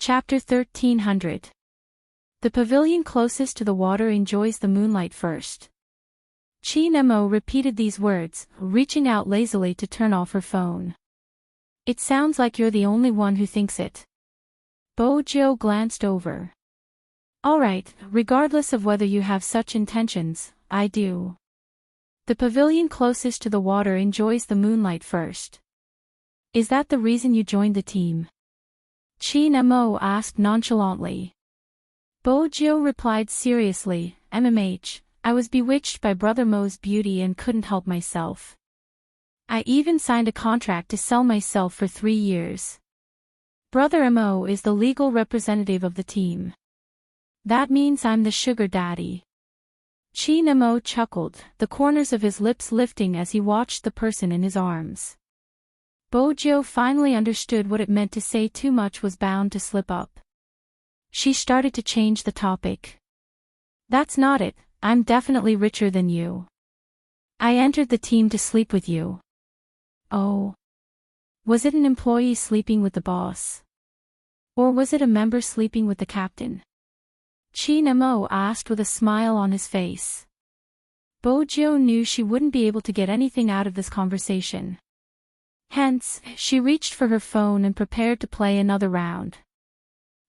Chapter 1300. The pavilion closest to the water enjoys the moonlight first. Chi-Nemo repeated these words, reaching out lazily to turn off her phone. It sounds like you're the only one who thinks it. Bojo glanced over. Alright, regardless of whether you have such intentions, I do. The pavilion closest to the water enjoys the moonlight first. Is that the reason you joined the team? Chi-Nemo asked nonchalantly. Bojo replied seriously, I was bewitched by Brother Mo's beauty and couldn't help myself. I even signed a contract to sell myself for 3 years. Brother Mo is the legal representative of the team. That means I'm the sugar daddy. Chi-Nemo chuckled, the corners of his lips lifting as he watched the person in his arms. Bojo finally understood what it meant to say too much was bound to slip up. She started to change the topic. That's not it, I'm definitely richer than you. I entered the team to sleep with you. Oh. Was it an employee sleeping with the boss? Or was it a member sleeping with the captain? Chi-Nemo asked with a smile on his face. Bojo knew she wouldn't be able to get anything out of this conversation. Hence, she reached for her phone and prepared to play another round.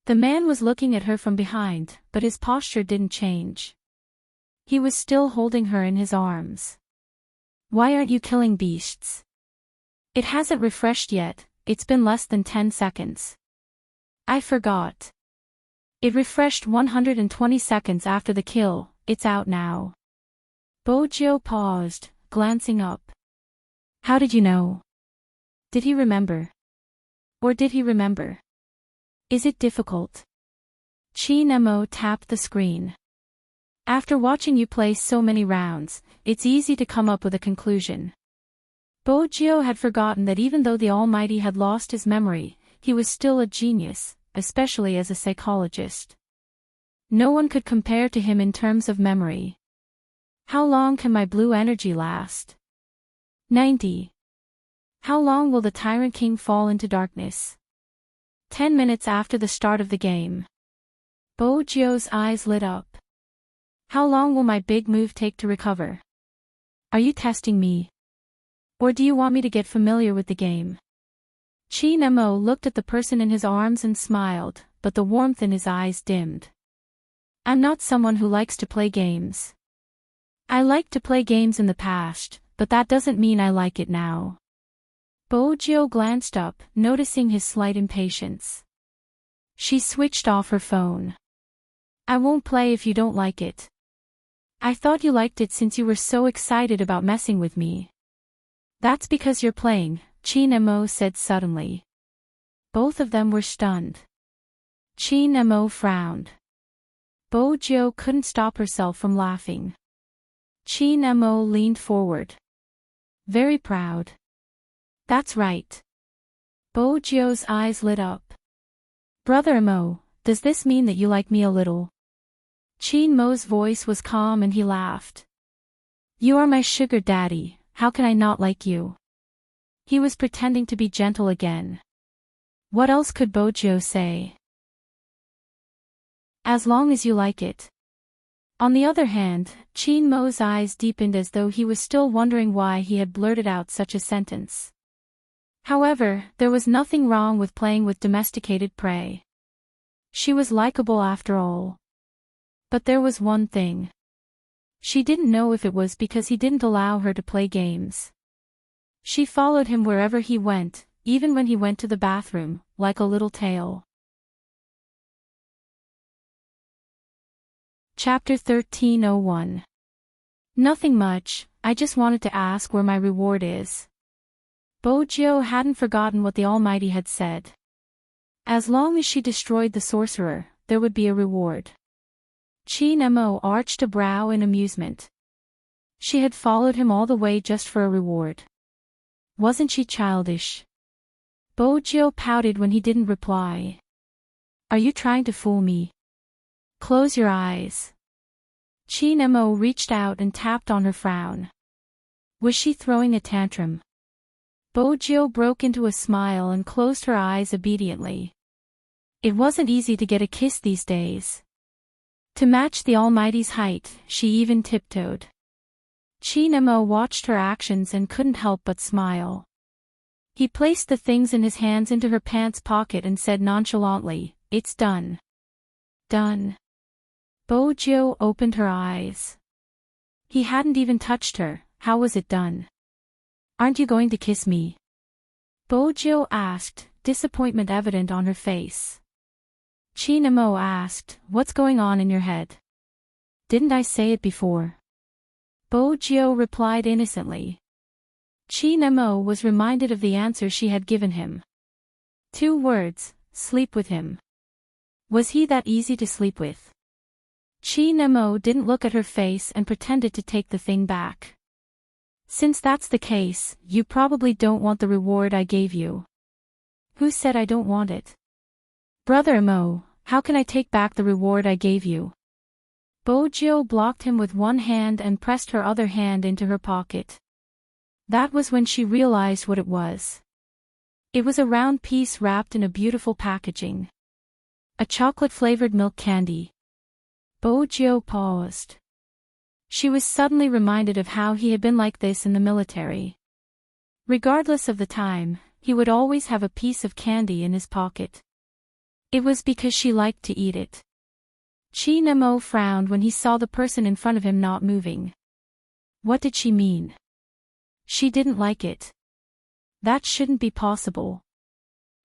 The man was looking at her from behind, but his posture didn't change. He was still holding her in his arms. Why aren't you killing beasts? It hasn't refreshed yet, it's been less than 10 seconds. I forgot. It refreshed 120 seconds after the kill, it's out now. Bojo paused, glancing up. How did you know? Did he remember? Or did he remember? Is it difficult? Chi-Nemo tapped the screen. After watching you play so many rounds, it's easy to come up with a conclusion. Bojo had forgotten that even though the Almighty had lost his memory, he was still a genius, especially as a psychologist. No one could compare to him in terms of memory. How long can my blue energy last? 90. How long will the Tyrant King fall into darkness? 10 minutes after the start of the game. Bojo's eyes lit up. How long will my big move take to recover? Are you testing me? Or do you want me to get familiar with the game? Chi-Nemo looked at the person in his arms and smiled, but the warmth in his eyes dimmed. I'm not someone who likes to play games. I liked to play games in the past, but that doesn't mean I like it now. Bojo glanced up, noticing his slight impatience. She switched off her phone. I won't play if you don't like it. I thought you liked it since you were so excited about messing with me. That's because you're playing, Chi-Nemo said suddenly. Both of them were stunned. Chi-Nemo frowned. Bojo couldn't stop herself from laughing. Chi-Nemo leaned forward. Very proud. That's right. Bojo's eyes lit up. Brother Mo, does this mean that you like me a little? Chi-Nemo's voice was calm and he laughed. You are my sugar daddy, how can I not like you? He was pretending to be gentle again. What else could Bojo say? As long as you like it. On the other hand, Chi-Nemo's eyes deepened as though he was still wondering why he had blurted out such a sentence. However, there was nothing wrong with playing with domesticated prey. She was likable after all. But there was one thing. She didn't know if it was because he didn't allow her to play games. She followed him wherever he went, even when he went to the bathroom, like a little tail. Chapter 1301. Nothing much, I just wanted to ask where my reward is. Bojo hadn't forgotten what the Almighty had said. As long as she destroyed the sorcerer, there would be a reward. Chi-Nemo arched a brow in amusement. She had followed him all the way just for a reward. Wasn't she childish? Bojo pouted when he didn't reply. Are you trying to fool me? Close your eyes. Chi-Nemo reached out and tapped on her frown. Was she throwing a tantrum? Bojo broke into a smile and closed her eyes obediently. It wasn't easy to get a kiss these days. To match the Almighty's height, she even tiptoed. Chinemo watched her actions and couldn't help but smile. He placed the things in his hands into her pants pocket and said nonchalantly, "It's done." Done. Bojo opened her eyes. He hadn't even touched her. How was it done? "Aren't you going to kiss me?" Bojo asked, disappointment evident on her face. Chinemo asked, "What's going on in your head? Didn't I say it before?" Bojo replied innocently. Chinemo was reminded of the answer she had given him. 2 words, sleep with him. Was he that easy to sleep with? Chinemo didn't look at her face and pretended to take the thing back. "Since that's the case, you probably don't want the reward I gave you." "Who said I don't want it?" "Brother Imo, how can I take back the reward I gave you?" Bojo blocked him with one hand and pressed her other hand into her pocket. That was when she realized what it was. It was a round piece wrapped in a beautiful packaging. A chocolate-flavored milk candy. Bojo paused. She was suddenly reminded of how he had been like this in the military. Regardless of the time, he would always have a piece of candy in his pocket. It was because she liked to eat it. Chinemo frowned when he saw the person in front of him not moving. What did she mean? She didn't like it. That shouldn't be possible.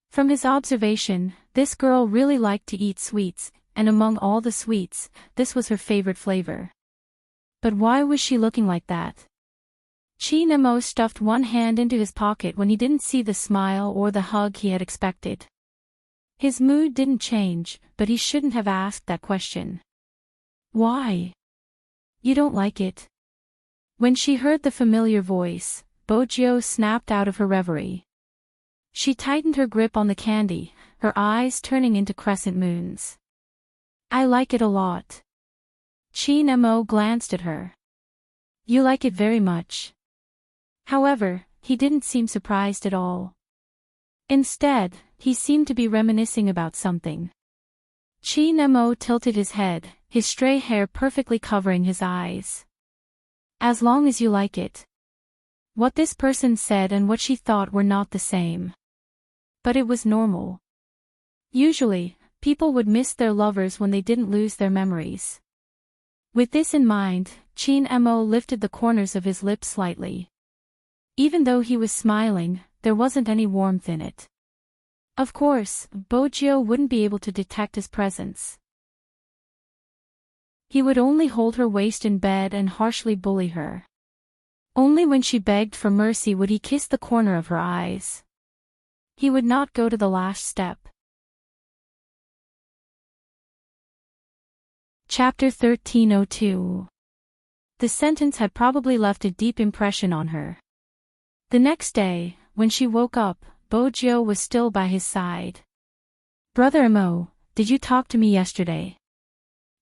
From his observation, this girl really liked to eat sweets, and among all the sweets, this was her favorite flavor. But why was she looking like that? Chinemo stuffed one hand into his pocket when he didn't see the smile or the hug he had expected. His mood didn't change, but he shouldn't have asked that question. Why? You don't like it? When she heard the familiar voice, Bojo snapped out of her reverie. She tightened her grip on the candy, her eyes turning into crescent moons. I like it a lot. Chinemo glanced at her. You like it very much. However, he didn't seem surprised at all. Instead, he seemed to be reminiscing about something. Chinemo tilted his head, his stray hair perfectly covering his eyes. As long as you like it. What this person said and what she thought were not the same. But it was normal. Usually, people would miss their lovers when they didn't lose their memories. With this in mind, Chinemo lifted the corners of his lips slightly. Even though he was smiling, there wasn't any warmth in it. Of course, Bojo wouldn't be able to detect his presence. He would only hold her waist in bed and harshly bully her. Only when she begged for mercy would he kiss the corner of her eyes. He would not go to the last step. Chapter 1302. The sentence had probably left a deep impression on her. The next day, when she woke up, Bojo was still by his side. Brother Imo, did you talk to me yesterday?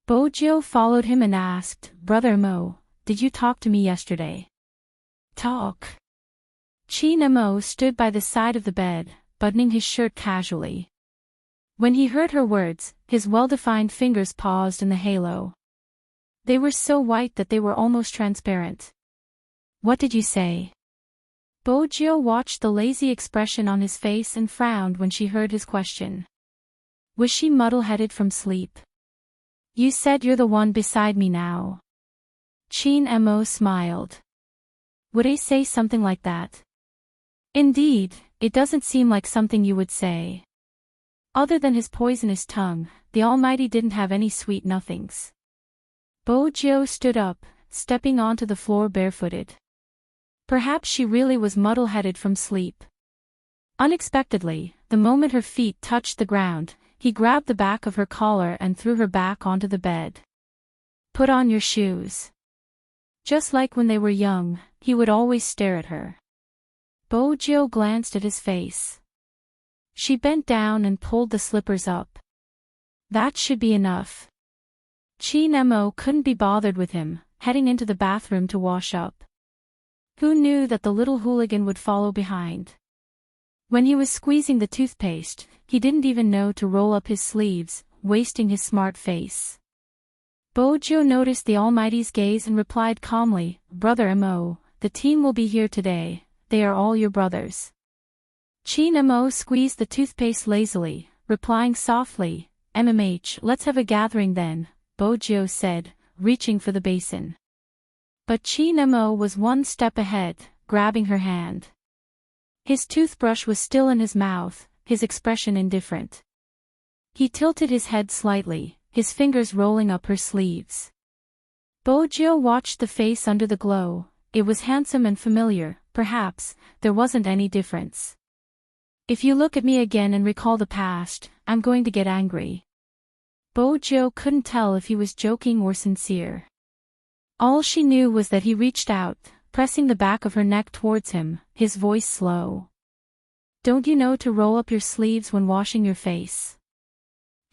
Bojo followed him and asked, Brother Imo, did you talk to me yesterday? Talk. Chinemo stood by the side of the bed, buttoning his shirt casually. When he heard her words, his well-defined fingers paused in the halo. They were so white that they were almost transparent. What did you say? Bojo watched the lazy expression on his face and frowned when she heard his question. Was she muddle-headed from sleep? You said you're the one beside me now. Chinemo smiled. Would I say something like that? Indeed, it doesn't seem like something you would say. Other than his poisonous tongue, the Almighty didn't have any sweet nothings. Bojo stood up, stepping onto the floor barefooted. Perhaps she really was muddle-headed from sleep. Unexpectedly, the moment her feet touched the ground, he grabbed the back of her collar and threw her back onto the bed. Put on your shoes. Just like when they were young, he would always stare at her. Bojo glanced at his face. She bent down and pulled the slippers up. That should be enough. Chinemo couldn't be bothered with him, heading into the bathroom to wash up. Who knew that the little hooligan would follow behind? When he was squeezing the toothpaste, he didn't even know to roll up his sleeves, wasting his smart face. Bojo noticed the Almighty's gaze and replied calmly, "Brother Mo, the team will be here today, they are all your brothers." Chin Mo squeezed the toothpaste lazily, replying softly, "MMH, let's have a gathering then," Bojo said, reaching for the basin. But Chin Mo was one step ahead, grabbing her hand. His toothbrush was still in his mouth, his expression indifferent. He tilted his head slightly, his fingers rolling up her sleeves. Bojo watched the face under the glow. It was handsome and familiar, perhaps, there wasn't any difference. "If you look at me again and recall the past, I'm going to get angry." Bojo couldn't tell if he was joking or sincere. All she knew was that he reached out, pressing the back of her neck towards him, his voice slow. "Don't you know to roll up your sleeves when washing your face?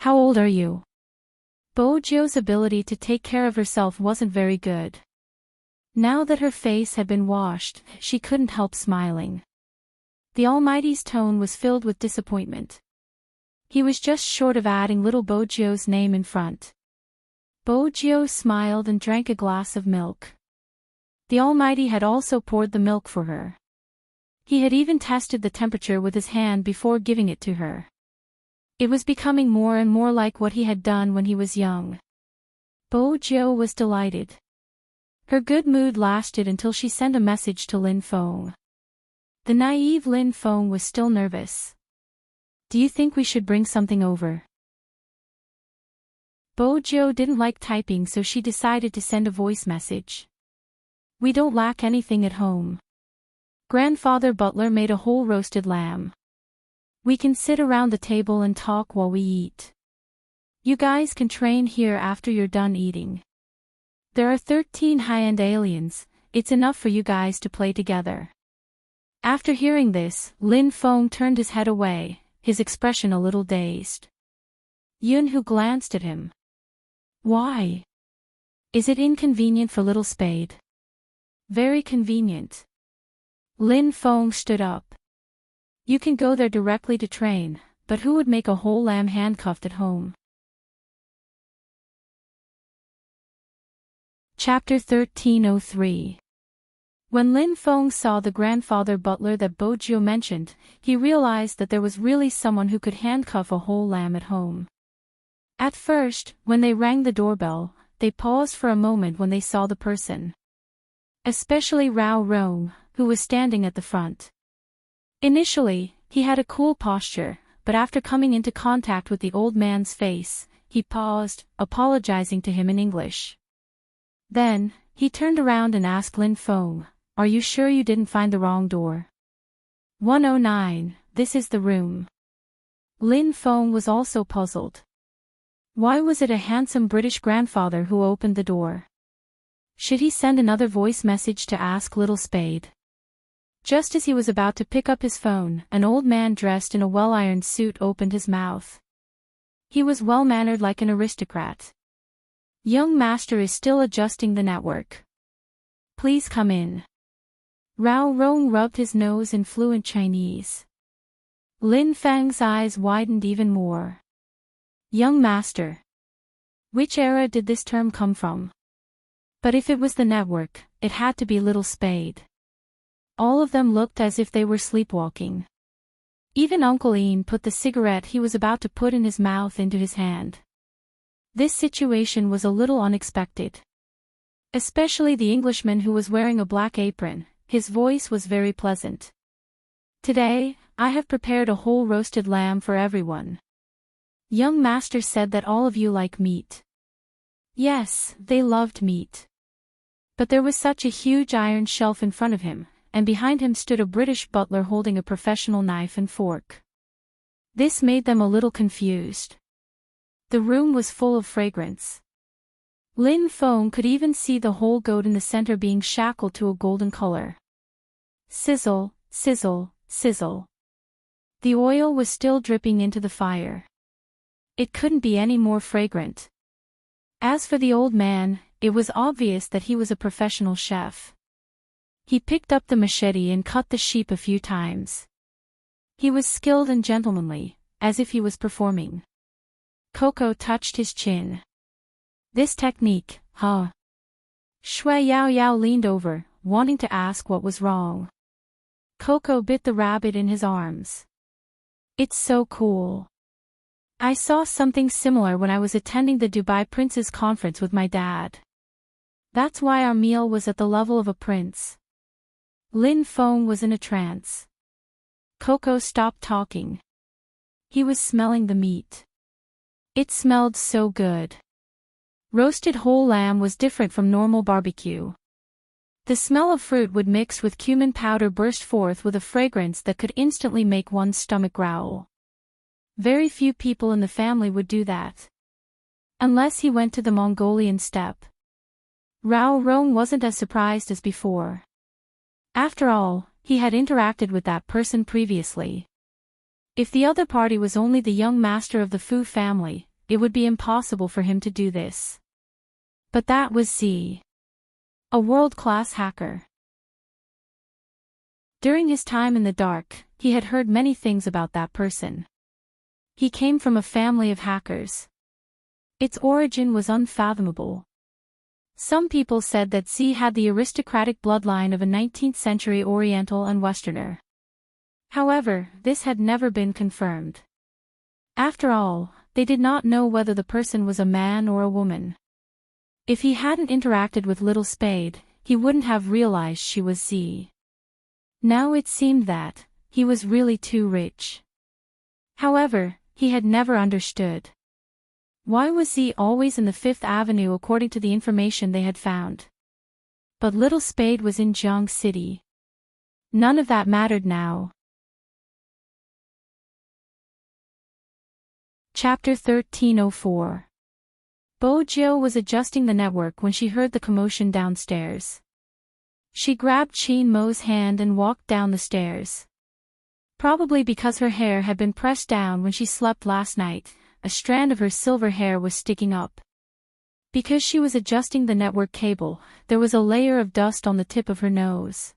How old are you?" Bojo's ability to take care of herself wasn't very good. Now that her face had been washed, she couldn't help smiling. The Almighty's tone was filled with disappointment. He was just short of adding little Bojo's name in front. Bojo smiled and drank a glass of milk. The Almighty had also poured the milk for her. He had even tested the temperature with his hand before giving it to her. It was becoming more and more like what he had done when he was young. Bojo was delighted. Her good mood lasted until she sent a message to Lin Feng. The naive Lin Feng was still nervous. "Do you think we should bring something over?" Bojo didn't like typing, so she decided to send a voice message. "We don't lack anything at home. Grandfather Butler made a whole roasted lamb. We can sit around the table and talk while we eat. You guys can train here after you're done eating. There are 13 high-end aliens, it's enough for you guys to play together." After hearing this, Lin Feng turned his head away, his expression a little dazed. Yunhu glanced at him. "Why? Is it inconvenient for Little Spade?" "Very convenient." Lin Feng stood up. "You can go there directly to train, but who would make a whole lamb handcuffed at home?" Chapter 1303. When Lin Feng saw the grandfather butler that Bojo mentioned, he realized that there was really someone who could handcuff a whole lamb at home. At first, when they rang the doorbell, they paused for a moment when they saw the person. Especially Rao Rong, who was standing at the front. Initially, he had a cool posture, but after coming into contact with the old man's face, he paused, apologizing to him in English. Then, he turned around and asked Lin Feng, "Are you sure you didn't find the wrong door?" 109, this is the room. Lin Feng was also puzzled. Why was it a handsome British grandfather who opened the door? Should he send another voice message to ask Little Spade? Just as he was about to pick up his phone, an old man dressed in a well-ironed suit opened his mouth. He was well-mannered like an aristocrat. "Young master is still adjusting the network. Please come in." Rao Rong rubbed his nose in fluent Chinese. Lin Feng's eyes widened even more. "Young master. Which era did this term come from?" But if it was the network, it had to be Little Spade. All of them looked as if they were sleepwalking. Even Uncle Ian put the cigarette he was about to put in his mouth into his hand. This situation was a little unexpected. Especially the Englishman who was wearing a black apron, his voice was very pleasant. "Today, I have prepared a whole roasted lamb for everyone. Young master said that all of you like meat." Yes, they loved meat. But there was such a huge iron shelf in front of him, and behind him stood a British butler holding a professional knife and fork. This made them a little confused. The room was full of fragrance. Lin Feng could even see the whole goat in the center being shackled to a golden color. Sizzle, sizzle, sizzle. The oil was still dripping into the fire. It couldn't be any more fragrant. As for the old man, it was obvious that he was a professional chef. He picked up the machete and cut the sheep a few times. He was skilled and gentlemanly, as if he was performing. Coco touched his chin. This technique, huh? Shui Yao Yao leaned over, wanting to ask what was wrong. Coco bit the rabbit in his arms. It's so cool. I saw something similar when I was attending the Dubai Prince's conference with my dad. That's why our meal was at the level of a prince. Lin Feng was in a trance. Coco stopped talking. He was smelling the meat. It smelled so good. Roasted whole lamb was different from normal barbecue. The smell of fruit would mix with cumin powder burst forth with a fragrance that could instantly make one's stomach growl. Very few people in the family would do that. Unless he went to the Mongolian steppe. Rao Rong wasn't as surprised as before. After all, he had interacted with that person previously. If the other party was only the young master of the Fu family, it would be impossible for him to do this. But that was Z. A world-class hacker. During his time in the dark, he had heard many things about that person. He came from a family of hackers. Its origin was unfathomable. Some people said that Z had the aristocratic bloodline of a 19th-century Oriental and Westerner. However, this had never been confirmed. After all, they did not know whether the person was a man or a woman. If he hadn't interacted with Little Spade, he wouldn't have realized she was Z. Now it seemed that he was really too rich. However, he had never understood. Why was Z always in the Fifth Avenue according to the information they had found? But Little Spade was in Jiang City. None of that mattered now. Chapter 1304. Bo Jiu was adjusting the network when she heard the commotion downstairs. She grabbed Qin Mo's hand and walked down the stairs. Probably because her hair had been pressed down when she slept last night, a strand of her silver hair was sticking up. Because she was adjusting the network cable, there was a layer of dust on the tip of her nose.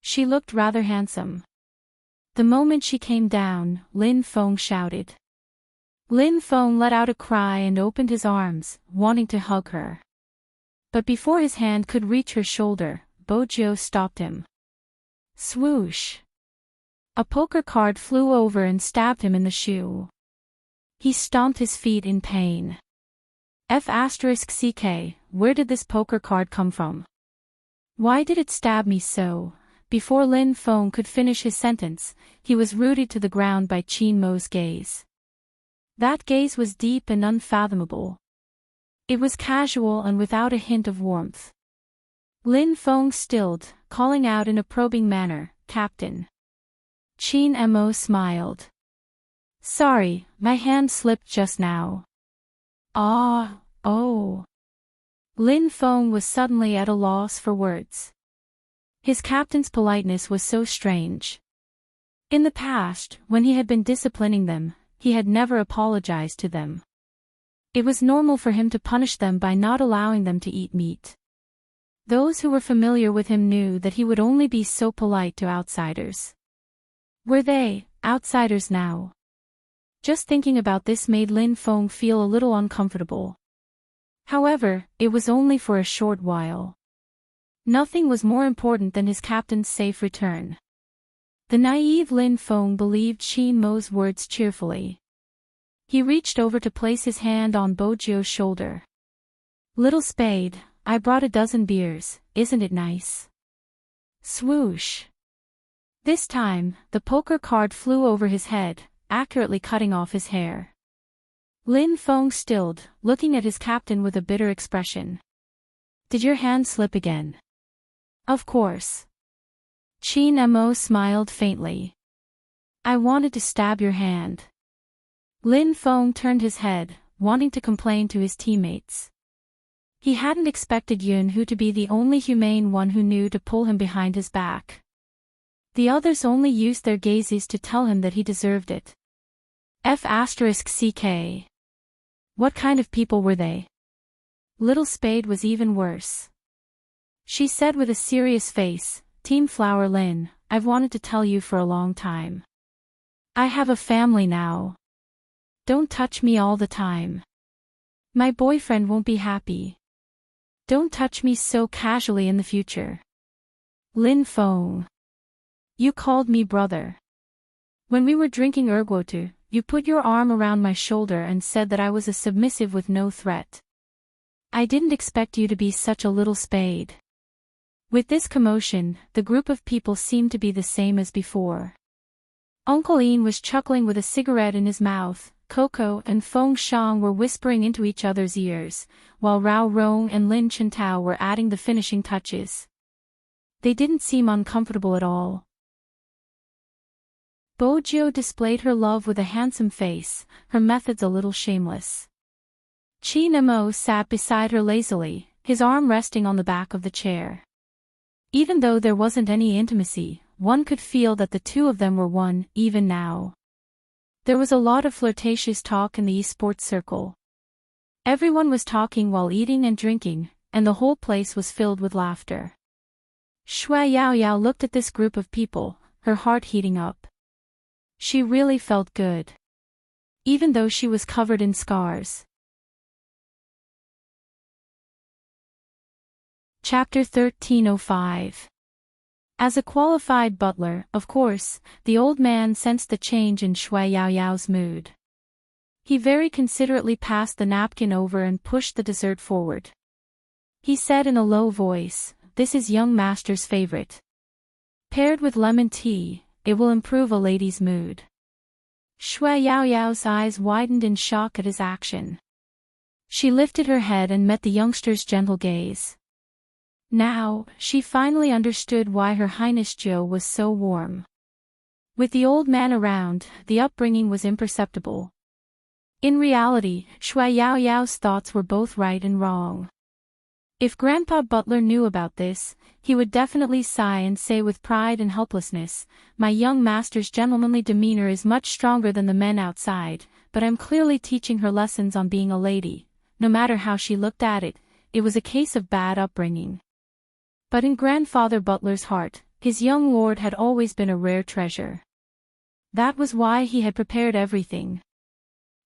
She looked rather handsome. The moment she came down, Lin Feng shouted. Lin Feng let out a cry and opened his arms, wanting to hug her. But before his hand could reach her shoulder, Bo Jiu stopped him. Swoosh! A poker card flew over and stabbed him in the shoe. He stomped his feet in pain. F***ck, where did this poker card come from? Why did it stab me so? Before Lin Feng could finish his sentence, he was rooted to the ground by Qin Mo's gaze. That gaze was deep and unfathomable. It was casual and without a hint of warmth. Lin Feng stilled, calling out in a probing manner, "Captain." Qin Mo smiled. "Sorry, my hand slipped just now." Oh. Lin Feng was suddenly at a loss for words. His captain's politeness was so strange. In the past, when he had been disciplining them, he had never apologized to them. It was normal for him to punish them by not allowing them to eat meat. Those who were familiar with him knew that he would only be so polite to outsiders. Were they outsiders now? Just thinking about this made Lin Feng feel a little uncomfortable. However, it was only for a short while. Nothing was more important than his captain's safe return. The naive Lin Feng believed Qin Mo's words cheerfully. He reached over to place his hand on Bo Jiu's shoulder. "Little Spade, I brought a dozen beers, isn't it nice?" Swoosh! This time, the poker card flew over his head, accurately cutting off his hair. Lin Feng stilled, looking at his captain with a bitter expression. "Did your hand slip again?" "Of course." Qin Mo smiled faintly. "I wanted to stab your hand." Lin Feng turned his head, wanting to complain to his teammates. He hadn't expected Yun Hu to be the only humane one who knew to pull him behind his back. The others only used their gazes to tell him that he deserved it. F***ck. What kind of people were they? Little Spade was even worse. She said with a serious face, "Team Flower Lin, I've wanted to tell you for a long time. I have a family now. Don't touch me all the time. My boyfriend won't be happy. Don't touch me so casually in the future. Lin Feng. You called me brother. When we were drinking ergotu, you put your arm around my shoulder and said that I was a submissive with no threat. I didn't expect you to be such a little spade. With this commotion, the group of people seemed to be the same as before. Uncle Ian was chuckling with a cigarette in his mouth. Coco and Feng Shang were whispering into each other's ears, while Rao Rong and Lin Chintao were adding the finishing touches. They didn't seem uncomfortable at all. Bojo displayed her love with a handsome face, her methods a little shameless. Chi Nemo sat beside her lazily, his arm resting on the back of the chair. Even though there wasn't any intimacy, one could feel that the two of them were one, even now. There was a lot of flirtatious talk in the esports circle. Everyone was talking while eating and drinking, and the whole place was filled with laughter. Shui Yaoyao looked at this group of people, her heart heating up. She really felt good. Even though she was covered in scars. Chapter 1305. As a qualified butler, of course, the old man sensed the change in Shui Yaoyao's mood. He very considerately passed the napkin over and pushed the dessert forward. He said in a low voice, "This is young master's favorite. Paired with lemon tea, it will improve a lady's mood." Shui Yaoyao's eyes widened in shock at his action. She lifted her head and met the youngster's gentle gaze. Now, she finally understood why Her Highness Zhou was so warm. With the old man around, the upbringing was imperceptible. In reality, Shui Yaoyao's thoughts were both right and wrong. If Grandpa Butler knew about this, he would definitely sigh and say with pride and helplessness, "My young master's gentlemanly demeanor is much stronger than the men outside, but I'm clearly teaching her lessons on being a lady." No matter how she looked at it, it was a case of bad upbringing. But in Grandfather Butler's heart, his young lord had always been a rare treasure. That was why he had prepared everything.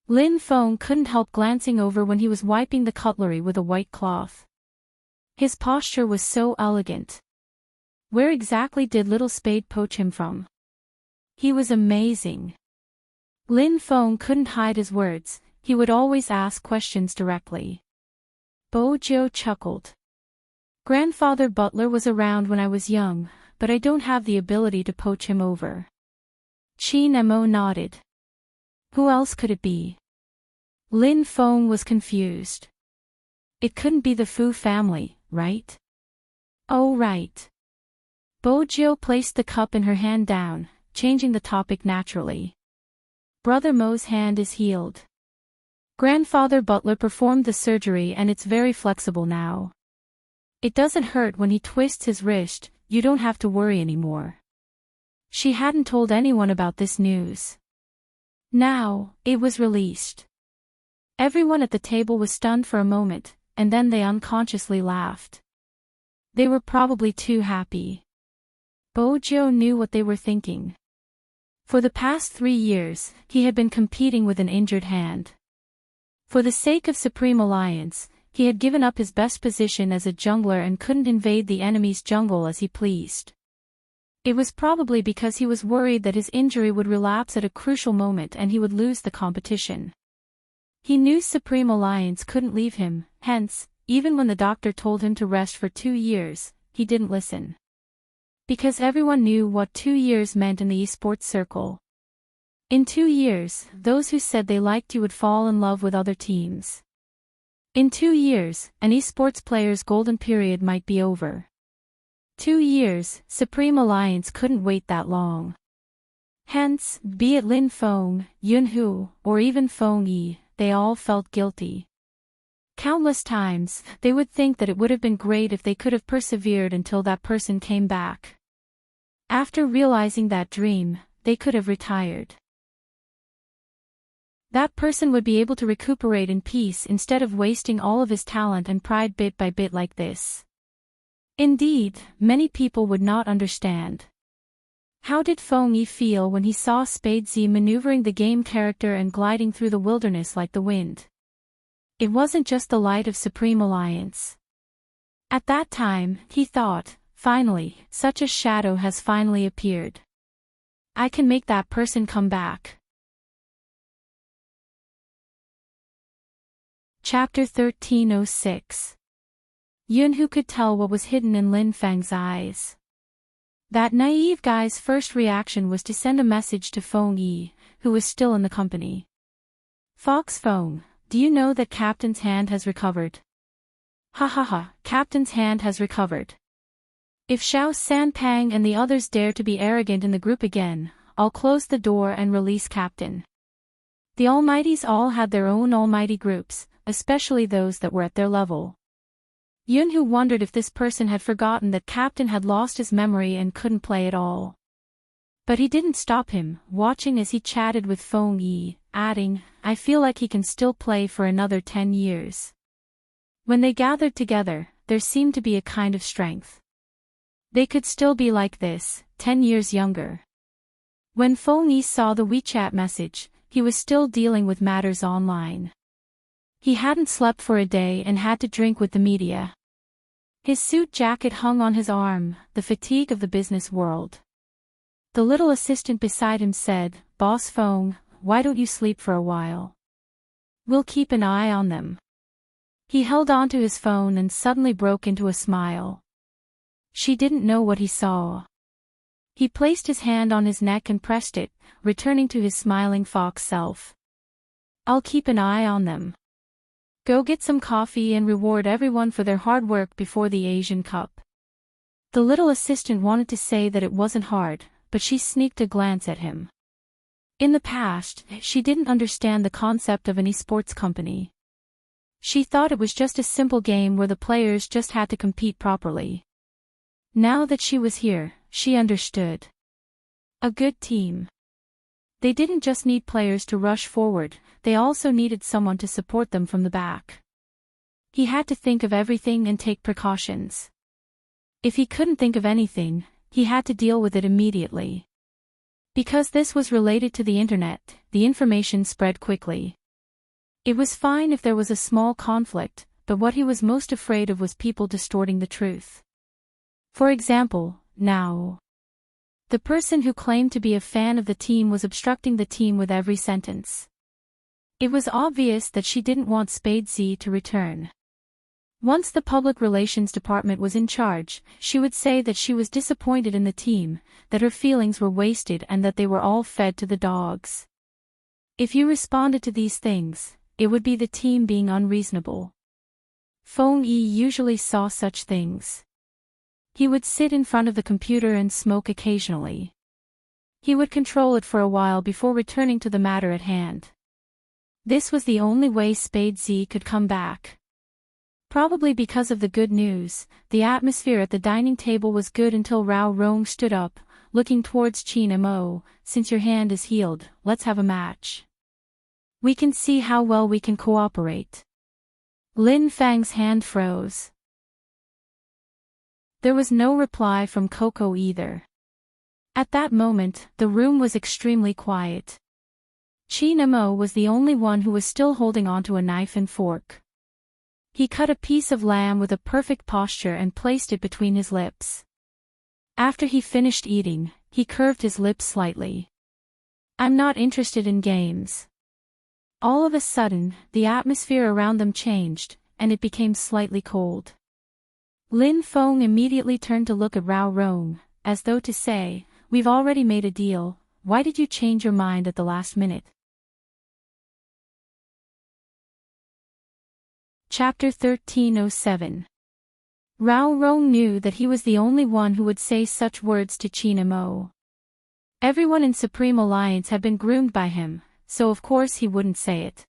Lin Feng couldn't help glancing over when he was wiping the cutlery with a white cloth. His posture was so elegant. Where exactly did Little Spade poach him from? He was amazing. Lin Feng couldn't hide his words, he would always ask questions directly. Bojo chuckled. Grandfather Butler was around when I was young, but I don't have the ability to poach him over. Chi Nemo nodded. Who else could it be? Lin Feng was confused. It couldn't be the Fu family, right? Oh right. Bojo placed the cup in her hand down, changing the topic naturally. Brother Mo's hand is healed. Grandfather Butler performed the surgery and it's very flexible now. It doesn't hurt when he twists his wrist, you don't have to worry anymore. She hadn't told anyone about this news. Now, it was released. Everyone at the table was stunned for a moment, and then they unconsciously laughed. They were probably too happy. Bojo knew what they were thinking. For the past 3 years, he had been competing with an injured hand. For the sake of Supreme Alliance, he had given up his best position as a jungler and couldn't invade the enemy's jungle as he pleased. It was probably because he was worried that his injury would relapse at a crucial moment and he would lose the competition. He knew Supreme Alliance couldn't leave him, hence, even when the doctor told him to rest for 2 years, he didn't listen. Because everyone knew what 2 years meant in the esports circle. In 2 years, those who said they liked you would fall in love with other teams. In 2 years, an esports player's golden period might be over. 2 years, Supreme Alliance couldn't wait that long. Hence, be it Lin Feng, Yunhu, or even Feng Yi, they all felt guilty. Countless times, they would think that it would have been great if they could have persevered until that person came back. After realizing that dream, they could have retired. That person would be able to recuperate in peace instead of wasting all of his talent and pride bit by bit like this. Indeed, many people would not understand. How did Feng Yi feel when he saw Spade Z maneuvering the game character and gliding through the wilderness like the wind? It wasn't just the light of Supreme Alliance. At that time, he thought, finally, such a shadow has finally appeared. I can make that person come back. Chapter 1306. Yun, who could tell what was hidden in Lin Feng's eyes. That naive guy's first reaction was to send a message to Feng Yi, who was still in the company. Fox Feng, do you know that Captain's hand has recovered? Ha ha ha, Captain's hand has recovered. If Xiao Sanpang and the others dare to be arrogant in the group again, I'll close the door and release Captain. The Almighties all had their own almighty groups, especially those that were at their level. Yunhu wondered if this person had forgotten that Captain had lost his memory and couldn't play at all. But he didn't stop him, watching as he chatted with Feng Yi, adding, I feel like he can still play for another 10 years. When they gathered together, there seemed to be a kind of strength. They could still be like this, 10 years younger. When Feng Yi saw the WeChat message, he was still dealing with matters online. He hadn't slept for a day and had to drink with the media. His suit jacket hung on his arm, the fatigue of the business world. The little assistant beside him said, Boss Feng, why don't you sleep for a while? We'll keep an eye on them. He held onto his phone and suddenly broke into a smile. She didn't know what he saw. He placed his hand on his neck and pressed it, returning to his smiling fox self. I'll keep an eye on them. Go get some coffee and reward everyone for their hard work before the Asian Cup. The little assistant wanted to say that it wasn't hard, but she sneaked a glance at him. In the past, she didn't understand the concept of an esports company. She thought it was just a simple game where the players just had to compete properly. Now that she was here, she understood. A good team. They didn't just need players to rush forward, they also needed someone to support them from the back. He had to think of everything and take precautions. If he couldn't think of anything, he had to deal with it immediately. Because this was related to the internet, the information spread quickly. It was fine if there was a small conflict, but what he was most afraid of was people distorting the truth. For example, now. The person who claimed to be a fan of the team was obstructing the team with every sentence. It was obvious that she didn't want Spade Z to return. Once the public relations department was in charge, she would say that she was disappointed in the team, that her feelings were wasted and that they were all fed to the dogs. If you responded to these things, it would be the team being unreasonable. Feng Yi usually saw such things. He would sit in front of the computer and smoke occasionally. He would control it for a while before returning to the matter at hand. This was the only way Spade Z could come back. Probably because of the good news, the atmosphere at the dining table was good until Rao Rong stood up, looking towards Qin Mo, since your hand is healed, let's have a match. We can see how well we can cooperate. Lin Feng's hand froze. There was no reply from Coco either. At that moment, the room was extremely quiet. Qin Mo was the only one who was still holding onto a knife and fork. He cut a piece of lamb with a perfect posture and placed it between his lips. After he finished eating, he curved his lips slightly. I'm not interested in games. All of a sudden, the atmosphere around them changed, and it became slightly cold. Lin Feng immediately turned to look at Rao Rong, as though to say, we've already made a deal, why did you change your mind at the last minute? Chapter 1307. Rao Rong knew that he was the only one who would say such words to Qin Mo. Everyone in Supreme Alliance had been groomed by him, so of course he wouldn't say it.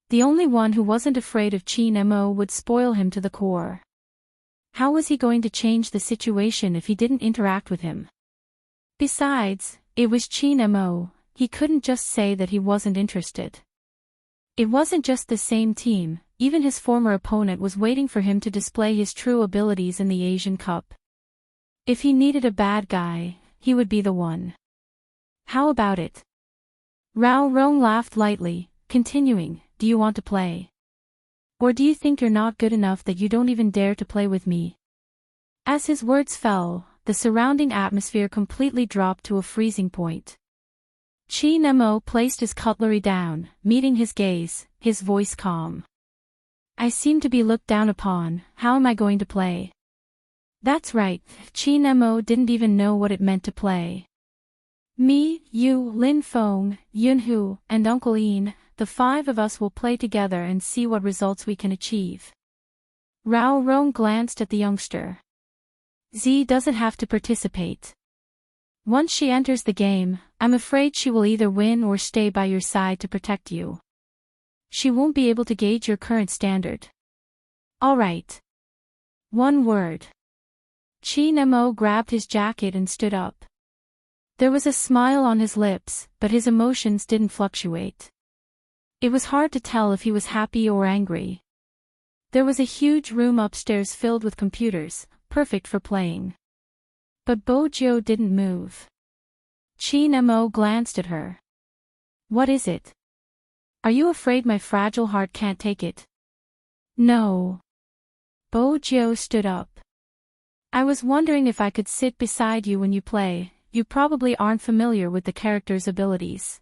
The only one who wasn't afraid of Qin Mo would spoil him to the core. How was he going to change the situation if he didn't interact with him? Besides, it was Qin Mo, he couldn't just say that he wasn't interested. It wasn't just the same team, even his former opponent was waiting for him to display his true abilities in the Asian Cup. If he needed a bad guy, he would be the one. How about it? Rong laughed lightly, continuing, do you want to play? Or do you think you're not good enough that you don't even dare to play with me? As his words fell, the surrounding atmosphere completely dropped to a freezing point. Chi Nemo placed his cutlery down, meeting his gaze, his voice calm. I seem to be looked down upon, how am I going to play? That's right, Chi Nemo didn't even know what it meant to play. Me, you, Lin Feng, Yunhu, and Uncle Ian, the 5 of us will play together and see what results we can achieve. Rong glanced at the youngster. Z doesn't have to participate. Once she enters the game, I'm afraid she will either win or stay by your side to protect you. She won't be able to gauge your current standard. All right. One word. Chi Nemo grabbed his jacket and stood up. There was a smile on his lips, but his emotions didn't fluctuate. It was hard to tell if he was happy or angry. There was a huge room upstairs filled with computers, perfect for playing. But Bojo didn't move. Chi Nemo glanced at her. What is it? Are you afraid my fragile heart can't take it? No. Bojo stood up. I was wondering if I could sit beside you when you play. You probably aren't familiar with the character's abilities.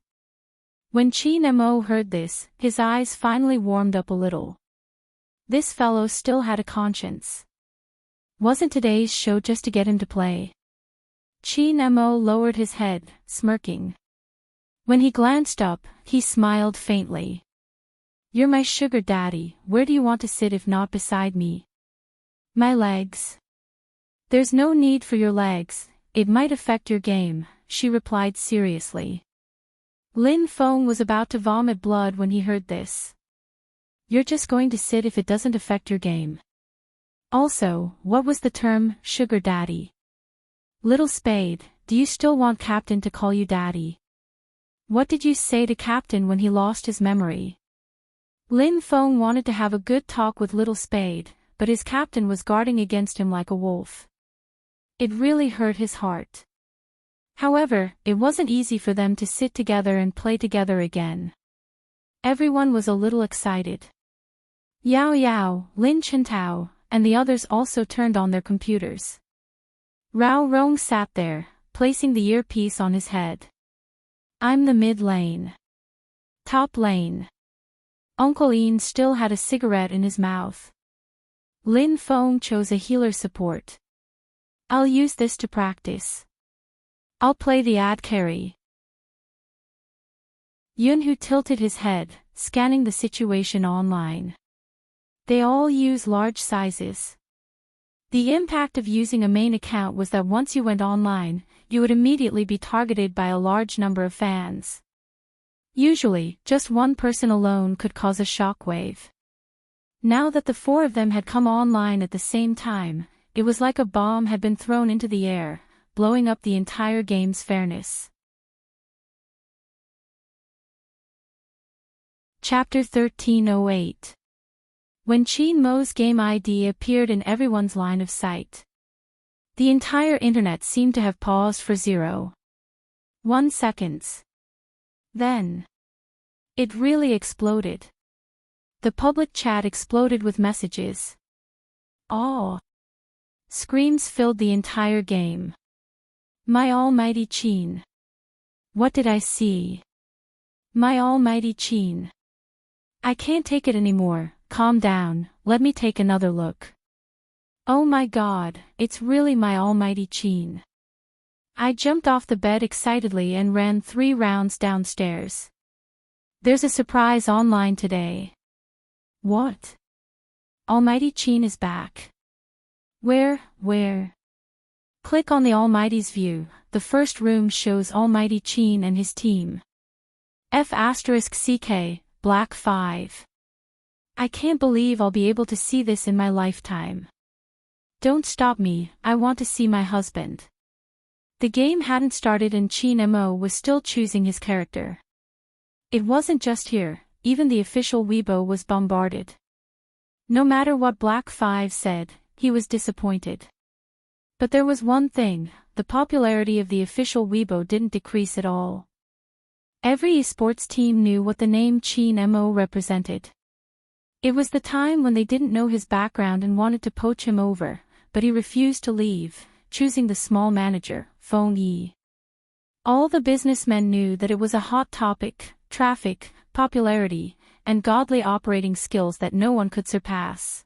When Chi Nemo heard this, his eyes finally warmed up a little. This fellow still had a conscience. Wasn't today's show just to get him to play? Chi Nemo lowered his head, smirking. When he glanced up, he smiled faintly. You're my sugar daddy, where do you want to sit if not beside me? My legs. There's no need for your legs, it might affect your game, she replied seriously. Lin Feng was about to vomit blood when he heard this. You're just going to sit if it doesn't affect your game. Also, what was the term, sugar daddy? Little Spade, do you still want Captain to call you daddy? What did you say to Captain when he lost his memory? Lin Feng wanted to have a good talk with Little Spade, but his captain was guarding against him like a wolf. It really hurt his heart. However, it wasn't easy for them to sit together and play together again. Everyone was a little excited. Yao Yao, Lin Chintao, and the others also turned on their computers. Rong sat there, placing the earpiece on his head. I'm the mid lane. Top lane. Uncle Ian still had a cigarette in his mouth. Lin Feng chose a healer support. I'll use this to practice. I'll play the ad carry. Yunhu tilted his head, scanning the situation online. They all use large sizes. The impact of using a main account was that once you went online, you would immediately be targeted by a large number of fans. Usually, just one person alone could cause a shockwave. Now that the 4 of them had come online at the same time, it was like a bomb had been thrown into the air, blowing up the entire game's fairness. Chapter 1308. When Chi Mo's game ID appeared in everyone's line of sight, the entire internet seemed to have paused for 0.1 seconds. Then, it really exploded. The public chat exploded with messages. Awe. Screams filled the entire game. My almighty Chin. What did I see? My almighty Chin. I can't take it anymore, calm down, let me take another look. Oh my god, it's really my almighty Chin. I jumped off the bed excitedly and ran 3 rounds downstairs. There's a surprise online today. What? Almighty Chin is back. Where? Click on the Almighty's view, the first room shows Almighty Chin and his team. F*CK, Black 5. I can't believe I'll be able to see this in my lifetime. Don't stop me, I want to see my husband. The game hadn't started and Chi Mo was still choosing his character. It wasn't just here, even the official Weibo was bombarded. No matter what Black 5 said, he was disappointed. But there was one thing, the popularity of the official Weibo didn't decrease at all. Every esports team knew what the name Chin Mo represented. It was the time when they didn't know his background and wanted to poach him over, but he refused to leave, choosing the small manager, Feng Yi. All the businessmen knew that it was a hot topic, traffic, popularity, and godly operating skills that no one could surpass.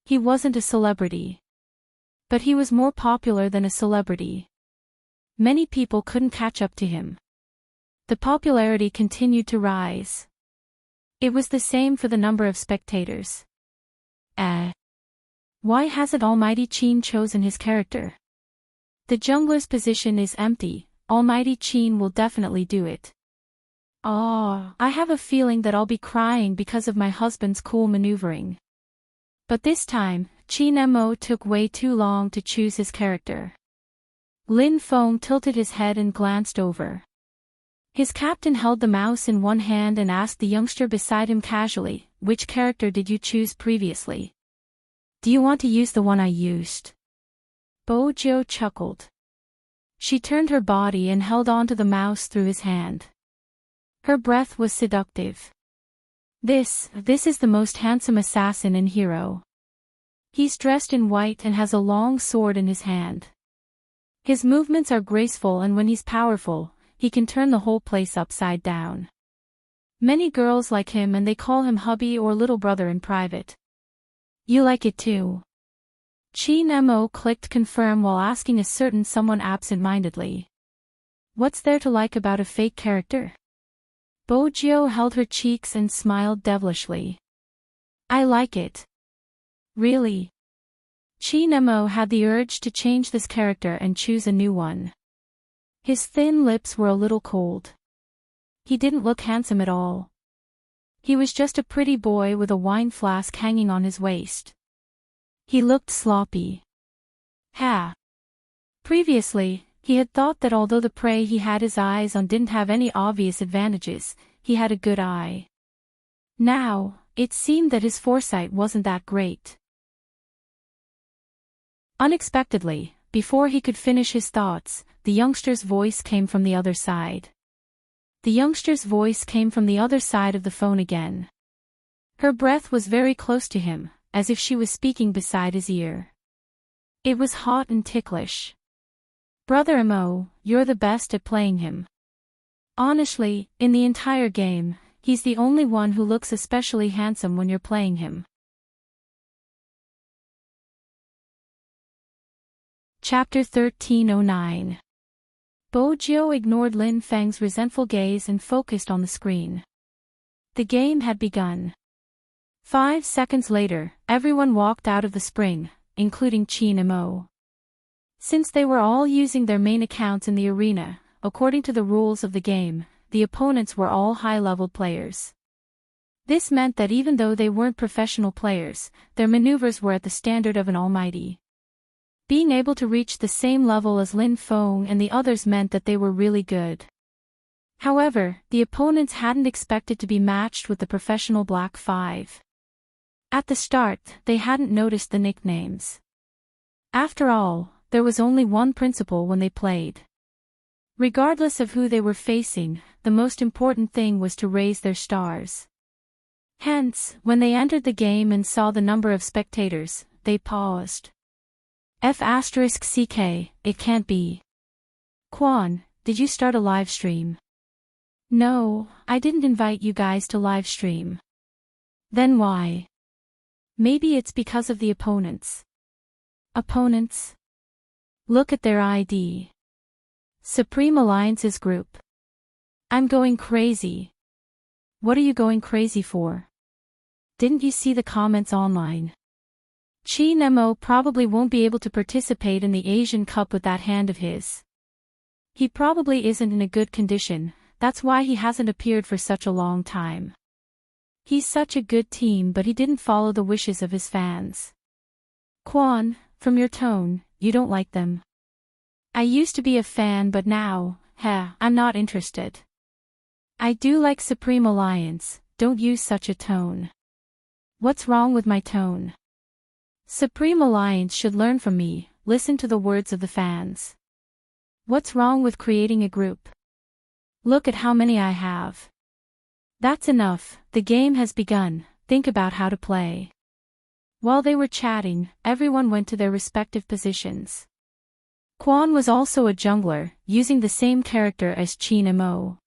He wasn't a celebrity. But he was more popular than a celebrity. Many people couldn't catch up to him. The popularity continued to rise. It was the same for the number of spectators. Why hasn't Almighty Chin chosen his character? The jungler's position is empty, Almighty Chin will definitely do it. I have a feeling that I'll be crying because of my husband's cool maneuvering. But this time, Chin Mo took way too long to choose his character. Lin Feng tilted his head and glanced over. His captain held the mouse in one hand and asked the youngster beside him casually, "Which character did you choose previously? Do you want to use the one I used?" Bo Jiu chuckled. She turned her body and held onto the mouse through his hand. Her breath was seductive. This is the most handsome assassin and hero. He's dressed in white and has a long sword in his hand. His movements are graceful, and when he's powerful, he can turn the whole place upside down. Many girls like him, and they call him hubby or little brother in private. You like it too? Chin Mo clicked confirm while asking a certain someone absent-mindedly. What's there to like about a fake character? Bo Jiu held her cheeks and smiled devilishly. I like it. Really? Chin Mo had the urge to change this character and choose a new one. His thin lips were a little cold. He didn't look handsome at all. He was just a pretty boy with a wine flask hanging on his waist. He looked sloppy. Previously, he had thought that although the prey he had his eyes on didn't have any obvious advantages, he had a good eye. Now, it seemed that his foresight wasn't that great. Unexpectedly, before he could finish his thoughts, the youngster's voice came from the other side. The youngster's voice came from the other side of the phone again. Her breath was very close to him, as if she was speaking beside his ear. It was hot and ticklish. Brother Mo, you're the best at playing him. Honestly, in the entire game, he's the only one who looks especially handsome when you're playing him. Chapter 1309. Bo Jiu ignored Lin Feng's resentful gaze and focused on the screen. The game had begun. 5 seconds later, everyone walked out of the spring, including Chin Mo. Since they were all using their main accounts in the arena, according to the rules of the game, the opponents were all high-level players. This meant that even though they weren't professional players, their maneuvers were at the standard of an almighty. Being able to reach the same level as Lin Feng and the others meant that they were really good. However, the opponents hadn't expected to be matched with the professional Black 5. At the start, they hadn't noticed the nicknames. After all, there was only one principle when they played. Regardless of who they were facing, the most important thing was to raise their stars. Hence, when they entered the game and saw the number of spectators, they paused. F***CK, it can't be. Quan, did you start a live stream? No, I didn't invite you guys to live stream. Then why? Maybe it's because of the opponents. Opponents? Look at their ID. Supreme Alliance's group. I'm going crazy. What are you going crazy for? Didn't you see the comments online? Chin Mo probably won't be able to participate in the Asian Cup with that hand of his. He probably isn't in a good condition, that's why he hasn't appeared for such a long time. He's such a good team, but he didn't follow the wishes of his fans. Quan, from your tone, you don't like them. I used to be a fan, but now, I'm not interested. I do like Supreme Alliance, don't use such a tone. What's wrong with my tone? Supreme Alliance should learn from me, listen to the words of the fans. What's wrong with creating a group? Look at how many I have. That's enough, the game has begun, think about how to play. While they were chatting, everyone went to their respective positions. Kwon was also a jungler, using the same character as Chin Mo.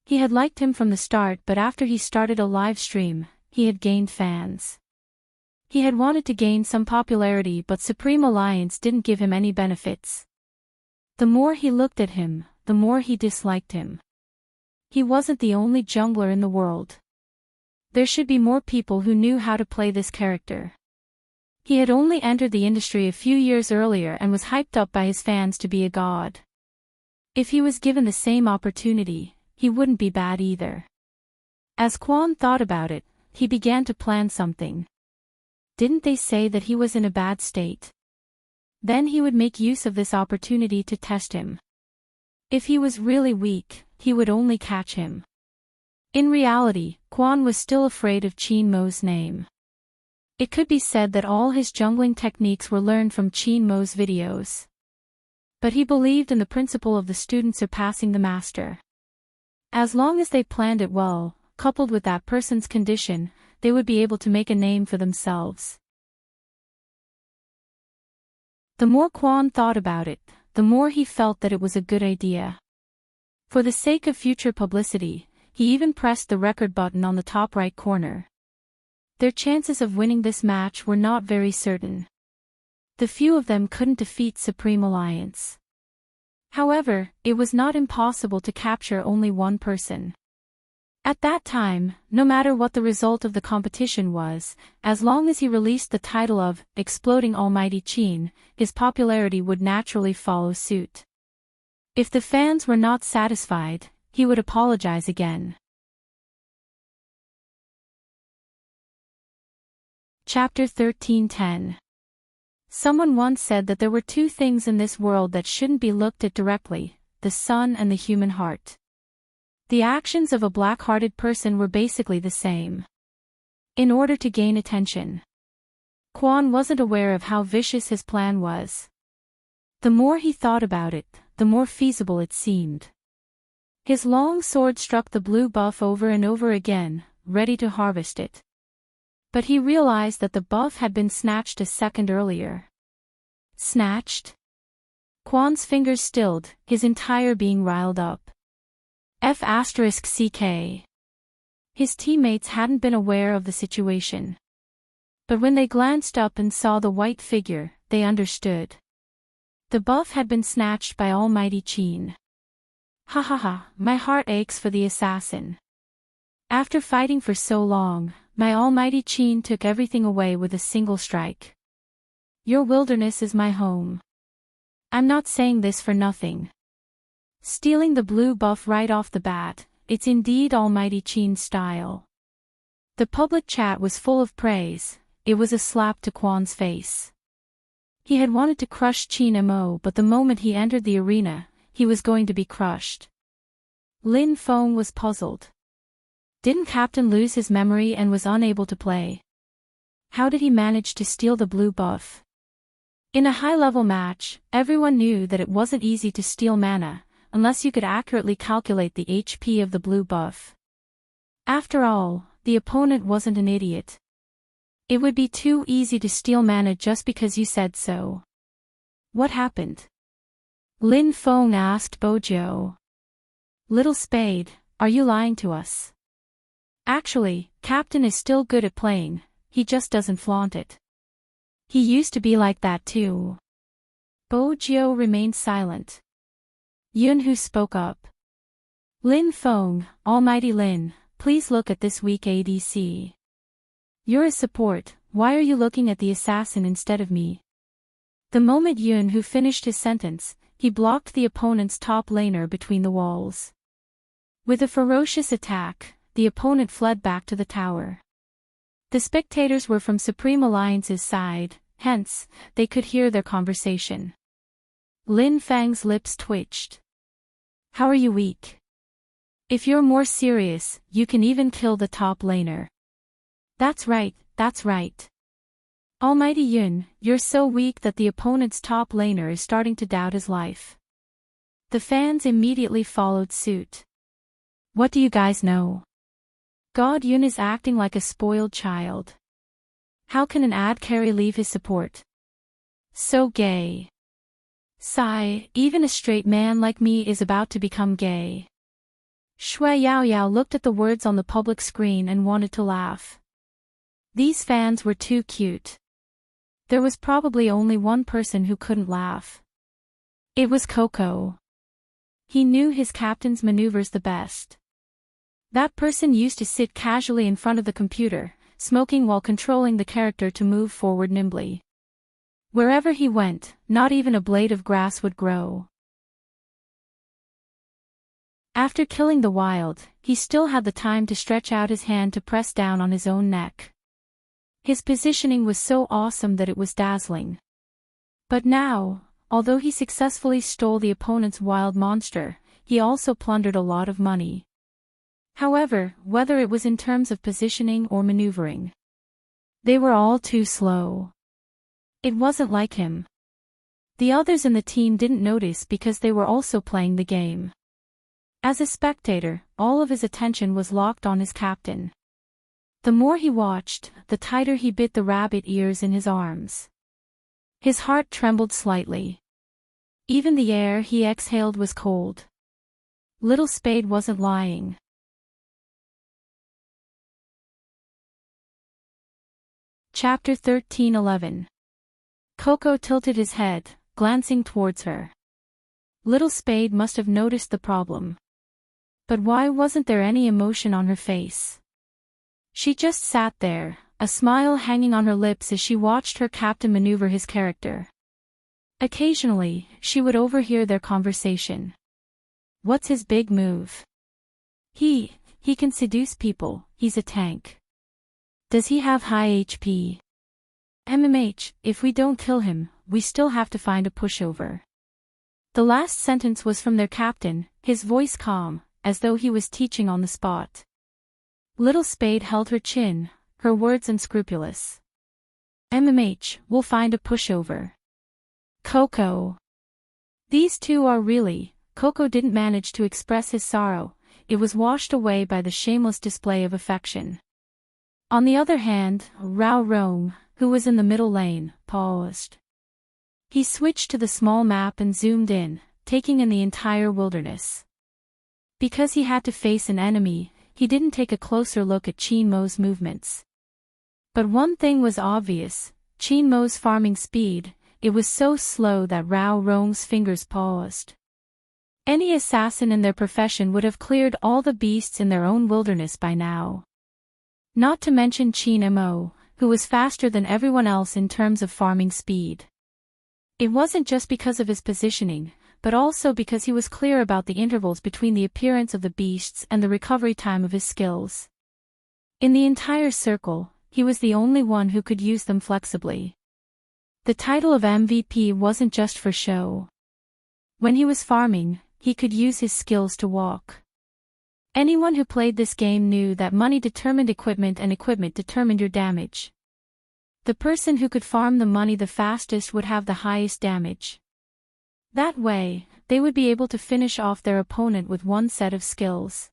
He had liked him from the start, but after he started a live stream, he had gained fans. He had wanted to gain some popularity, but Supreme Alliance didn't give him any benefits. The more he looked at him, the more he disliked him. He wasn't the only jungler in the world. There should be more people who knew how to play this character. He had only entered the industry a few years earlier and was hyped up by his fans to be a god. If he was given the same opportunity, he wouldn't be bad either. As Kwon thought about it, he began to plan something. Didn't they say that he was in a bad state? Then he would make use of this opportunity to test him. If he was really weak, he would only catch him. In reality, Kwon was still afraid of Chin Mo's name. It could be said that all his jungling techniques were learned from Chin Mo's videos. But he believed in the principle of the student surpassing the master. As long as they planned it well, coupled with that person's condition, they would be able to make a name for themselves. The more Kwon thought about it, the more he felt that it was a good idea. For the sake of future publicity, he even pressed the record button on the top right corner. Their chances of winning this match were not very certain. The few of them couldn't defeat Supreme Alliance. However, it was not impossible to capture only one person. At that time, no matter what the result of the competition was, as long as he released the title of Exploding Almighty Chin, his popularity would naturally follow suit. If the fans were not satisfied, he would apologize again. Chapter 13:10. Someone once said that there were two things in this world that shouldn't be looked at directly, the sun and the human heart. The actions of a black-hearted person were basically the same. In order to gain attention, Kwon wasn't aware of how vicious his plan was. The more he thought about it, the more feasible it seemed. His long sword struck the blue buff over and over again, ready to harvest it. But he realized that the buff had been snatched a second earlier. Snatched? Kwon's fingers stilled, his entire being riled up. F***ck. His teammates hadn't been aware of the situation. But when they glanced up and saw the white figure, they understood. The buff had been snatched by Almighty Chin. Ha ha ha, my heart aches for the assassin. After fighting for so long, my Almighty Chin took everything away with a single strike. Your wilderness is my home. I'm not saying this for nothing. Stealing the blue buff right off the bat, it's indeed Almighty Chin's style. The public chat was full of praise, it was a slap to Kwon's face. He had wanted to crush Chin Mo, but the moment he entered the arena, he was going to be crushed. Lin Feng was puzzled. Didn't Captain lose his memory and was unable to play? How did he manage to steal the blue buff? In a high-level match, everyone knew that it wasn't easy to steal mana, unless you could accurately calculate the HP of the blue buff. After all, the opponent wasn't an idiot. It would be too easy to steal mana just because you said so. What happened? Lin Feng asked Bojo. Little Spade, are you lying to us? Actually, Captain is still good at playing, he just doesn't flaunt it. He used to be like that too. Bojo remained silent. Yunhu spoke up. Lin Feng, Almighty Lin, please look at this weak ADC. You're a support, why are you looking at the assassin instead of me? The moment Yunhu finished his sentence, he blocked the opponent's top laner between the walls. With a ferocious attack, the opponent fled back to the tower. The spectators were from Supreme Alliance's side, hence, they could hear their conversation. Lin Feng's lips twitched. How are you weak? If you're more serious, you can even kill the top laner. That's right, that's right. Almighty Yun, you're so weak that the opponent's top laner is starting to doubt his life. The fans immediately followed suit. What do you guys know? God Yun is acting like a spoiled child. How can an ad carry leave his support? So gay. Sigh, even a straight man like me is about to become gay. Shui Yao Yao looked at the words on the public screen and wanted to laugh. These fans were too cute. There was probably only one person who couldn't laugh. It was Coco. He knew his captain's maneuvers the best. That person used to sit casually in front of the computer, smoking while controlling the character to move forward nimbly. Wherever he went, not even a blade of grass would grow. After killing the wild, he still had the time to stretch out his hand to press down on his own neck. His positioning was so awesome that it was dazzling. But now, although he successfully stole the opponent's wild monster, he also plundered a lot of money. However, whether it was in terms of positioning or maneuvering, they were all too slow. It wasn't like him. The others in the team didn't notice because they were also playing the game. As a spectator, all of his attention was locked on his captain. The more he watched, the tighter he bit the rabbit ears in his arms. His heart trembled slightly. Even the air he exhaled was cold. Little Spade wasn't lying. Chapter 13:11. Coco tilted his head, glancing towards her. Little Spade must have noticed the problem. But why wasn't there any emotion on her face? She just sat there, a smile hanging on her lips as she watched her captain maneuver his character. Occasionally, she would overhear their conversation. What's his big move? He can seduce people, he's a tank. Does he have high HP? If we don't kill him, we still have to find a pushover. The last sentence was from their captain, his voice calm, as though he was teaching on the spot. Little Spade held her chin, her words unscrupulous. We'll find a pushover. Coco. These two are really. Coco didn't manage to express his sorrow, it was washed away by the shameless display of affection. On the other hand, Rao Rome, who was in the middle lane, paused. He switched to the small map and zoomed in, taking in the entire wilderness. Because he had to face an enemy, he didn't take a closer look at Qin Mo's movements. But one thing was obvious, Qin Mo's farming speed, it was so slow that Rao Rome's fingers paused. Any assassin in their profession would have cleared all the beasts in their own wilderness by now. Not to mention Qin Mo, who was faster than everyone else in terms of farming speed. It wasn't just because of his positioning, but also because he was clear about the intervals between the appearance of the beasts and the recovery time of his skills. In the entire circle, he was the only one who could use them flexibly. The title of MVP wasn't just for show. When he was farming, he could use his skills to walk. Anyone who played this game knew that money determined equipment and equipment determined your damage. The person who could farm the money the fastest would have the highest damage. That way, they would be able to finish off their opponent with one set of skills.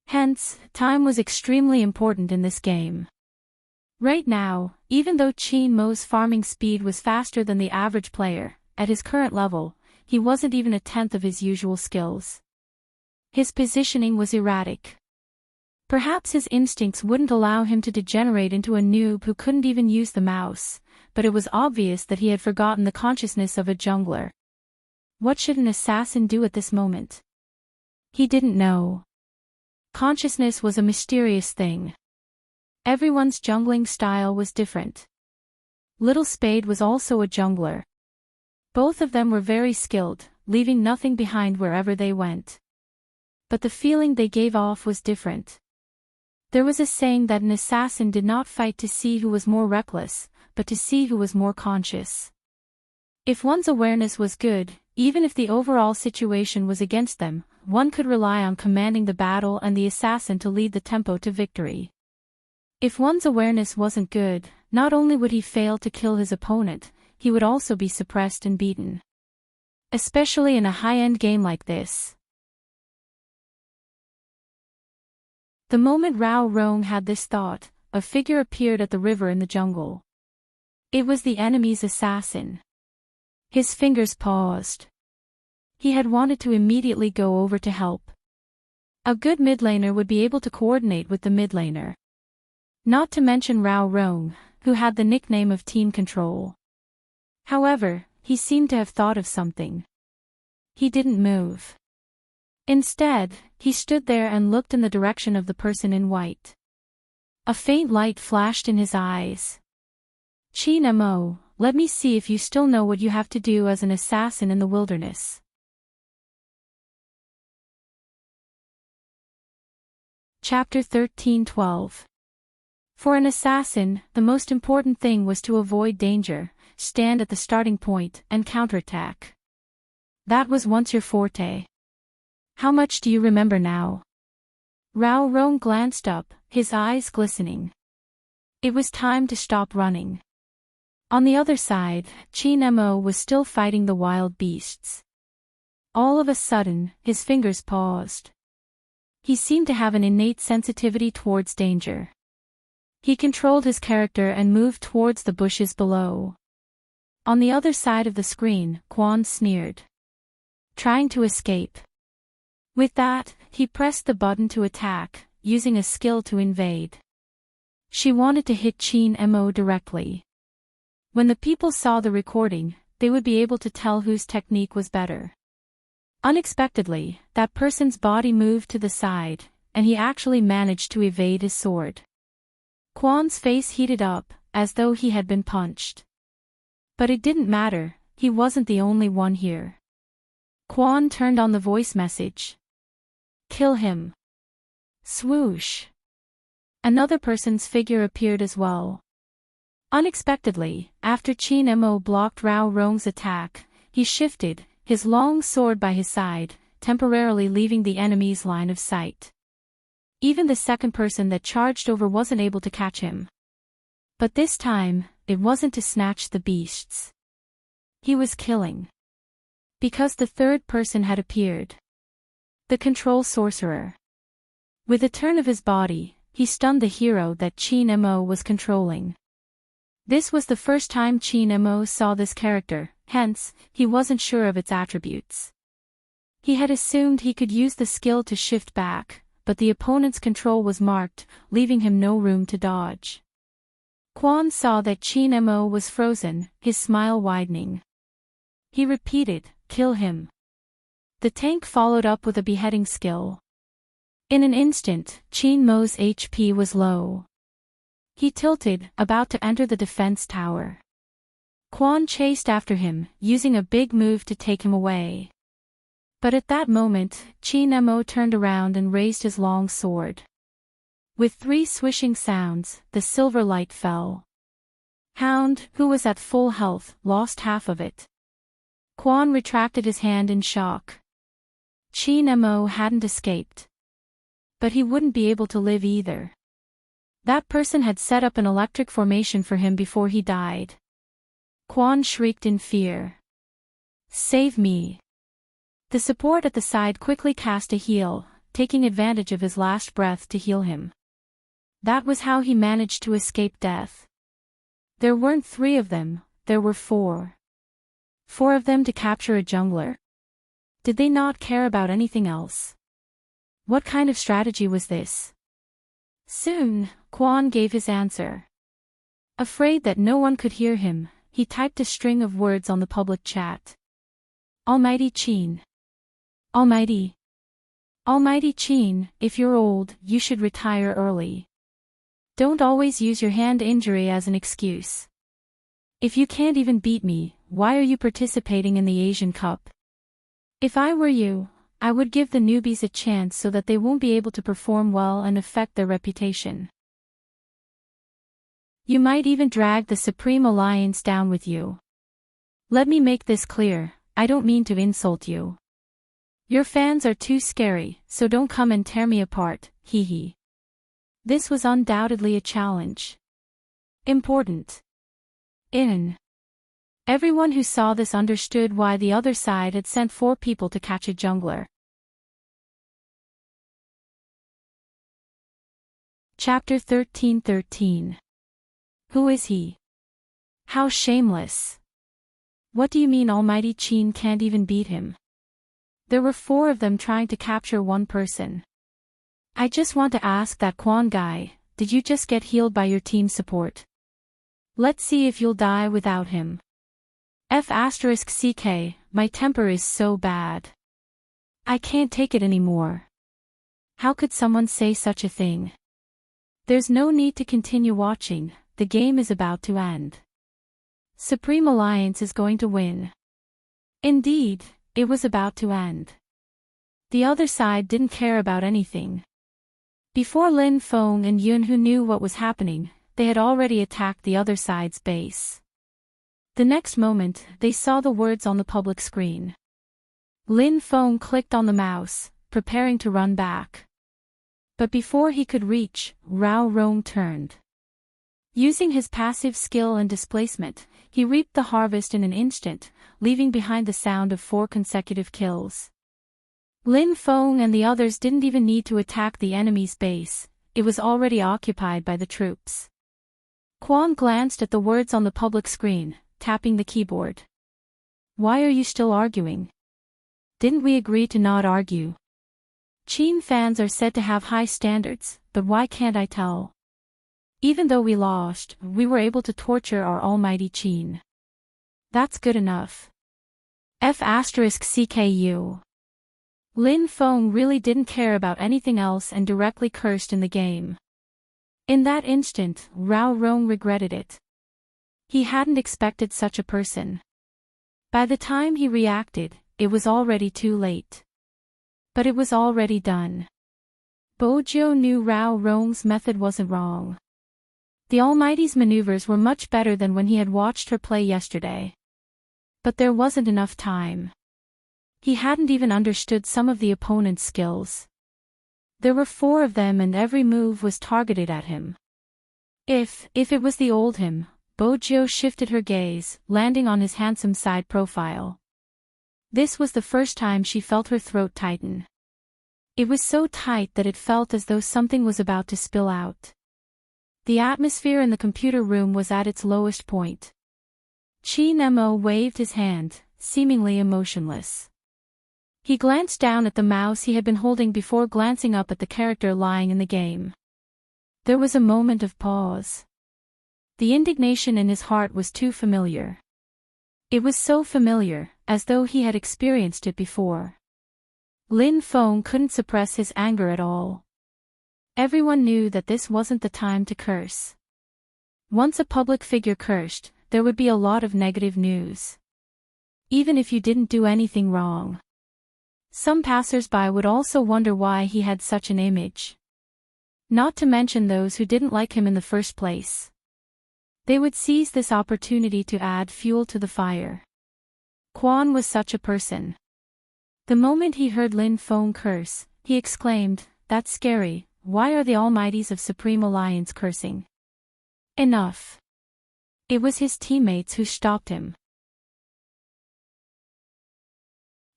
Hence, time was extremely important in this game. Right now, even though Qin Mo's farming speed was faster than the average player, at his current level, he wasn't even a tenth of his usual skills. His positioning was erratic. Perhaps his instincts wouldn't allow him to degenerate into a noob who couldn't even use the mouse, but it was obvious that he had forgotten the consciousness of a jungler. What should an assassin do at this moment? He didn't know. Consciousness was a mysterious thing. Everyone's jungling style was different. Little Spade was also a jungler. Both of them were very skilled, leaving nothing behind wherever they went. But the feeling they gave off was different. There was a saying that an assassin did not fight to see who was more reckless, but to see who was more conscious. If one's awareness was good, even if the overall situation was against them, one could rely on commanding the battle and the assassin to lead the tempo to victory. If one's awareness wasn't good, not only would he fail to kill his opponent, he would also be suppressed and beaten. Especially in a high-end game like this. The moment Rao Rong had this thought, a figure appeared at the river in the jungle. It was the enemy's assassin. His fingers paused. He had wanted to immediately go over to help. A good mid-laner would be able to coordinate with the mid-laner. Not to mention Rao Rong, who had the nickname of Team Control. However, he seemed to have thought of something. He didn't move. Instead, he stood there and looked in the direction of the person in white. A faint light flashed in his eyes. Chin Mo, let me see if you still know what you have to do as an assassin in the wilderness. Chapter 13:12. For an assassin, the most important thing was to avoid danger, stand at the starting point, and counterattack. That was once your forte. How much do you remember now? Rao Rong glanced up, his eyes glistening. It was time to stop running. On the other side, Chin Mo was still fighting the wild beasts. All of a sudden, his fingers paused. He seemed to have an innate sensitivity towards danger. He controlled his character and moved towards the bushes below. On the other side of the screen, Quan sneered. Trying to escape. With that, he pressed the button to attack, using a skill to invade. She wanted to hit Chin Mo directly. When the people saw the recording, they would be able to tell whose technique was better. Unexpectedly, that person's body moved to the side, and he actually managed to evade his sword. Quan's face heated up, as though he had been punched. But it didn't matter, he wasn't the only one here. Quan turned on the voice message. Kill him. Swoosh. Another person's figure appeared as well. Unexpectedly, after Chin Mo blocked Rao Rong's attack, he shifted, his long sword by his side, temporarily leaving the enemy's line of sight. Even the second person that charged over wasn't able to catch him. But this time, it wasn't to snatch the beasts. He was killing. Because the third person had appeared. The control sorcerer. With a turn of his body, he stunned the hero that Chin Mo was controlling. This was the first time Chin Mo saw this character, hence, he wasn't sure of its attributes. He had assumed he could use the skill to shift back, but the opponent's control was marked, leaving him no room to dodge. Quan saw that Chin Mo was frozen, his smile widening. He repeated, kill him. The tank followed up with a beheading skill. In an instant, Chin Mo's HP was low. He tilted, about to enter the defense tower. Quan chased after him, using a big move to take him away. But at that moment, Chin Mo turned around and raised his long sword. With 3 swishing sounds, the silver light fell. Hound, who was at full health, lost half of it. Quan retracted his hand in shock. Chin Mo hadn't escaped. But he wouldn't be able to live either. That person had set up an electric formation for him before he died. Quan shrieked in fear. Save me. The support at the side quickly cast a heal, taking advantage of his last breath to heal him. That was how he managed to escape death. There weren't 3 of them, there were 4. 4 of them to capture a jungler? Did they not care about anything else? What kind of strategy was this? Soon, Quan gave his answer. Afraid that no one could hear him, he typed a string of words on the public chat. Almighty Chin. Almighty. Almighty Chin, if you're old, you should retire early. Don't always use your hand injury as an excuse. If you can't even beat me, why are you participating in the Asian Cup? If I were you, I would give the newbies a chance so that they won't be able to perform well and affect their reputation. You might even drag the Supreme Alliance down with you. Let me make this clear, I don't mean to insult you. Your fans are too scary, so don't come and tear me apart, hee hee. This was undoubtedly a challenge. Important. In. Everyone who saw this understood why the other side had sent 4 people to catch a jungler. Chapter 13:13. Who is he? How shameless. What do you mean Almighty Qin can't even beat him? There were 4 of them trying to capture one person. I just want to ask that Quan guy, did you just get healed by your team support? Let's see if you'll die without him. F***ck, my temper is so bad. I can't take it anymore. How could someone say such a thing? There's no need to continue watching, the game is about to end. Supreme Alliance is going to win. Indeed, it was about to end. The other side didn't care about anything. Before Lin Feng and Yun Hu knew what was happening, they had already attacked the other side's base. The next moment, they saw the words on the public screen. Lin Feng clicked on the mouse, preparing to run back. But before he could reach, Rao Rong turned. Using his passive skill and displacement, he reaped the harvest in an instant, leaving behind the sound of 4 consecutive kills. Lin Feng and the others didn't even need to attack the enemy's base, it was already occupied by the troops. Quan glanced at the words on the public screen, tapping the keyboard. Why are you still arguing? Didn't we agree to not argue? Qin fans are said to have high standards, but why can't I tell? Even though we lost, we were able to torture our almighty Qin. That's good enough. F***cku. Lin Feng really didn't care about anything else and directly cursed in the game. In that instant, Rao Rong regretted it. He hadn't expected such a person. By the time he reacted, it was already too late. But it was already done. Bojo knew Rao Rong's method wasn't wrong. The Almighty's maneuvers were much better than when he had watched her play yesterday. But there wasn't enough time. He hadn't even understood some of the opponent's skills. There were 4 of them and every move was targeted at him. If it was the old him, Bojo shifted her gaze, landing on his handsome side profile. This was the first time she felt her throat tighten. It was so tight that it felt as though something was about to spill out. The atmosphere in the computer room was at its lowest point. Qin Mo waved his hand, seemingly emotionless. He glanced down at the mouse he had been holding before glancing up at the character lying in the game. There was a moment of pause. The indignation in his heart was too familiar. It was so familiar, as though he had experienced it before. Lin Feng couldn't suppress his anger at all. Everyone knew that this wasn't the time to curse. Once a public figure cursed, there would be a lot of negative news. Even if you didn't do anything wrong. Some passers-by would also wonder why he had such an image. Not to mention those who didn't like him in the first place. They would seize this opportunity to add fuel to the fire. Quan was such a person. The moment he heard Lin Feng curse, he exclaimed, "That's scary, why are the Almighties of Supreme Alliance cursing?" Enough. It was his teammates who stopped him.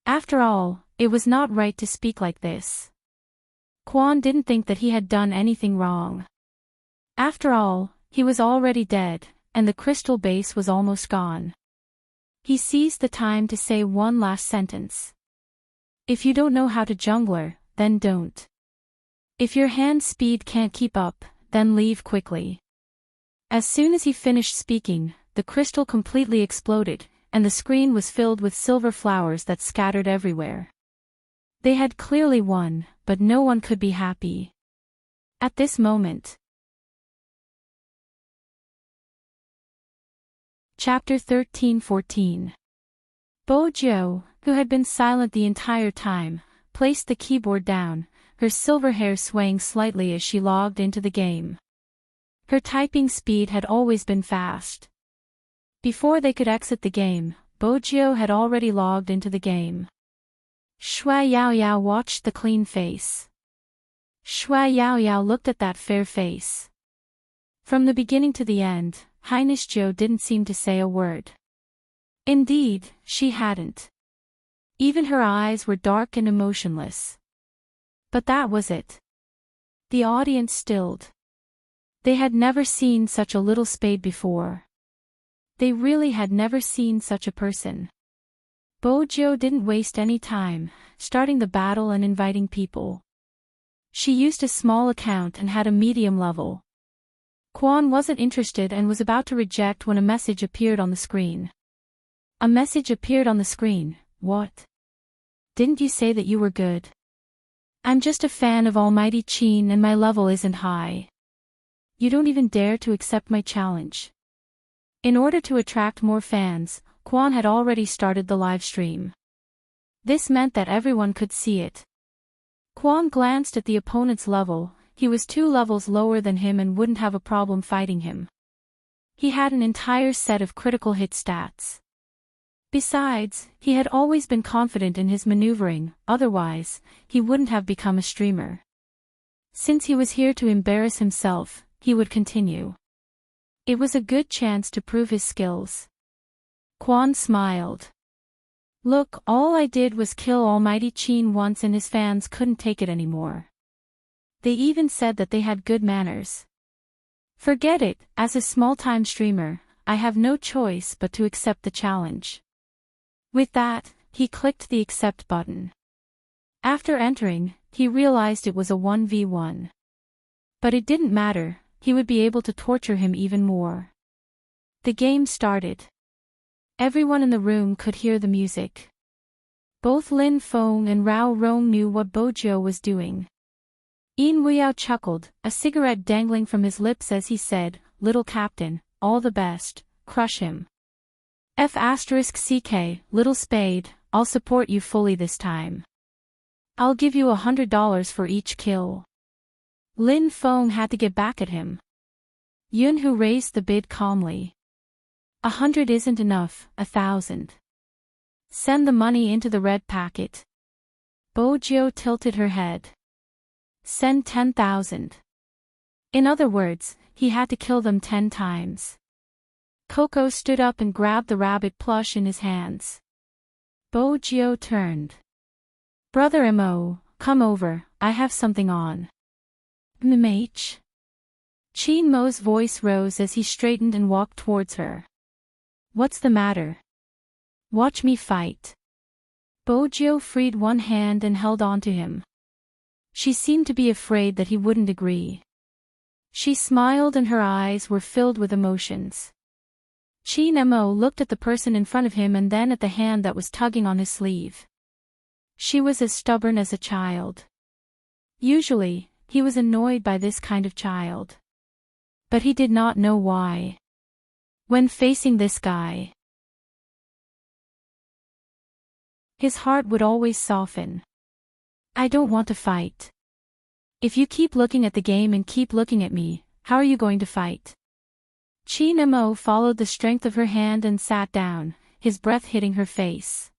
After all, it was not right to speak like this. Quan didn't think that he had done anything wrong. After all, he was already dead, and the crystal base was almost gone. He seized the time to say one last sentence. If you don't know how to jungler, then don't. If your hand speed can't keep up, then leave quickly. As soon as he finished speaking, the crystal completely exploded, and the screen was filled with silver flowers that scattered everywhere. They had clearly won, but no one could be happy. At this moment. Chapter 13:14. Bojo, who had been silent the entire time, placed the keyboard down, her silver hair swaying slightly as she logged into the game. Her typing speed had always been fast. Before they could exit the game, Bojo had already logged into the game. Shui Yaoyao watched the clean face. Shui Yaoyao looked at that fair face. From the beginning to the end, Highness Jo didn't seem to say a word. Indeed, she hadn't. Even her eyes were dark and emotionless. But that was it. The audience stilled. They had never seen such a little spade before. They really had never seen such a person. Bojo didn't waste any time, starting the battle and inviting people. She used a small account and had a medium level. Kwon wasn't interested and was about to reject when a message appeared on the screen. A message appeared on the screen. What? Didn't you say that you were good? I'm just a fan of Almighty Chin and my level isn't high. You don't even dare to accept my challenge. In order to attract more fans, Kwon had already started the live stream. This meant that everyone could see it. Kwon glanced at the opponent's level. He was 2 levels lower than him and wouldn't have a problem fighting him. He had an entire set of critical hit stats. Besides, he had always been confident in his maneuvering, otherwise, he wouldn't have become a streamer. Since he was here to embarrass himself, he would continue. It was a good chance to prove his skills. Kwon smiled. Look, all I did was kill Almighty Chin once and his fans couldn't take it anymore. They even said that they had good manners. Forget it, as a small-time streamer, I have no choice but to accept the challenge. With that, he clicked the accept button. After entering, he realized it was a 1v1. But it didn't matter, he would be able to torture him even more. The game started. Everyone in the room could hear the music. Both Lin Feng and Rao Rong knew what Bojo was doing. Yin Weiyao chuckled, a cigarette dangling from his lips as he said, "Little Captain, all the best, crush him. F*CK, Little Spade, I'll support you fully this time. I'll give you $100 for each kill." Lin Feng had to get back at him. Yunhu raised the bid calmly. 100 isn't enough, 1,000. Send the money into the red packet. Bojo tilted her head. Send 10,000. In other words, he had to kill them 10 times. Coco stood up and grabbed the rabbit plush in his hands. Bojo turned. Brother Mo, come over, I have something on. MH? Chin Mo's voice rose as he straightened and walked towards her. What's the matter? Watch me fight. Bojo freed one hand and held on to him. She seemed to be afraid that he wouldn't agree. She smiled and her eyes were filled with emotions. Chin Mo looked at the person in front of him and then at the hand that was tugging on his sleeve. She was as stubborn as a child. Usually, he was annoyed by this kind of child. But he did not know why. When facing this guy, his heart would always soften. I don't want to fight. If you keep looking at the game and keep looking at me, how are you going to fight? Chin Mo followed the strength of her hand and sat down, his breath hitting her face.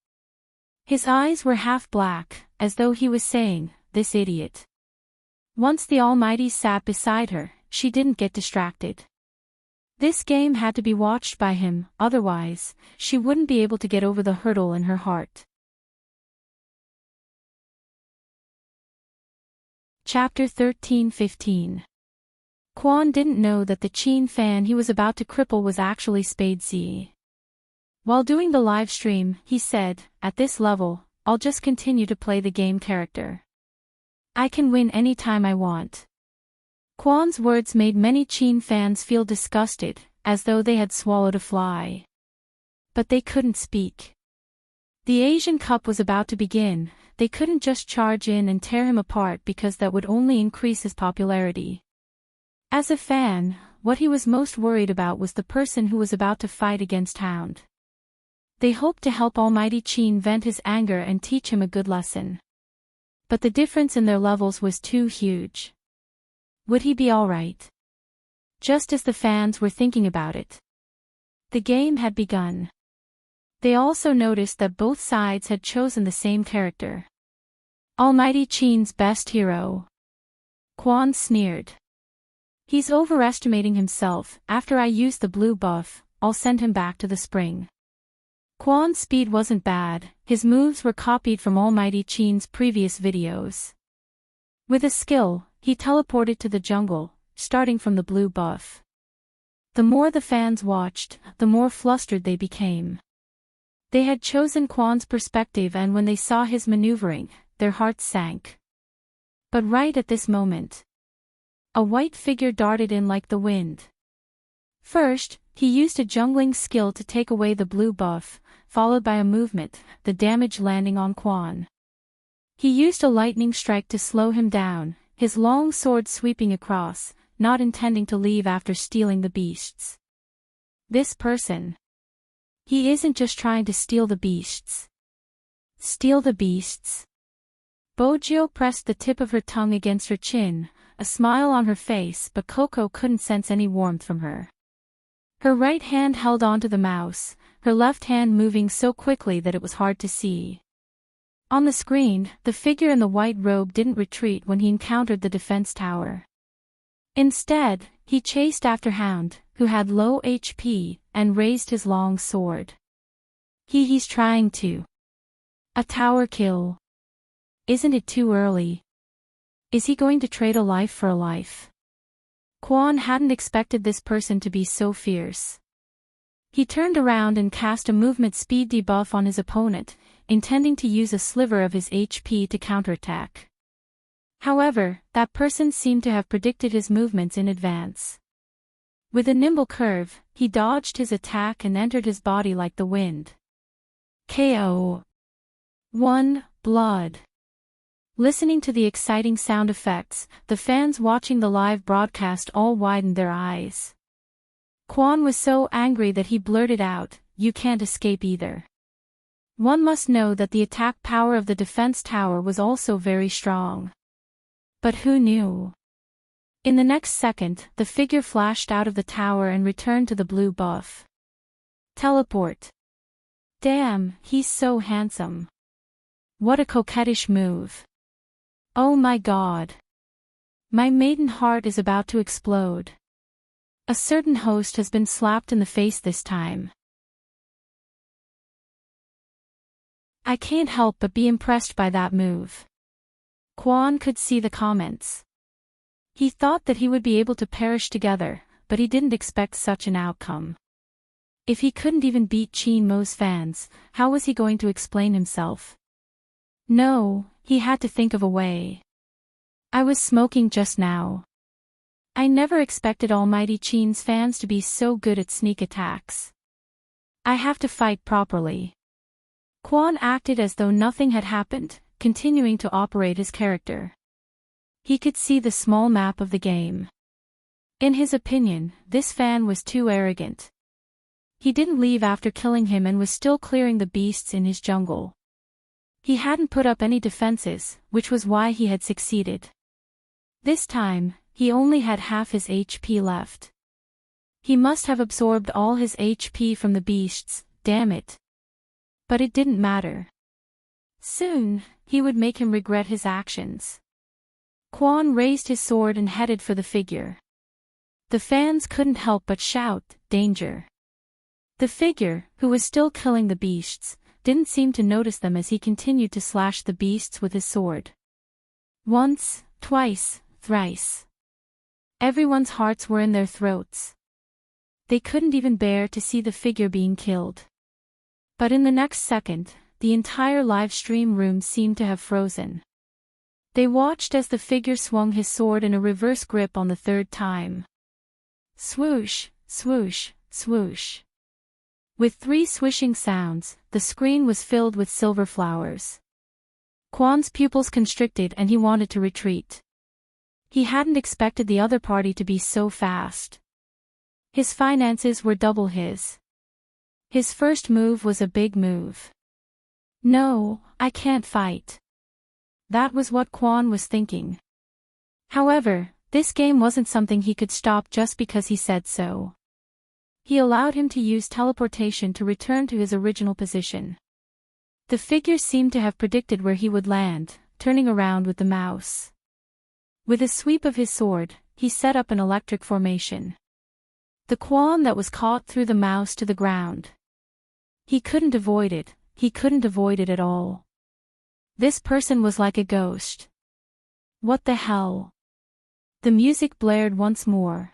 His eyes were half black, as though he was saying, this idiot. Once the Almighty sat beside her, she didn't get distracted. This game had to be watched by him, otherwise, she wouldn't be able to get over the hurdle in her heart. Chapter 13-15. Kwon didn't know that the Chin fan he was about to cripple was actually Spade Z. While doing the live stream, he said, at this level, I'll just continue to play the game character. I can win any time I want. Kwon's words made many Chin fans feel disgusted, as though they had swallowed a fly. But they couldn't speak. The Asian Cup was about to begin, they couldn't just charge in and tear him apart because that would only increase his popularity. As a fan, what he was most worried about was the person who was about to fight against Hound. They hoped to help Almighty Chin vent his anger and teach him a good lesson. But the difference in their levels was too huge. Would he be alright? Just as the fans were thinking about it, the game had begun. They also noticed that both sides had chosen the same character. Almighty Chin's best hero. Kwon sneered. He's overestimating himself. After I use the blue buff, I'll send him back to the spring. Quan's speed wasn't bad, his moves were copied from Almighty Chin's previous videos. With a skill, he teleported to the jungle, starting from the blue buff. The more the fans watched, the more flustered they became. They had chosen Quan's perspective, and when they saw his maneuvering, their hearts sank. But right at this moment, a white figure darted in like the wind. First, he used a jungling skill to take away the blue buff, followed by a movement, the damage landing on Quan. He used a lightning strike to slow him down, his long sword sweeping across, not intending to leave after stealing the beasts. This person. He isn't just trying to steal the beasts. Steal the beasts? Bojo pressed the tip of her tongue against her chin, a smile on her face, but Coco couldn't sense any warmth from her. Her right hand held onto the mouse, her left hand moving so quickly that it was hard to see. On the screen, the figure in the white robe didn't retreat when he encountered the defense tower. Instead, he chased after Hound, who had low HP, and raised his long sword. He's trying to. A tower kill. Isn't it too early? Is he going to trade a life for a life? Quan hadn't expected this person to be so fierce. He turned around and cast a movement speed debuff on his opponent, intending to use a sliver of his HP to counterattack. However, that person seemed to have predicted his movements in advance. With a nimble curve, he dodged his attack and entered his body like the wind. KO. 1. Blood. Listening to the exciting sound effects, the fans watching the live broadcast all widened their eyes. Quan was so angry that he blurted out, "You can't escape either." One must know that the attack power of the defense tower was also very strong. But who knew? In the next second, the figure flashed out of the tower and returned to the blue buff. Teleport. Damn, he's so handsome. What a coquettish move. Oh my god. My maiden heart is about to explode. A certain host has been slapped in the face this time. I can't help but be impressed by that move. Quan could see the comments. He thought that he would be able to perish together, but he didn't expect such an outcome. If he couldn't even beat Chin Mo's fans, how was he going to explain himself? No, he had to think of a way. I was smoking just now. I never expected Almighty Chin's fans to be so good at sneak attacks. I have to fight properly. Quan acted as though nothing had happened, continuing to operate his character. He could see the small map of the game. In his opinion, this fan was too arrogant. He didn't leave after killing him and was still clearing the beasts in his jungle. He hadn't put up any defenses, which was why he had succeeded. This time, he only had half his HP left. He must have absorbed all his HP from the beasts, damn it. But it didn't matter. Soon, he would make him regret his actions. Quan raised his sword and headed for the figure. The fans couldn't help but shout, "Danger!" The figure, who was still killing the beasts, didn't seem to notice them as he continued to slash the beasts with his sword. Once, twice, thrice. Everyone's hearts were in their throats. They couldn't even bear to see the figure being killed. But in the next second, the entire live stream room seemed to have frozen. They watched as the figure swung his sword in a reverse grip on the third time. Swoosh, swoosh, swoosh. With 3 swishing sounds, the screen was filled with silver flowers. Quan's pupils constricted and he wanted to retreat. He hadn't expected the other party to be so fast. His finances were double his. His first move was a big move. No, I can't fight. That was what Quan was thinking. However, this game wasn't something he could stop just because he said so. He allowed him to use teleportation to return to his original position. The figure seemed to have predicted where he would land, turning around with the mouse. With a sweep of his sword, he set up an electric formation. The Quan that was caught threw the mouse to the ground. He couldn't avoid it, he couldn't avoid it at all. This person was like a ghost. What the hell? The music blared once more.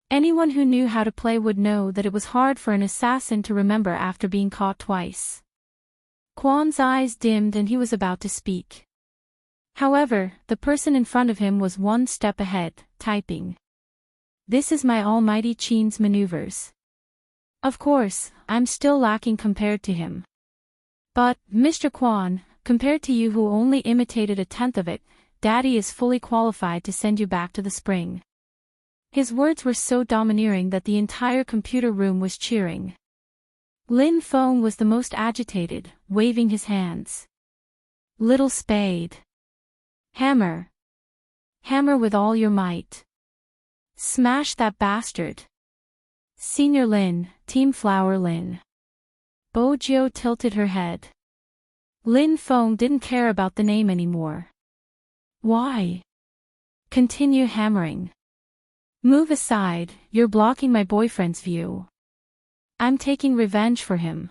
Anyone who knew how to play would know that it was hard for an assassin to remember after being caught twice. Quan's eyes dimmed and he was about to speak. However, the person in front of him was one step ahead, typing. This is my almighty Qin's maneuvers. Of course, I'm still lacking compared to him. But, Mr. Quan, compared to you who only imitated a tenth of it, Daddy is fully qualified to send you back to the spring. His words were so domineering that the entire computer room was cheering. Lin Feng was the most agitated, waving his hands. Little spade. Hammer. Hammer with all your might. Smash that bastard. Senior Lin, Team Flower Lin. Bojiu tilted her head. Lin Feng didn't care about the name anymore. Why? Continue hammering. Move aside, you're blocking my boyfriend's view. I'm taking revenge for him.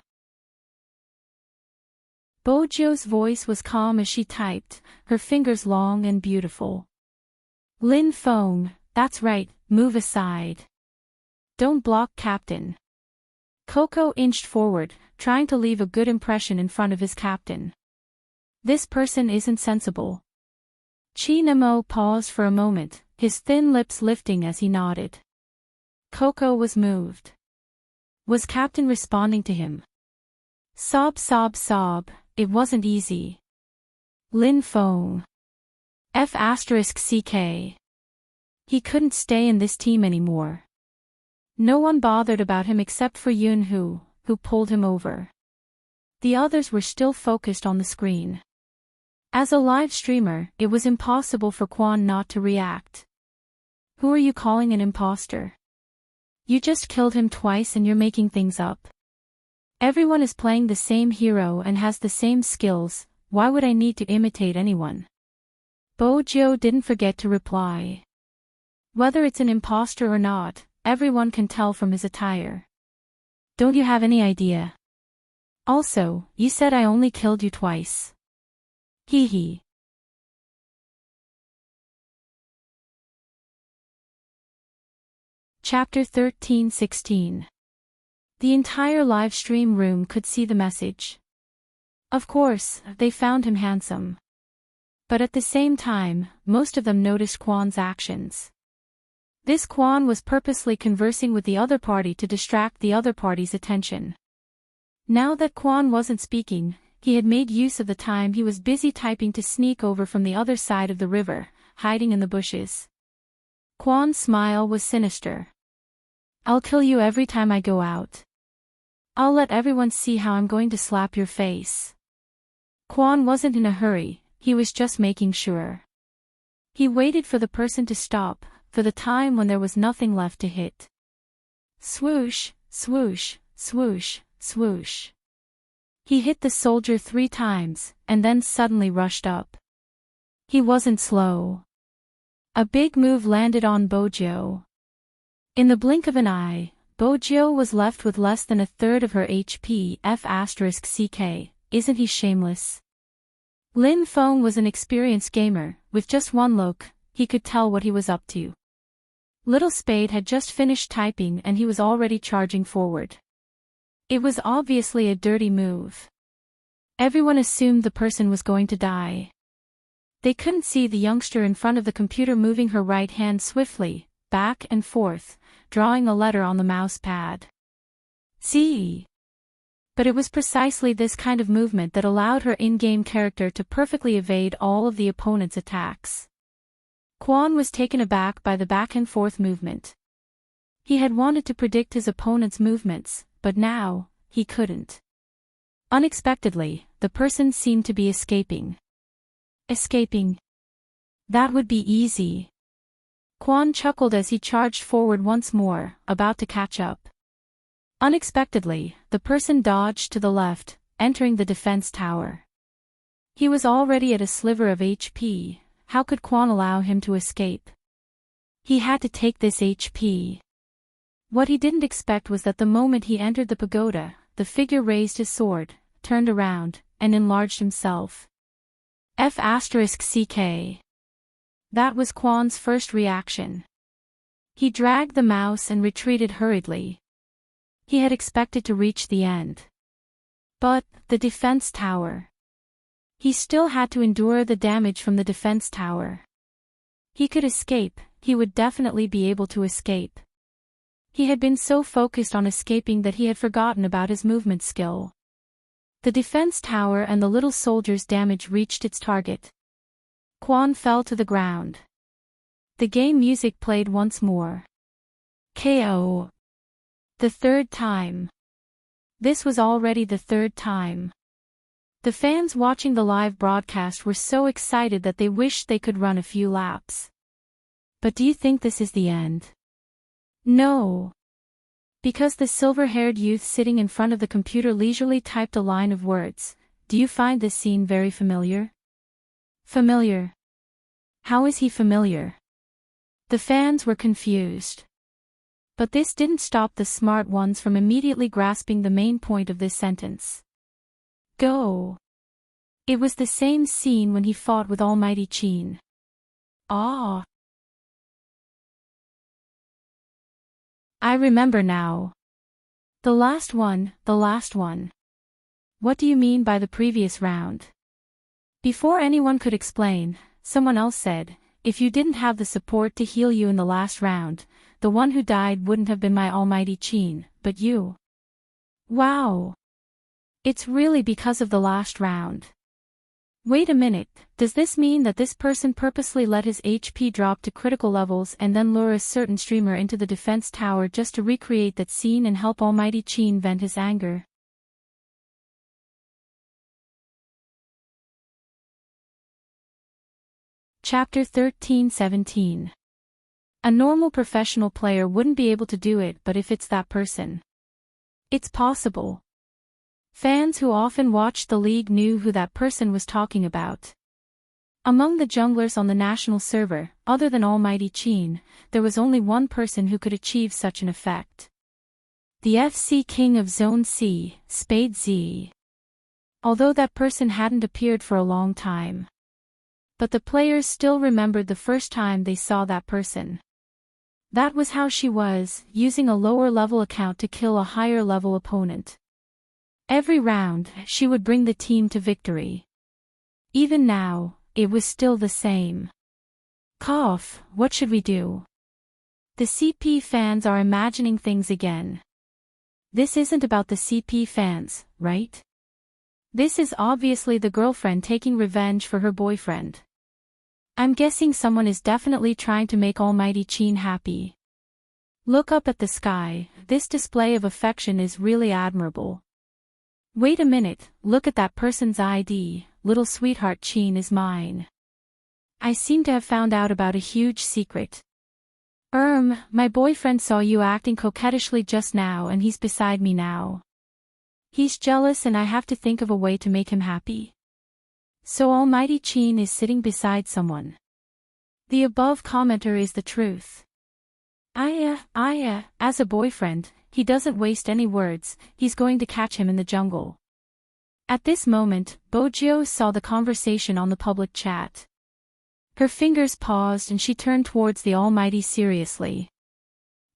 Bojiu's voice was calm as she typed, her fingers long and beautiful. Lin Feng, that's right, move aside. Don't block Captain. Coco inched forward, trying to leave a good impression in front of his captain. This person isn't sensible. Qi Nemo paused for a moment, his thin lips lifting as he nodded. Coco was moved. Was Captain responding to him? Sob sob sob, it wasn't easy. Lin Feng. F***CK. He couldn't stay in this team anymore. No one bothered about him except for Yun who pulled him over. The others were still focused on the screen. As a live streamer, it was impossible for Quan not to react. Who are you calling an imposter? You just killed him twice and you're making things up. Everyone is playing the same hero and has the same skills, why would I need to imitate anyone? Bojiu didn't forget to reply. Whether it's an imposter or not, everyone can tell from his attire. Don't you have any idea? Also, you said I only killed you twice. Hee hee. Chapter 13-16. The entire live stream room could see the message. Of course, they found him handsome. But at the same time, most of them noticed Quan's actions. This Quan was purposely conversing with the other party to distract the other party's attention. Now that Quan wasn't speaking, he had made use of the time he was busy typing to sneak over from the other side of the river, hiding in the bushes. Quan's smile was sinister. I'll kill you every time I go out. I'll let everyone see how I'm going to slap your face. Quan wasn't in a hurry, he was just making sure. He waited for the person to stop, for the time when there was nothing left to hit. Swoosh, swoosh, swoosh, swoosh. He hit the soldier 3 times, and then suddenly rushed up. He wasn't slow. A big move landed on Bojiu. In the blink of an eye, Bojiu was left with less than a third of her HP. F***CK, isn't he shameless? Lin Feng was an experienced gamer, with just one look, he could tell what he was up to. Little Spade had just finished typing and he was already charging forward. It was obviously a dirty move. Everyone assumed the person was going to die. They couldn't see the youngster in front of the computer moving her right hand swiftly, back and forth, drawing a letter on the mouse pad. C. But it was precisely this kind of movement that allowed her in-game character to perfectly evade all of the opponent's attacks. Quan was taken aback by the back-and-forth movement. He had wanted to predict his opponent's movements, but now, he couldn't. Unexpectedly, the person seemed to be escaping. Escaping? That would be easy. Quan chuckled as he charged forward once more, about to catch up. Unexpectedly, the person dodged to the left, entering the defense tower. He was already at a sliver of HP, how could Quan allow him to escape? He had to take this HP. What he didn't expect was that the moment he entered the pagoda, the figure raised his sword, turned around, and enlarged himself. F***ck. That was Quan's first reaction. He dragged the mouse and retreated hurriedly. He had expected to reach the end. But, the defense tower. He still had to endure the damage from the defense tower. He could escape, he would definitely be able to escape. He had been so focused on escaping that he had forgotten about his movement skill. The defense tower and the little soldier's damage reached its target. Quan fell to the ground. The game music played once more. KO. The third time. This was already the third time. The fans watching the live broadcast were so excited that they wished they could run a few laps. But do you think this is the end? No. Because the silver-haired youth sitting in front of the computer leisurely typed a line of words. Do you find this scene very familiar? Familiar. How is he familiar? The fans were confused. But this didn't stop the smart ones from immediately grasping the main point of this sentence. Go. It was the same scene when he fought with Almighty Qin. Ah. I remember now. The last one, the last one. What do you mean by the previous round? Before anyone could explain, someone else said, if you didn't have the support to heal you in the last round, the one who died wouldn't have been my Almighty Qin, but you. Wow. It's really because of the last round. Wait a minute, does this mean that this person purposely let his HP drop to critical levels and then lure a certain streamer into the defense tower just to recreate that scene and help Almighty Qin vent his anger? Chapter 13-17. A normal professional player wouldn't be able to do it, but if it's that person. It's possible. Fans who often watched the league knew who that person was talking about. Among the junglers on the national server, other than Almighty Qin, there was only one person who could achieve such an effect. The FC King of Zone C, Spade Z. Although that person hadn't appeared for a long time. But the players still remembered the first time they saw that person. That was how she was, using a lower-level account to kill a higher-level opponent. Every round, she would bring the team to victory. Even now, it was still the same. Cough, what should we do? The CP fans are imagining things again. This isn't about the CP fans, right? This is obviously the girlfriend taking revenge for her boyfriend. I'm guessing someone is definitely trying to make Almighty Qin happy. Look up at the sky, this display of affection is really admirable. Wait a minute, look at that person's ID, little sweetheart Qin is mine. I seem to have found out about a huge secret. My boyfriend saw you acting coquettishly just now and he's beside me now. He's jealous and I have to think of a way to make him happy. So Almighty Qin is sitting beside someone. The above commenter is the truth. As a boyfriend, he doesn't waste any words, he's going to catch him in the jungle. At this moment, Bojio saw the conversation on the public chat. Her fingers paused and she turned towards the Almighty seriously.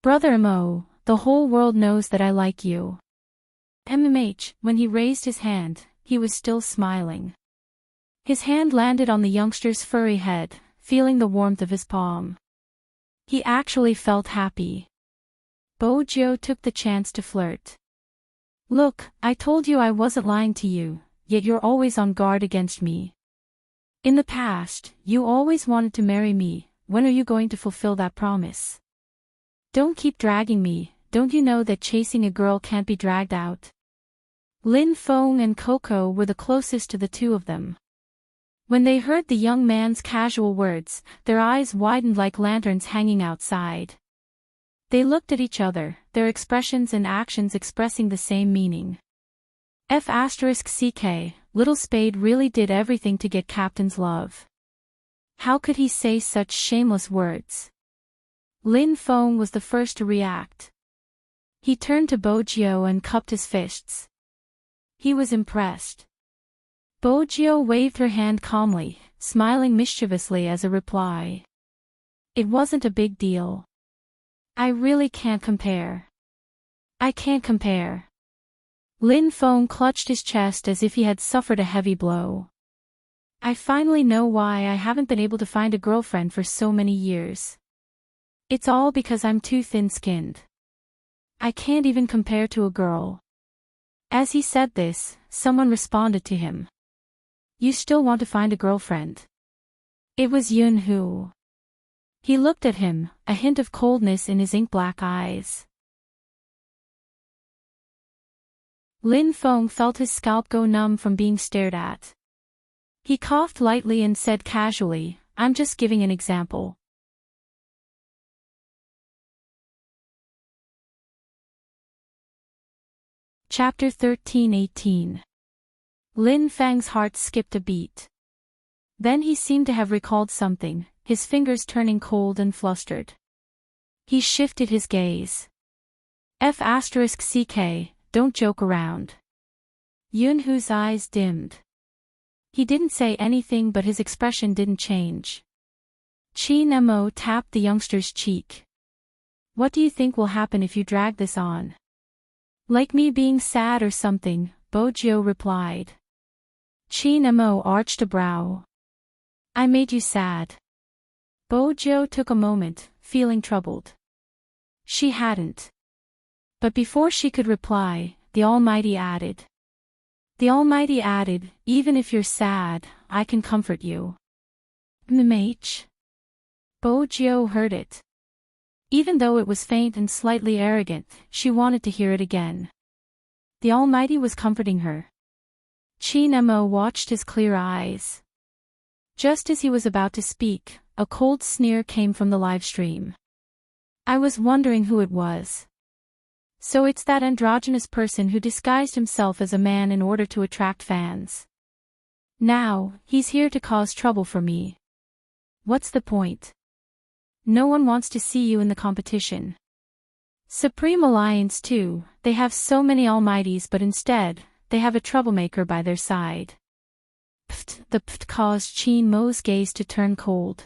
Brother Mo, the whole world knows that I like you. When he raised his hand, he was still smiling. His hand landed on the youngster's furry head, feeling the warmth of his palm. He actually felt happy. Bojio took the chance to flirt. Look, I told you I wasn't lying to you, yet you're always on guard against me. In the past, you always wanted to marry me, when are you going to fulfill that promise? Don't keep dragging me, don't you know that chasing a girl can't be dragged out? Lin Feng and Coco were the closest to the two of them. When they heard the young man's casual words, their eyes widened like lanterns hanging outside. They looked at each other, their expressions and actions expressing the same meaning. F***ck, little Spade really did everything to get Captain's love. How could he say such shameless words? Lin Feng was the first to react. He turned to Bojio and cupped his fists. He was impressed. Bojio waved her hand calmly, smiling mischievously as a reply. It wasn't a big deal. I really can't compare. I can't compare. Lin Feng clutched his chest as if he had suffered a heavy blow. I finally know why I haven't been able to find a girlfriend for so many years. It's all because I'm too thin-skinned. I can't even compare to a girl. As he said this, someone responded to him. You still want to find a girlfriend? It was Yun Hu. He looked at him, a hint of coldness in his ink-black eyes. Lin Feng felt his scalp go numb from being stared at. He coughed lightly and said casually, I'm just giving an example. Chapter 13:18. Lin Feng's heart skipped a beat. Then he seemed to have recalled something, his fingers turning cold and flustered. He shifted his gaze. F***ck, don't joke around. Yun Hu's eyes dimmed. He didn't say anything but his expression didn't change. Qin Mo tapped the youngster's cheek. What do you think will happen if you drag this on? Like me being sad or something, Bojio replied. Qin Mo arched a brow. I made you sad. Bojio took a moment, feeling troubled. She hadn't. But before she could reply, the Almighty added. The Almighty added, even if you're sad, I can comfort you. MH. Bojio heard it. Even though it was faint and slightly arrogant, she wanted to hear it again. The Almighty was comforting her. Qin Mo watched his clear eyes. Just as he was about to speak, a cold sneer came from the live stream. I was wondering who it was. So it's that androgynous person who disguised himself as a man in order to attract fans. Now, he's here to cause trouble for me. What's the point? No one wants to see you in the competition. Supreme Alliance too, they have so many almighties but instead, they have a troublemaker by their side. The pft caused Qin Mo's gaze to turn cold.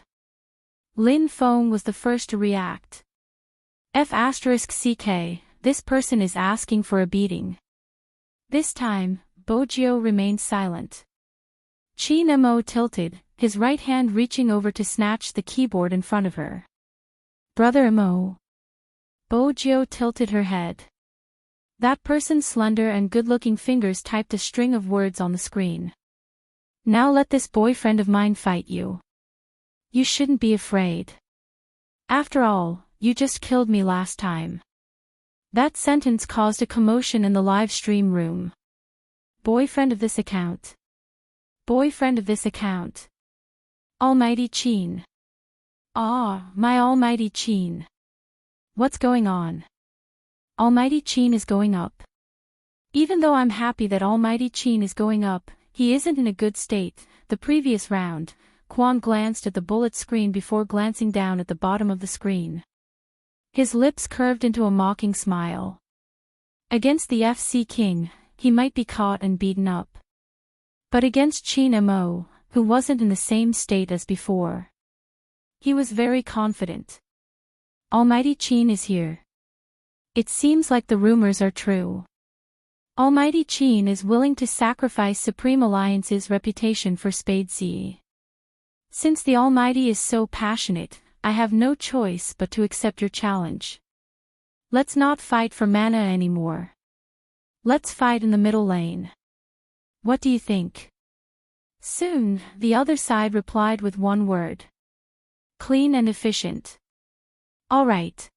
Lin Feng was the first to react. F***ck, this person is asking for a beating. This time, Bojio remained silent. Qin Mo tilted, his right hand reaching over to snatch the keyboard in front of her. Brother Mo. Bojio tilted her head. That person's slender and good-looking fingers typed a string of words on the screen. Now let this boyfriend of mine fight you. You shouldn't be afraid. After all, you just killed me last time. That sentence caused a commotion in the live stream room. Boyfriend of this account. Boyfriend of this account. Almighty Qin. Ah, my almighty Qin. What's going on? Almighty Qin is going up. Even though I'm happy that almighty Qin is going up, he isn't in a good state. The previous round, Quan glanced at the bullet screen before glancing down at the bottom of the screen. His lips curved into a mocking smile. Against the FC King, he might be caught and beaten up. But against Qin Mo, who wasn't in the same state as before, he was very confident. Almighty Qin is here. It seems like the rumors are true. Almighty Qin is willing to sacrifice Supreme Alliance's reputation for Spade Z. Since the Almighty is so passionate, I have no choice but to accept your challenge. Let's not fight for mana anymore. Let's fight in the middle lane. What do you think? Soon, the other side replied with one word. Clean and efficient. All right.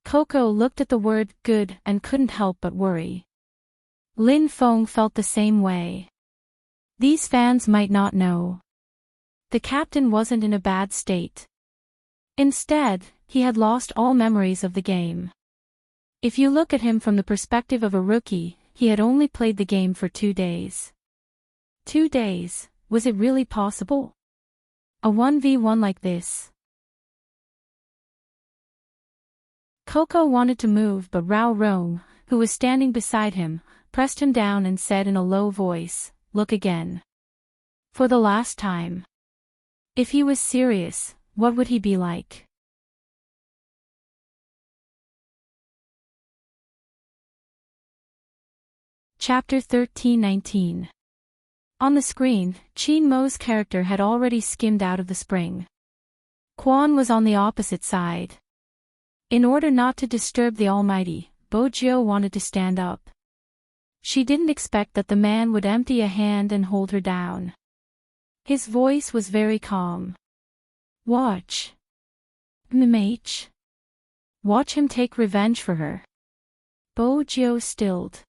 Coco looked at the word good and couldn't help but worry. Lin Feng felt the same way. These fans might not know. The captain wasn't in a bad state. Instead, he had lost all memories of the game. If you look at him from the perspective of a rookie, he had only played the game for 2 days. 2 days, was it really possible? A 1v1 like this? Coco wanted to move but Rao Rome, who was standing beside him, pressed him down and said in a low voice, "Look again." For the last time. If he was serious, what would he be like? Chapter 13-19. On the screen, Chin Mo's character had already skimmed out of the spring. Quan was on the opposite side. In order not to disturb the Almighty, Bojiu wanted to stand up. She didn't expect that the man would empty a hand and hold her down. His voice was very calm. Watch. Mmh. Watch him take revenge for her. Bojiu stilled.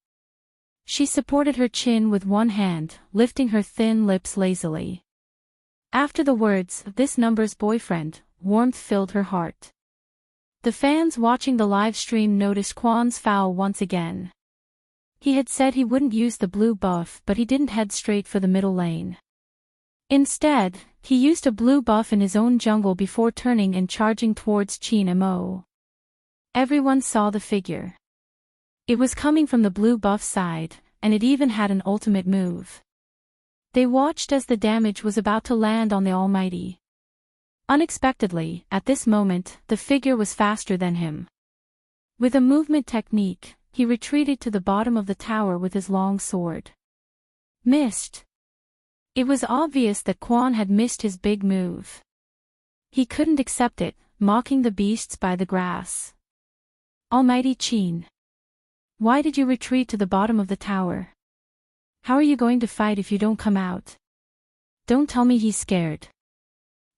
She supported her chin with one hand, lifting her thin lips lazily. After the words, "this number's boyfriend," warmth filled her heart. The fans watching the live stream noticed Quan's foul once again. He had said he wouldn't use the blue buff but he didn't head straight for the middle lane. Instead, he used a blue buff in his own jungle before turning and charging towards Chin Mo. Everyone saw the figure. It was coming from the blue buff side, and it even had an ultimate move. They watched as the damage was about to land on the Almighty. Unexpectedly, at this moment, the figure was faster than him. With a movement technique, he retreated to the bottom of the tower with his long sword. Missed. It was obvious that Quan had missed his big move. He couldn't accept it, mocking the beasts by the grass. Almighty Chin. Why did you retreat to the bottom of the tower? How are you going to fight if you don't come out? Don't tell me he's scared.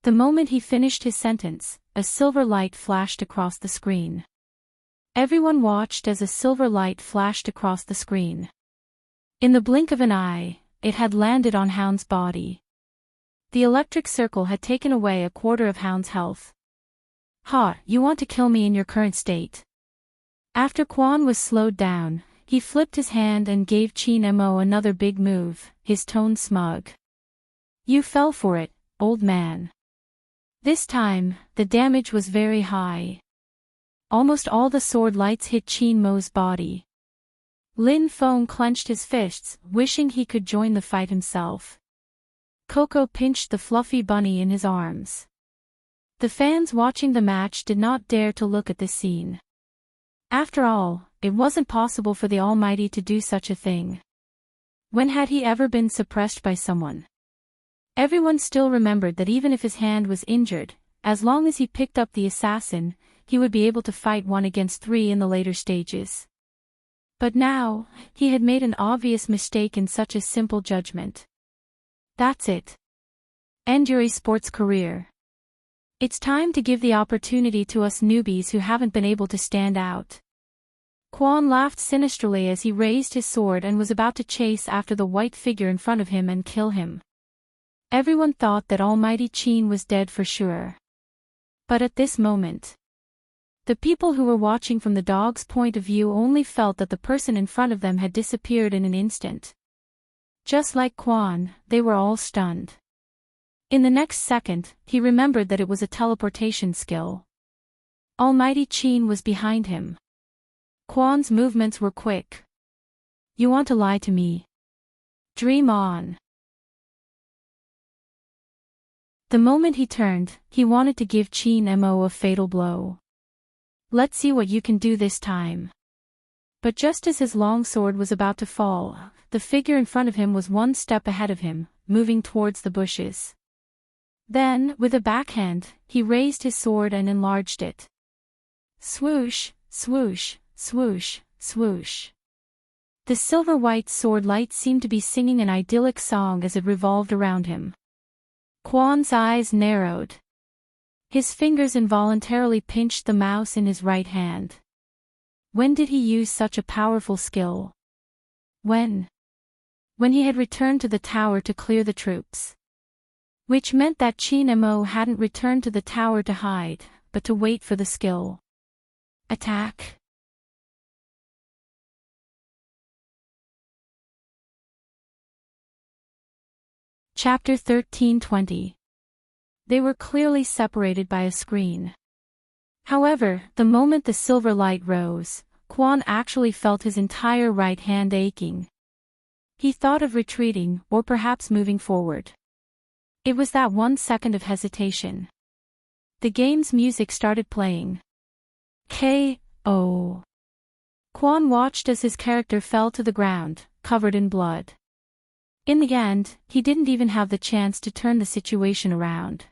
The moment he finished his sentence, a silver light flashed across the screen. Everyone watched as a silver light flashed across the screen. In the blink of an eye, it had landed on Hound's body. The electric circle had taken away a quarter of Hound's health. "Ha, you want to kill me in your current state?" After Quan was slowed down, he flipped his hand and gave Chin Mo another big move, his tone smug. "You fell for it, old man." This time, the damage was very high. Almost all the sword lights hit Chin Mo's body. Lin Feng clenched his fists, wishing he could join the fight himself. Coco pinched the fluffy bunny in his arms. The fans watching the match did not dare to look at this scene. After all, it wasn't possible for the Almighty to do such a thing. When had he ever been suppressed by someone? Everyone still remembered that even if his hand was injured, as long as he picked up the assassin, he would be able to fight 1 against 3 in the later stages. But now, he had made an obvious mistake in such a simple judgment. That's it. End your esports career. It's time to give the opportunity to us newbies who haven't been able to stand out. Quan laughed sinisterly as he raised his sword and was about to chase after the white figure in front of him and kill him. Everyone thought that Almighty Chin was dead for sure. But at this moment, the people who were watching from the dog's point of view only felt that the person in front of them had disappeared in an instant. Just like Quan, they were all stunned. In the next second, he remembered that it was a teleportation skill. Almighty Chin was behind him. Quan's movements were quick. "You want to lie to me? Dream on." The moment he turned, he wanted to give Chin Mo a fatal blow. "Let's see what you can do this time." But just as his long sword was about to fall, the figure in front of him was one step ahead of him, moving towards the bushes. Then, with a backhand, he raised his sword and enlarged it. Swoosh, swoosh, swoosh, swoosh. The silver-white sword light seemed to be singing an idyllic song as it revolved around him. Quan's eyes narrowed. His fingers involuntarily pinched the mouse in his right hand. When did he use such a powerful skill? When he had returned to the tower to clear the troops. Which meant that Chin Mo hadn't returned to the tower to hide, but to wait for the skill. Attack. Chapter 13-20. They were clearly separated by a screen. However, the moment the silver light rose, Quan actually felt his entire right hand aching. He thought of retreating, or perhaps moving forward. It was that 1 second of hesitation. The game's music started playing. K.O. Quan watched as his character fell to the ground, covered in blood. In the end, he didn't even have the chance to turn the situation around.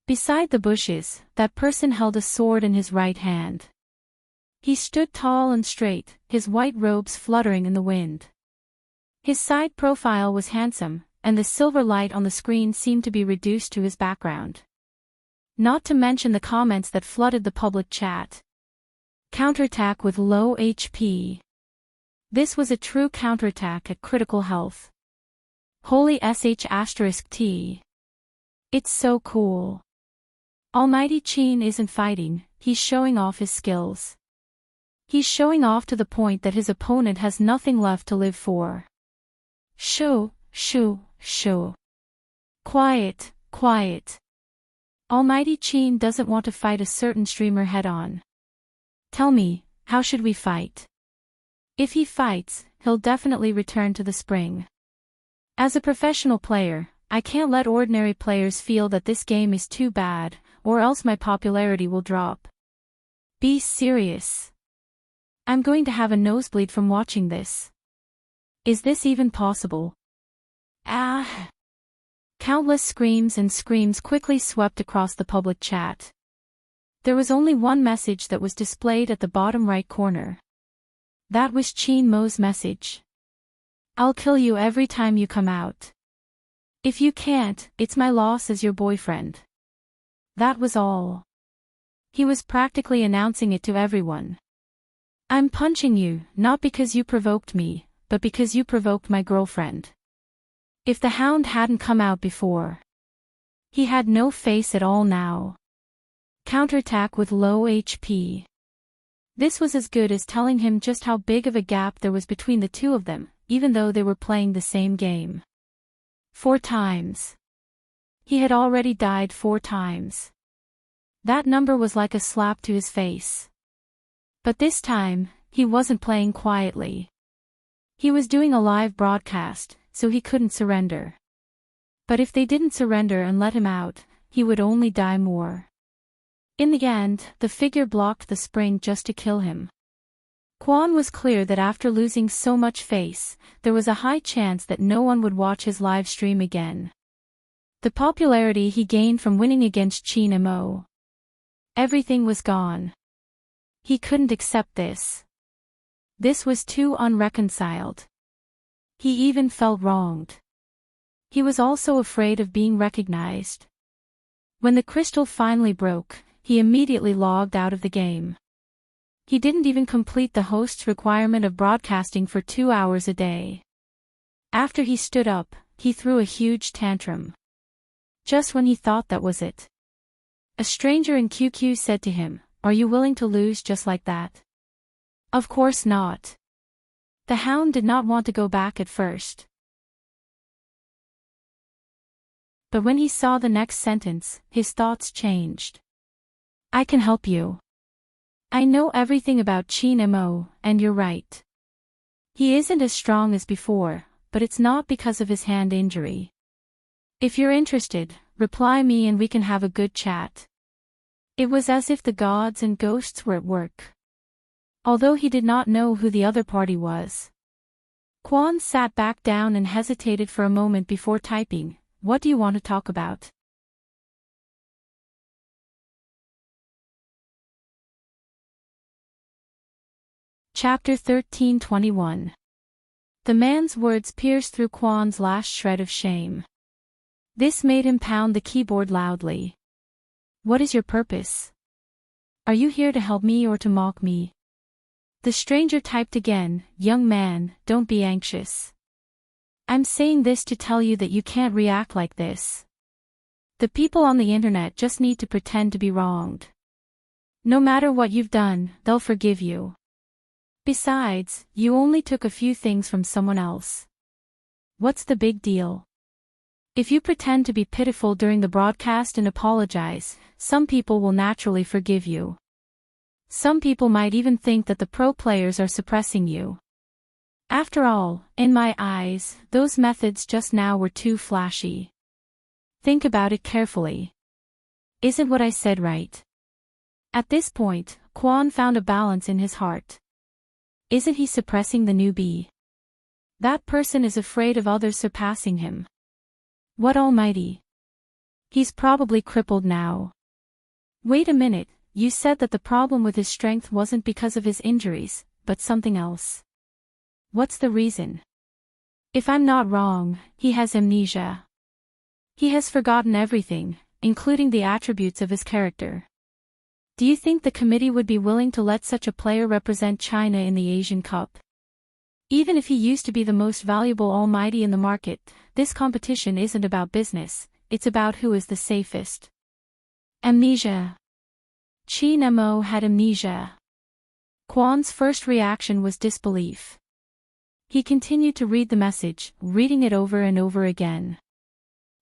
Beside the bushes, that person held a sword in his right hand. He stood tall and straight, his white robes fluttering in the wind. His side profile was handsome, and the silver light on the screen seemed to be reduced to his background. Not to mention the comments that flooded the public chat. Counterattack with low HP. This was a true counterattack at critical health. Holy sh*t. It's so cool. Almighty Qin isn't fighting, he's showing off his skills. He's showing off to the point that his opponent has nothing left to live for. Shoo. Quiet, quiet. Almighty Qin doesn't want to fight a certain streamer head-on. Tell me, how should we fight? If he fights, he'll definitely return to the spring. As a professional player, I can't let ordinary players feel that this game is too bad, or else my popularity will drop. Be serious. I'm going to have a nosebleed from watching this. Is this even possible? Ah! Countless screams and screams quickly swept across the public chat. There was only one message that was displayed at the bottom right corner. That was Qin Mo's message. I'll kill you every time you come out. If you can't, it's my loss as your boyfriend. That was all. He was practically announcing it to everyone. I'm punching you, not because you provoked me, but because you provoked my girlfriend. If the hound hadn't come out before. He had no face at all now. Counterattack with low HP. This was as good as telling him just how big of a gap there was between the two of them, even though they were playing the same game. 4 times. He had already died 4 times. That number was like a slap to his face. But this time, he wasn't playing quietly. He was doing a live broadcast, so he couldn't surrender. But if they didn't surrender and let him out, he would only die more. In the end, the figure blocked the spring just to kill him. Quan was clear that after losing so much face, there was a high chance that no one would watch his live stream again. The popularity he gained from winning against Qin Mo. Everything was gone. He couldn't accept this. This was too unreconciled. He even felt wronged. He was also afraid of being recognized. When the crystal finally broke, he immediately logged out of the game. He didn't even complete the host's requirement of broadcasting for 2 hours a day. After he stood up, he threw a huge tantrum. Just when he thought that was it. A stranger in QQ said to him, "Are you willing to lose just like that?" Of course not. The hound did not want to go back at first. But when he saw the next sentence, his thoughts changed. I can help you. I know everything about Qin Mo, and you're right. He isn't as strong as before, but it's not because of his hand injury. If you're interested, reply me and we can have a good chat. It was as if the gods and ghosts were at work. Although he did not know who the other party was. Quan sat back down and hesitated for a moment before typing, "What do you want to talk about?" Chapter 13:21. The man's words pierced through Quan's last shred of shame. This made him pound the keyboard loudly. What is your purpose? Are you here to help me or to mock me? The stranger typed again, "Young man, don't be anxious. I'm saying this to tell you that you can't react like this. The people on the internet just need to pretend to be wronged. No matter what you've done, they'll forgive you. Besides, you only took a few things from someone else. What's the big deal? If you pretend to be pitiful during the broadcast and apologize, some people will naturally forgive you. Some people might even think that the pro players are suppressing you. After all, in my eyes, those methods just now were too flashy. Think about it carefully. Isn't what I said right? At this point, Quan found a balance in his heart. Isn't he suppressing the newbie? That person is afraid of others surpassing him. What almighty? He's probably crippled now. Wait a minute, you said that the problem with his strength wasn't because of his injuries, but something else. What's the reason? If I'm not wrong, he has amnesia. He has forgotten everything, including the attributes of his character. Do you think the committee would be willing to let such a player represent China in the Asian Cup? Even if he used to be the most valuable almighty in the market, this competition isn't about business, it's about who is the safest. Amnesia. Qin Mo had amnesia. Quan's first reaction was disbelief. He continued to read the message, reading it over and over again.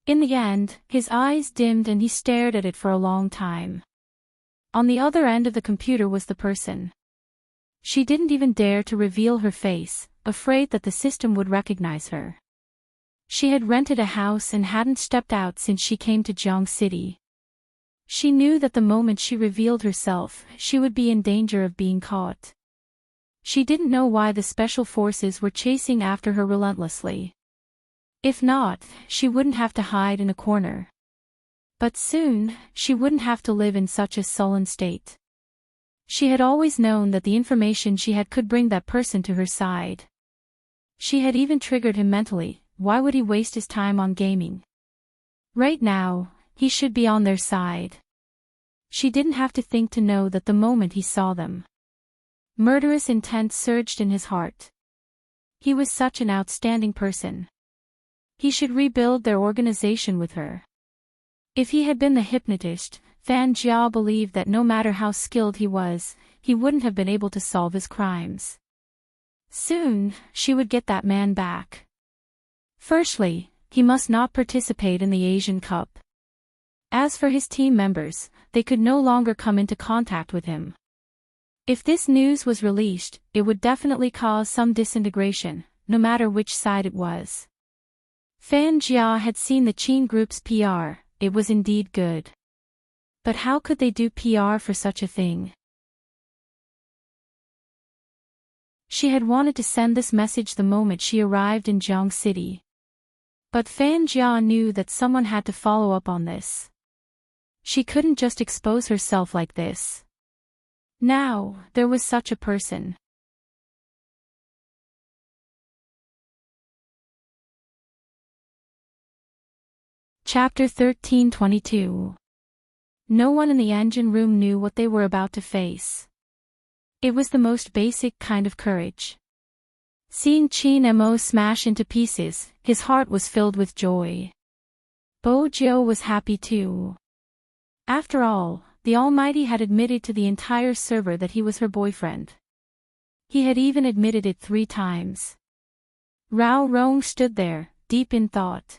In the end, his eyes dimmed and he stared at it for a long time. On the other end of the computer was the person. She didn't even dare to reveal her face, afraid that the system would recognize her. She had rented a house and hadn't stepped out since she came to Jiang City. She knew that the moment she revealed herself, she would be in danger of being caught. She didn't know why the special forces were chasing after her relentlessly. If not, she wouldn't have to hide in a corner. But soon, she wouldn't have to live in such a sullen state. She had always known that the information she had could bring that person to her side. She had even triggered him mentally. Why would he waste his time on gaming? Right now, he should be on their side. She didn't have to think to know that the moment he saw them. Murderous intent surged in his heart. He was such an outstanding person. He should rebuild their organization with her. If he had been the hypnotist, Fan Jia believed that no matter how skilled he was, he wouldn't have been able to solve his crimes. Soon, she would get that man back. Firstly, he must not participate in the Asian Cup. As for his team members, they could no longer come into contact with him. If this news was released, it would definitely cause some disintegration, no matter which side it was. Fan Jia had seen the Qin Group's PR. It was indeed good. But how could they do PR for such a thing? She had wanted to send this message the moment she arrived in Jiang City. But Fan Jia knew that someone had to follow up on this. She couldn't just expose herself like this. Now, there was such a person. Chapter 13:22. No one in the engine room knew what they were about to face. It was the most basic kind of courage. Seeing Qin Mo smash into pieces, his heart was filled with joy. Bo Jiu was happy too. After all, the Almighty had admitted to the entire server that he was her boyfriend. He had even admitted it 3 times. Rao Rong stood there, deep in thought.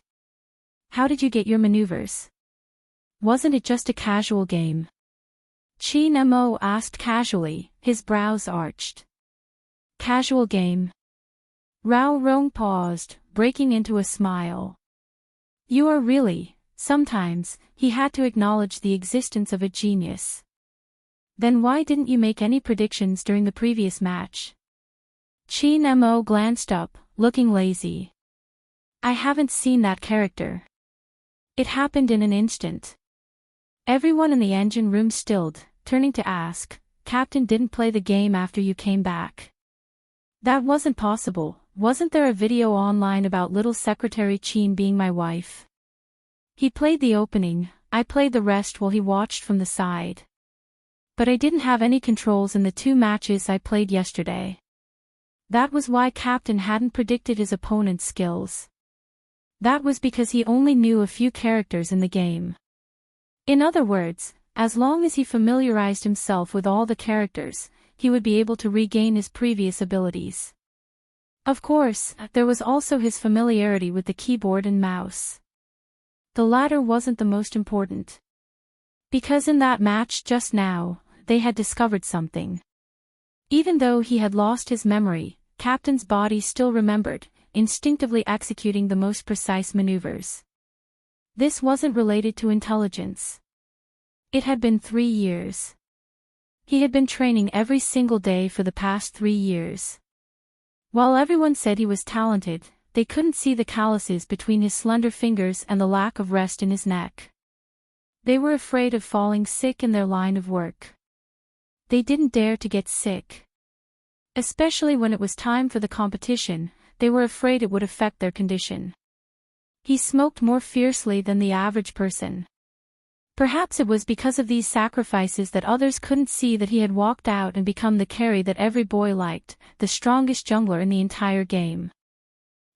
How did you get your maneuvers? Wasn't it just a casual game? Qin Mo asked casually, his brows arched. Casual game? Rao Rong paused, breaking into a smile. You are really, sometimes, he had to acknowledge the existence of a genius. Then why didn't you make any predictions during the previous match? Qin Mo glanced up, looking lazy. I haven't seen that character. It happened in an instant. Everyone in the engine room stilled, turning to ask, Captain didn't play the game after you came back. That wasn't possible. Wasn't there a video online about little Secretary Qin being my wife? He played the opening, I played the rest while he watched from the side. But I didn't have any controls in the 2 matches I played yesterday. That was why Captain hadn't predicted his opponent's skills. That was because he only knew a few characters in the game. In other words, as long as he familiarized himself with all the characters, he would be able to regain his previous abilities. Of course, there was also his familiarity with the keyboard and mouse. The latter wasn't the most important. Because in that match just now, they had discovered something. Even though he had lost his memory, Captain's body still remembered, instinctively executing the most precise maneuvers. This wasn't related to intelligence. It had been 3 years. He had been training every single day for the past 3 years. While everyone said he was talented, they couldn't see the calluses between his slender fingers and the lack of rest in his neck. They were afraid of falling sick in their line of work. They didn't dare to get sick. Especially when it was time for the competition, they were afraid it would affect their condition. He smoked more fiercely than the average person. Perhaps it was because of these sacrifices that others couldn't see that he had walked out and become the carry that every boy liked, the strongest jungler in the entire game.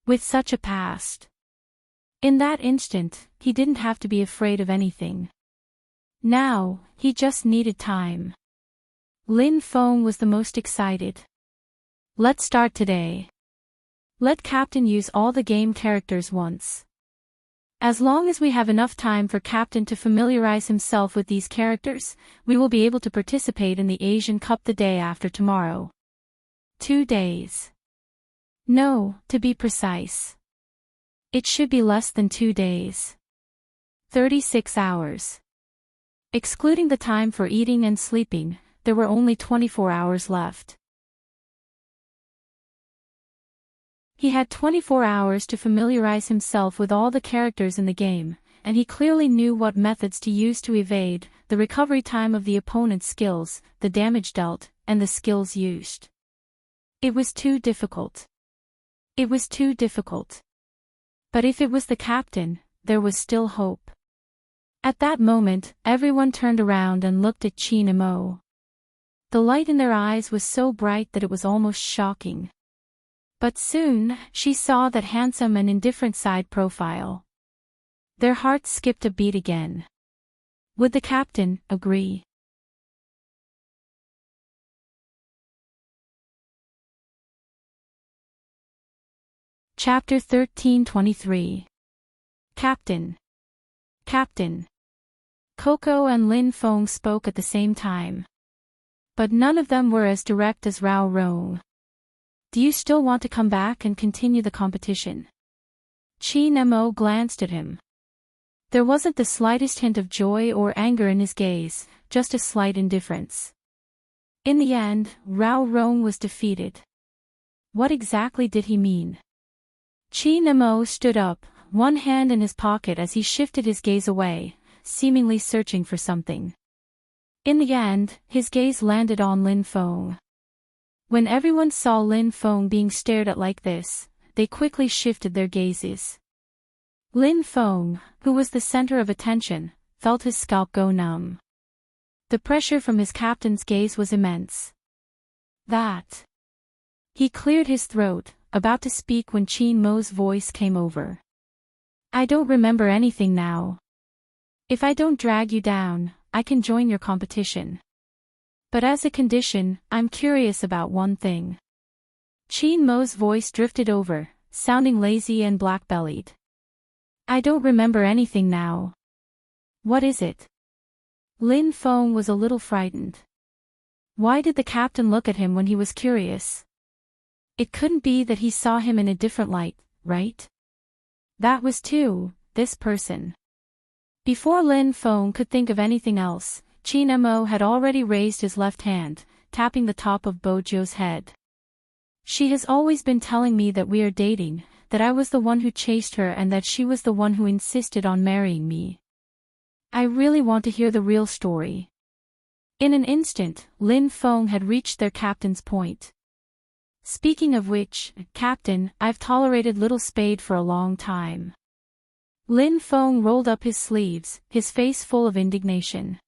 With such a past. In that instant, he didn't have to be afraid of anything. Now, he just needed time. Lin Feng was the most excited. Let's start today. Let Captain use all the game characters once. As long as we have enough time for Captain to familiarize himself with these characters, we will be able to participate in the Asian Cup the day after tomorrow. 2 days. No, to be precise. It should be less than 2 days. 36 hours. Excluding the time for eating and sleeping, there were only 24 hours left. He had 24 hours to familiarize himself with all the characters in the game, and he clearly knew what methods to use to evade, the recovery time of the opponent's skills, the damage dealt, and the skills used. It was too difficult. It was too difficult. But if it was the captain, there was still hope. At that moment, everyone turned around and looked at Qin Mo. The light in their eyes was so bright that it was almost shocking. But soon, she saw that handsome and indifferent side profile. Their hearts skipped a beat again. Would the captain agree? Chapter 13:23. Captain. Captain. Coco and Lin Feng spoke at the same time. But none of them were as direct as Rao Rong. Do you still want to come back and continue the competition? Qin Mo glanced at him. There wasn't the slightest hint of joy or anger in his gaze, just a slight indifference. In the end, Rao Rong was defeated. What exactly did he mean? Qin Mo stood up, one hand in his pocket as he shifted his gaze away, seemingly searching for something. In the end, his gaze landed on Lin Feng. When everyone saw Lin Feng being stared at like this, they quickly shifted their gazes. Lin Feng, who was the center of attention, felt his scalp go numb. The pressure from his captain's gaze was immense. That. He cleared his throat, about to speak when Qin Mo's voice came over. I don't remember anything now. If I don't drag you down, I can join your competition. But as a condition, I'm curious about one thing. Qin Mo's voice drifted over, sounding lazy and black-bellied. I don't remember anything now. What is it? Lin Feng was a little frightened. Why did the captain look at him when he was curious? It couldn't be that he saw him in a different light, right? That was this person. Before Lin Feng could think of anything else, Qin Mo had already raised his left hand, tapping the top of Bojo's head. She has always been telling me that we are dating, that I was the one who chased her and that she was the one who insisted on marrying me. I really want to hear the real story. In an instant, Lin Feng had reached their captain's point. Speaking of which, Captain, I've tolerated Little Spade for a long time. Lin Feng rolled up his sleeves, his face full of indignation.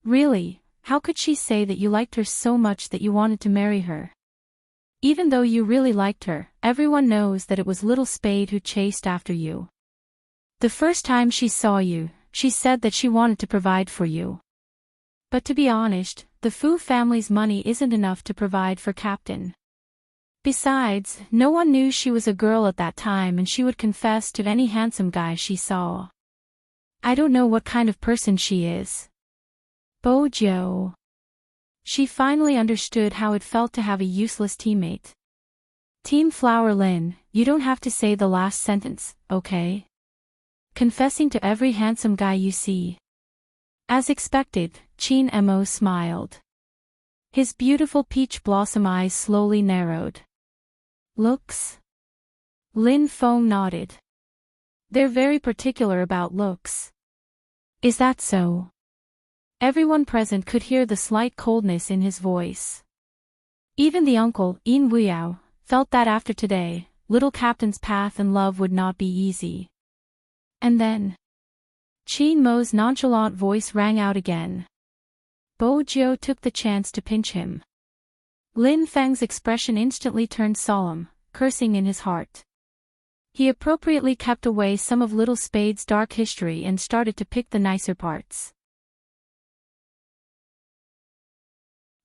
Really, how could she say that you liked her so much that you wanted to marry her? Even though you really liked her, everyone knows that it was Little Spade who chased after you. The first time she saw you, she said that she wanted to provide for you. But to be honest, the Fu family's money isn't enough to provide for Captain. Besides, no one knew she was a girl at that time and she would confess to any handsome guy she saw. I don't know what kind of person she is. Bojo. She finally understood how it felt to have a useless teammate. Team Flower Lin, you don't have to say the last sentence, okay? Confessing to every handsome guy you see. As expected, Chin Mo smiled. His beautiful peach blossom eyes slowly narrowed. Looks? Lin Feng nodded. They're very particular about looks. Is that so? Everyone present could hear the slight coldness in his voice. Even the uncle, Yin Wuyao, felt that after today, little Captain's path in love would not be easy. And then, Chin Mo's nonchalant voice rang out again. Bojo took the chance to pinch him. Lin Feng's expression instantly turned solemn, cursing in his heart. He appropriately kept away some of Little Spade's dark history and started to pick the nicer parts.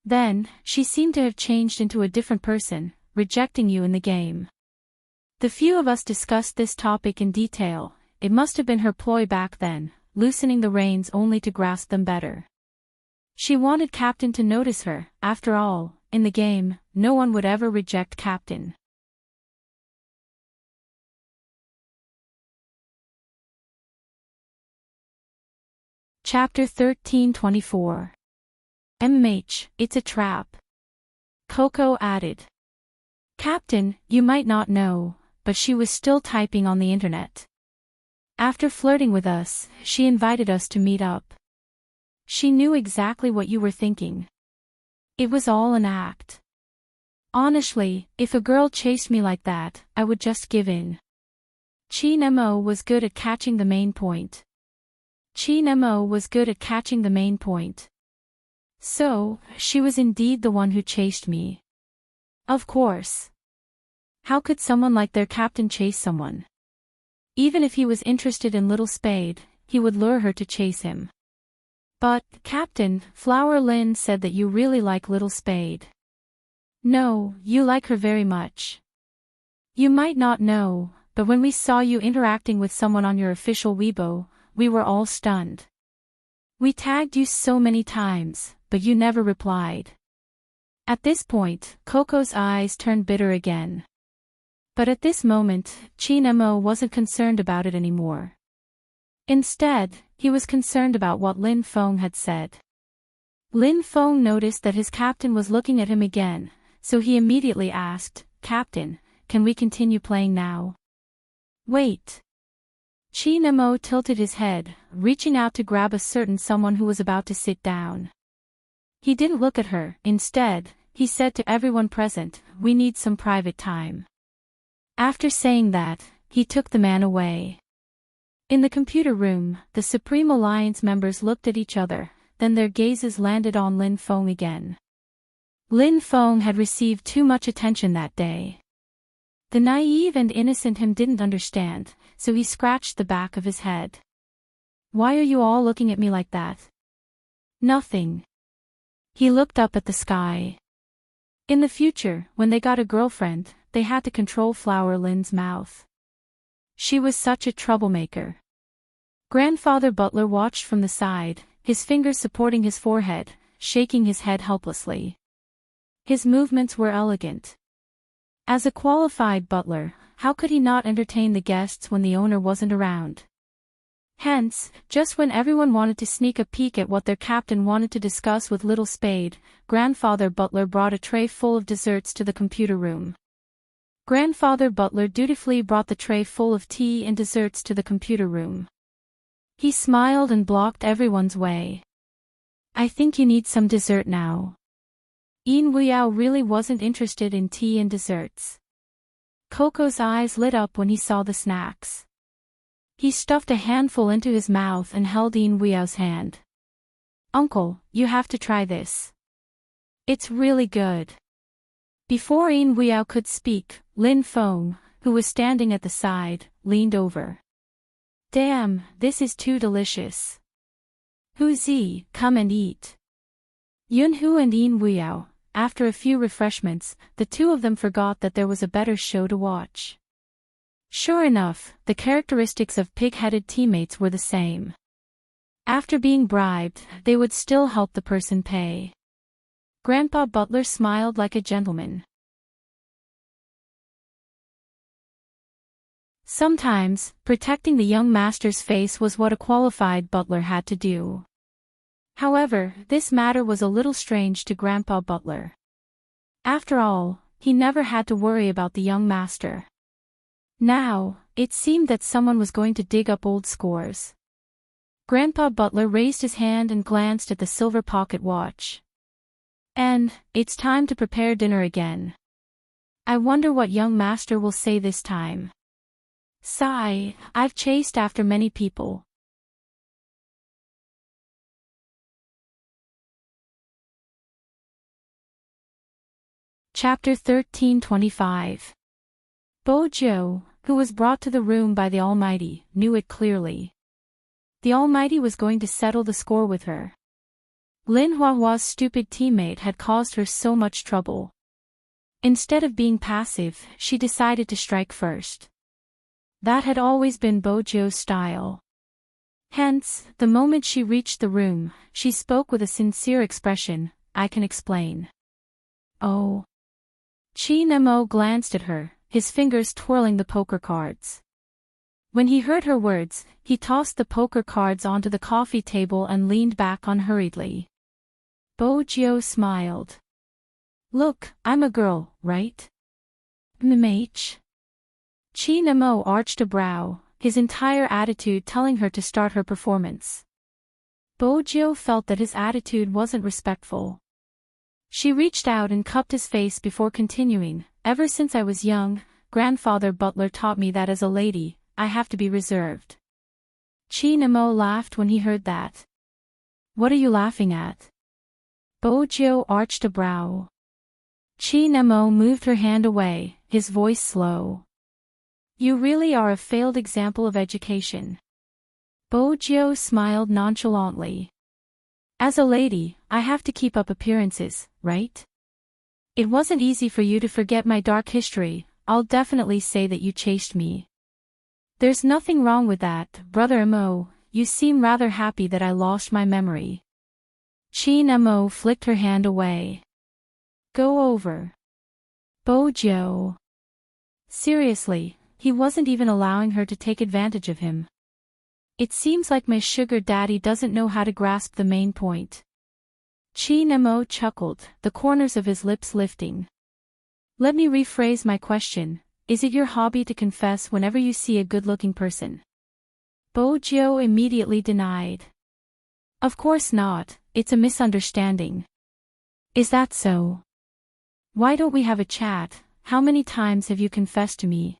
Then, she seemed to have changed into a different person, rejecting you in the game. The few of us discussed this topic in detail. It must have been her ploy back then, loosening the reins only to grasp them better. She wanted Captain to notice her. After all, in the game, no one would ever reject Captain. Chapter 1324. It's a trap. Coco added. Captain, you might not know, but she was still typing on the internet. After flirting with us, she invited us to meet up. She knew exactly what you were thinking. It was all an act. Honestly, if a girl chased me like that, I would just give in. Chin Mo was good at catching the main point. So, she was indeed the one who chased me. Of course. How could someone like their captain chase someone? Even if he was interested in Little Spade, he would lure her to chase him. But, Captain, Flower Lin said that you really like Little Spade. No, you like her very much. You might not know, but when we saw you interacting with someone on your official Weibo, we were all stunned. We tagged you so many times, but you never replied. At this point, Coco's eyes turned bitter again. But at this moment, Chin Mo wasn't concerned about it anymore. Instead, he was concerned about what Lin Feng had said. Lin Feng noticed that his captain was looking at him again, so he immediately asked, Captain, can we continue playing now? Wait. Chin Mo tilted his head, reaching out to grab a certain someone who was about to sit down. He didn't look at her. Instead, he said to everyone present, we need some private time. After saying that, he took the man away. In the computer room, the Supreme Alliance members looked at each other, then their gazes landed on Lin Feng again. Lin Feng had received too much attention that day. The naive and innocent him didn't understand, so he scratched the back of his head. Why are you all looking at me like that? Nothing. He looked up at the sky. In the future, when they got a girlfriend, they had to control Flower Lin's mouth. She was such a troublemaker. Grandfather Butler watched from the side, his fingers supporting his forehead, shaking his head helplessly. His movements were elegant. As a qualified butler, how could he not entertain the guests when the owner wasn't around? Hence, just when everyone wanted to sneak a peek at what their captain wanted to discuss with Little Spade, Grandfather Butler brought a tray full of desserts to the computer room. Grandfather Butler dutifully brought the tray full of tea and desserts to the computer room. He smiled and blocked everyone's way. I think you need some dessert now. Yin Wuyao really wasn't interested in tea and desserts. Coco's eyes lit up when he saw the snacks. He stuffed a handful into his mouth and held Yin Wuyao's hand. Uncle, you have to try this. It's really good. Before Yin Wuyao could speak, Lin Feng, who was standing at the side, leaned over. Damn, this is too delicious. Huzi, come and eat. Yunhu and Yin Wuyao, after a few refreshments, the two of them forgot that there was a better show to watch. Sure enough, the characteristics of pig-headed teammates were the same. After being bribed, they would still help the person pay. Grandpa Butler smiled like a gentleman. Sometimes, protecting the young master's face was what a qualified butler had to do. However, this matter was a little strange to Grandpa Butler. After all, he never had to worry about the young master. Now, it seemed that someone was going to dig up old scores. Grandpa Butler raised his hand and glanced at the silver pocket watch. And, it's time to prepare dinner again. I wonder what young master will say this time. Sigh, I've chased after many people. Chapter 13:25. Bojo, who was brought to the room by the Almighty, knew it clearly. The Almighty was going to settle the score with her. Lin Huahua's stupid teammate had caused her so much trouble. Instead of being passive, she decided to strike first. That had always been Bojo's style. Hence, the moment she reached the room, she spoke with a sincere expression, "I can explain." Oh. Chi Nemo glanced at her, his fingers twirling the poker cards. When he heard her words, he tossed the poker cards onto the coffee table and leaned back unhurriedly. Bojo smiled. "Look, I'm a girl, right? MH?" Chi Nemo arched a brow, his entire attitude telling her to start her performance. Bojo felt that his attitude wasn't respectful. She reached out and cupped his face before continuing, "Ever since I was young, Grandfather Butler taught me that as a lady, I have to be reserved." Chi Nemo laughed when he heard that. "What are you laughing at?" Bojo arched a brow. Chi Nemo moved her hand away, his voice slow. "You really are a failed example of education." Bojo smiled nonchalantly. "As a lady, I have to keep up appearances, right? It wasn't easy for you to forget my dark history. I'll definitely say that you chased me." "There's nothing wrong with that, Brother Mo. You seem rather happy that I lost my memory." Chi Nemo flicked her hand away. "Go over." Bojo. Seriously, he wasn't even allowing her to take advantage of him. It seems like my sugar daddy doesn't know how to grasp the main point. Chi Nemo chuckled, the corners of his lips lifting. "Let me rephrase my question. Is it your hobby to confess whenever you see a good-looking person?" Bojo immediately denied. "Of course not, it's a misunderstanding." "Is that so? Why don't we have a chat? How many times have you confessed to me?"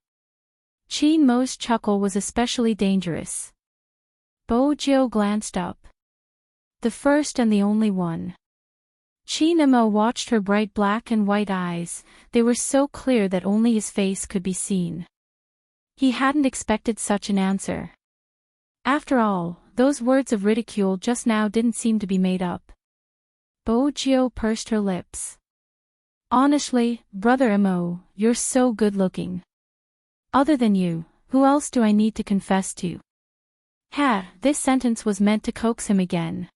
Chi Mo's chuckle was especially dangerous. Bojo glanced up. "The first and the only one." Chi Nemo watched her bright black and white eyes, they were so clear that only his face could be seen. He hadn't expected such an answer. After all, those words of ridicule just now didn't seem to be made up. Bojo pursed her lips. "Honestly, Brother Mo, you're so good-looking. Other than you, who else do I need to confess to?" This sentence was meant to coax him again.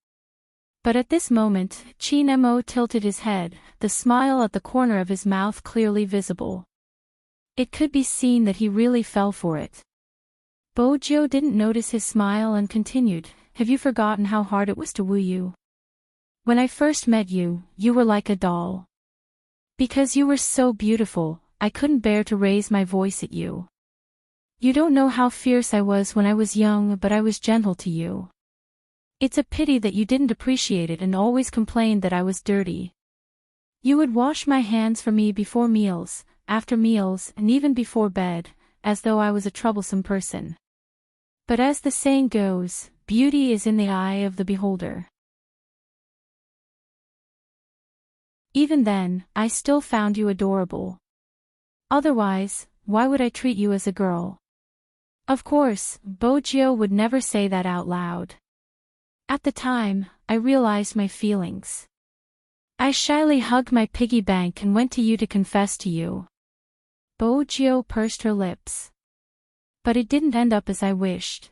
But at this moment, Chi Nemo tilted his head, the smile at the corner of his mouth clearly visible. It could be seen that he really fell for it. Bojo didn't notice his smile and continued, "Have you forgotten how hard it was to woo you? When I first met you, you were like a doll. Because you were so beautiful, I couldn't bear to raise my voice at you. You don't know how fierce I was when I was young, but I was gentle to you. It's a pity that you didn't appreciate it and always complained that I was dirty. You would wash my hands for me before meals, after meals, and even before bed, as though I was a troublesome person. But as the saying goes, beauty is in the eye of the beholder. Even then, I still found you adorable. Otherwise, why would I treat you as a girl?" Of course, Bojo would never say that out loud. At the time, I realized my feelings. I shyly hugged my piggy bank and went to you to confess to you. Bojo pursed her lips. But it didn't end up as I wished.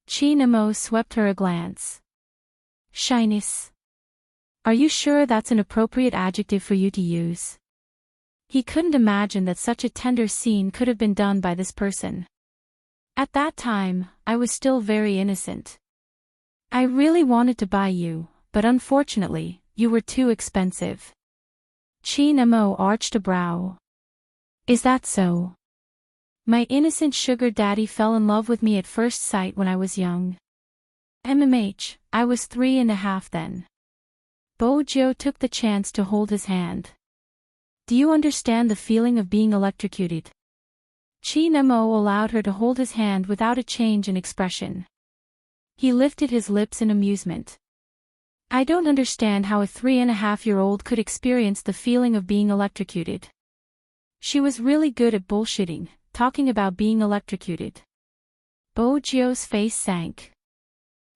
Chin-mo swept her a glance. Shyness. Are you sure that's an appropriate adjective for you to use? He couldn't imagine that such a tender scene could have been done by this person. At that time, I was still very innocent. I really wanted to buy you, but unfortunately, you were too expensive. Chin-mo arched a brow. Is that so? My innocent sugar daddy fell in love with me at first sight when I was young. I was 3.5 then. Bojo took the chance to hold his hand. Do you understand the feeling of being electrocuted? Chin-mo allowed her to hold his hand without a change in expression. He lifted his lips in amusement. I don't understand how a 3.5-year-old could experience the feeling of being electrocuted. She was really good at bullshitting, talking about being electrocuted. Bojo's face sank.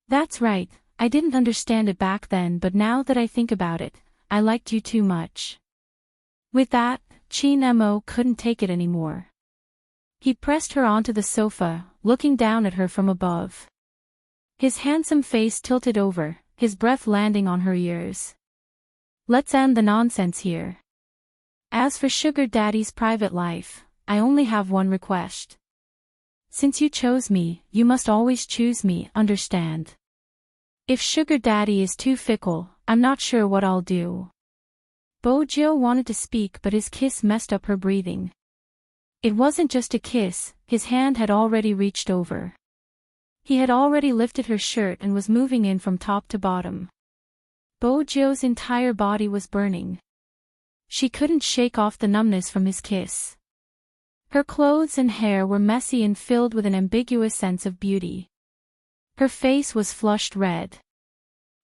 That's right, I didn't understand it back then, but now that I think about it, I liked you too much. With that, Chin-mo couldn't take it anymore. He pressed her onto the sofa, looking down at her from above. His handsome face tilted over, his breath landing on her ears. Let's end the nonsense here. As for Sugar Daddy's private life, I only have one request. Since you chose me, you must always choose me, understand? If Sugar Daddy is too fickle, I'm not sure what I'll do. Bojo wanted to speak, but his kiss messed up her breathing. It wasn't just a kiss, his hand had already reached over. He had already lifted her shirt and was moving in from top to bottom. Bojo's entire body was burning. She couldn't shake off the numbness from his kiss. Her clothes and hair were messy and filled with an ambiguous sense of beauty. Her face was flushed red.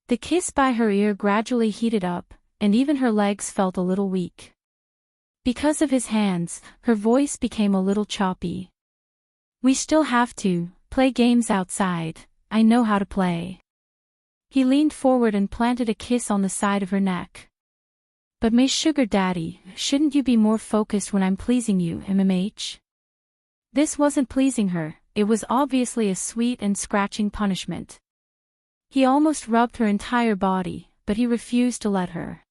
The kiss by her ear gradually heated up, and even her legs felt a little weak. Because of his hands, her voice became a little choppy. We still have to play games outside, I know how to play. He leaned forward and planted a kiss on the side of her neck. But my sugar daddy, shouldn't you be more focused when I'm pleasing you, MMH? This wasn't pleasing her, it was obviously a sweet and scratching punishment. He almost rubbed her entire body, but he refused to let her.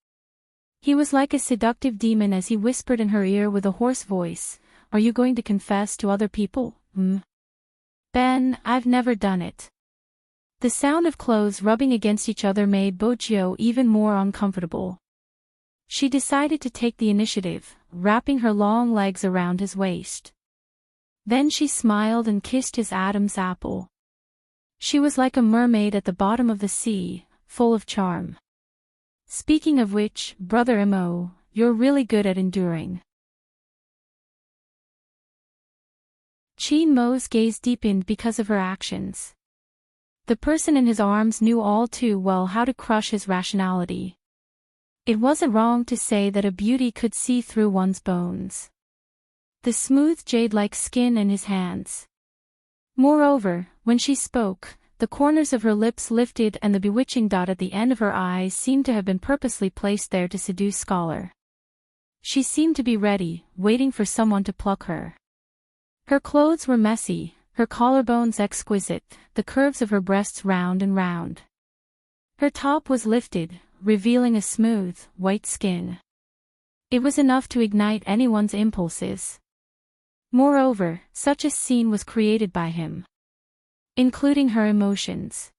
He was like a seductive demon as he whispered in her ear with a hoarse voice, Are you going to confess to other people, Ben, I've never done it. The sound of clothes rubbing against each other made Bojo even more uncomfortable. She decided to take the initiative, wrapping her long legs around his waist. Then she smiled and kissed his Adam's apple. She was like a mermaid at the bottom of the sea, full of charm. Speaking of which, Brother Mo, you're really good at enduring. Chin-mo's gaze deepened because of her actions. The person in his arms knew all too well how to crush his rationality. It wasn't wrong to say that a beauty could see through one's bones. The smooth jade-like skin in his hands. Moreover, when she spoke, the corners of her lips lifted and the bewitching dot at the end of her eyes seemed to have been purposely placed there to seduce Scholar. She seemed to be ready, waiting for someone to pluck her. Her clothes were messy, her collarbones exquisite, the curves of her breasts round and round. Her top was lifted, revealing a smooth, white skin. It was enough to ignite anyone's impulses. Moreover, such a scene was created by him, including her emotions.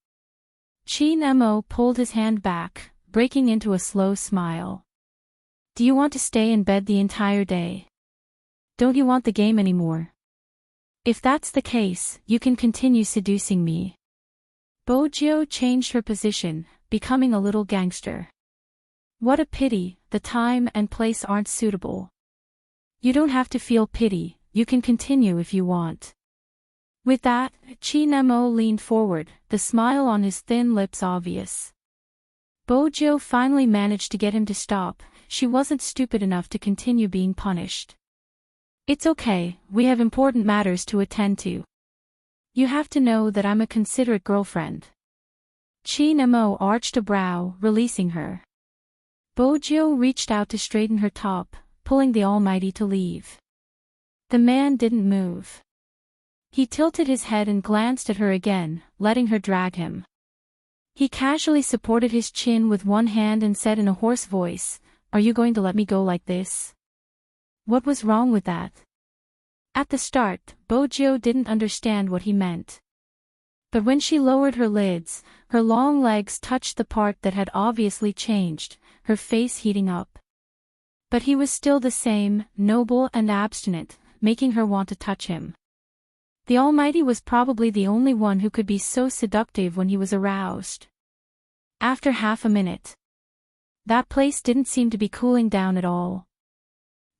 Chin-mo pulled his hand back, breaking into a slow smile. Do you want to stay in bed the entire day? Don't you want the game anymore? If that's the case, you can continue seducing me. Bojo changed her position, becoming a little gangster. What a pity, the time and place aren't suitable. You don't have to feel pity, you can continue if you want. With that, Chin-mo leaned forward, the smile on his thin lips obvious. Bojo finally managed to get him to stop. She wasn't stupid enough to continue being punished. It's okay, we have important matters to attend to. You have to know that I'm a considerate girlfriend. Chin-mo arched a brow, releasing her. Bojo reached out to straighten her top, pulling the Almighty to leave. The man didn't move. He tilted his head and glanced at her again, letting her drag him. He casually supported his chin with one hand and said in a hoarse voice, "Are you going to let me go like this?" What was wrong with that? At the start, Bojo didn't understand what he meant. But when she lowered her lids, her long legs touched the part that had obviously changed, her face heating up. But he was still the same, noble and abstinent, making her want to touch him. The Almighty was probably the only one who could be so seductive when he was aroused. After half a minute, that place didn't seem to be cooling down at all.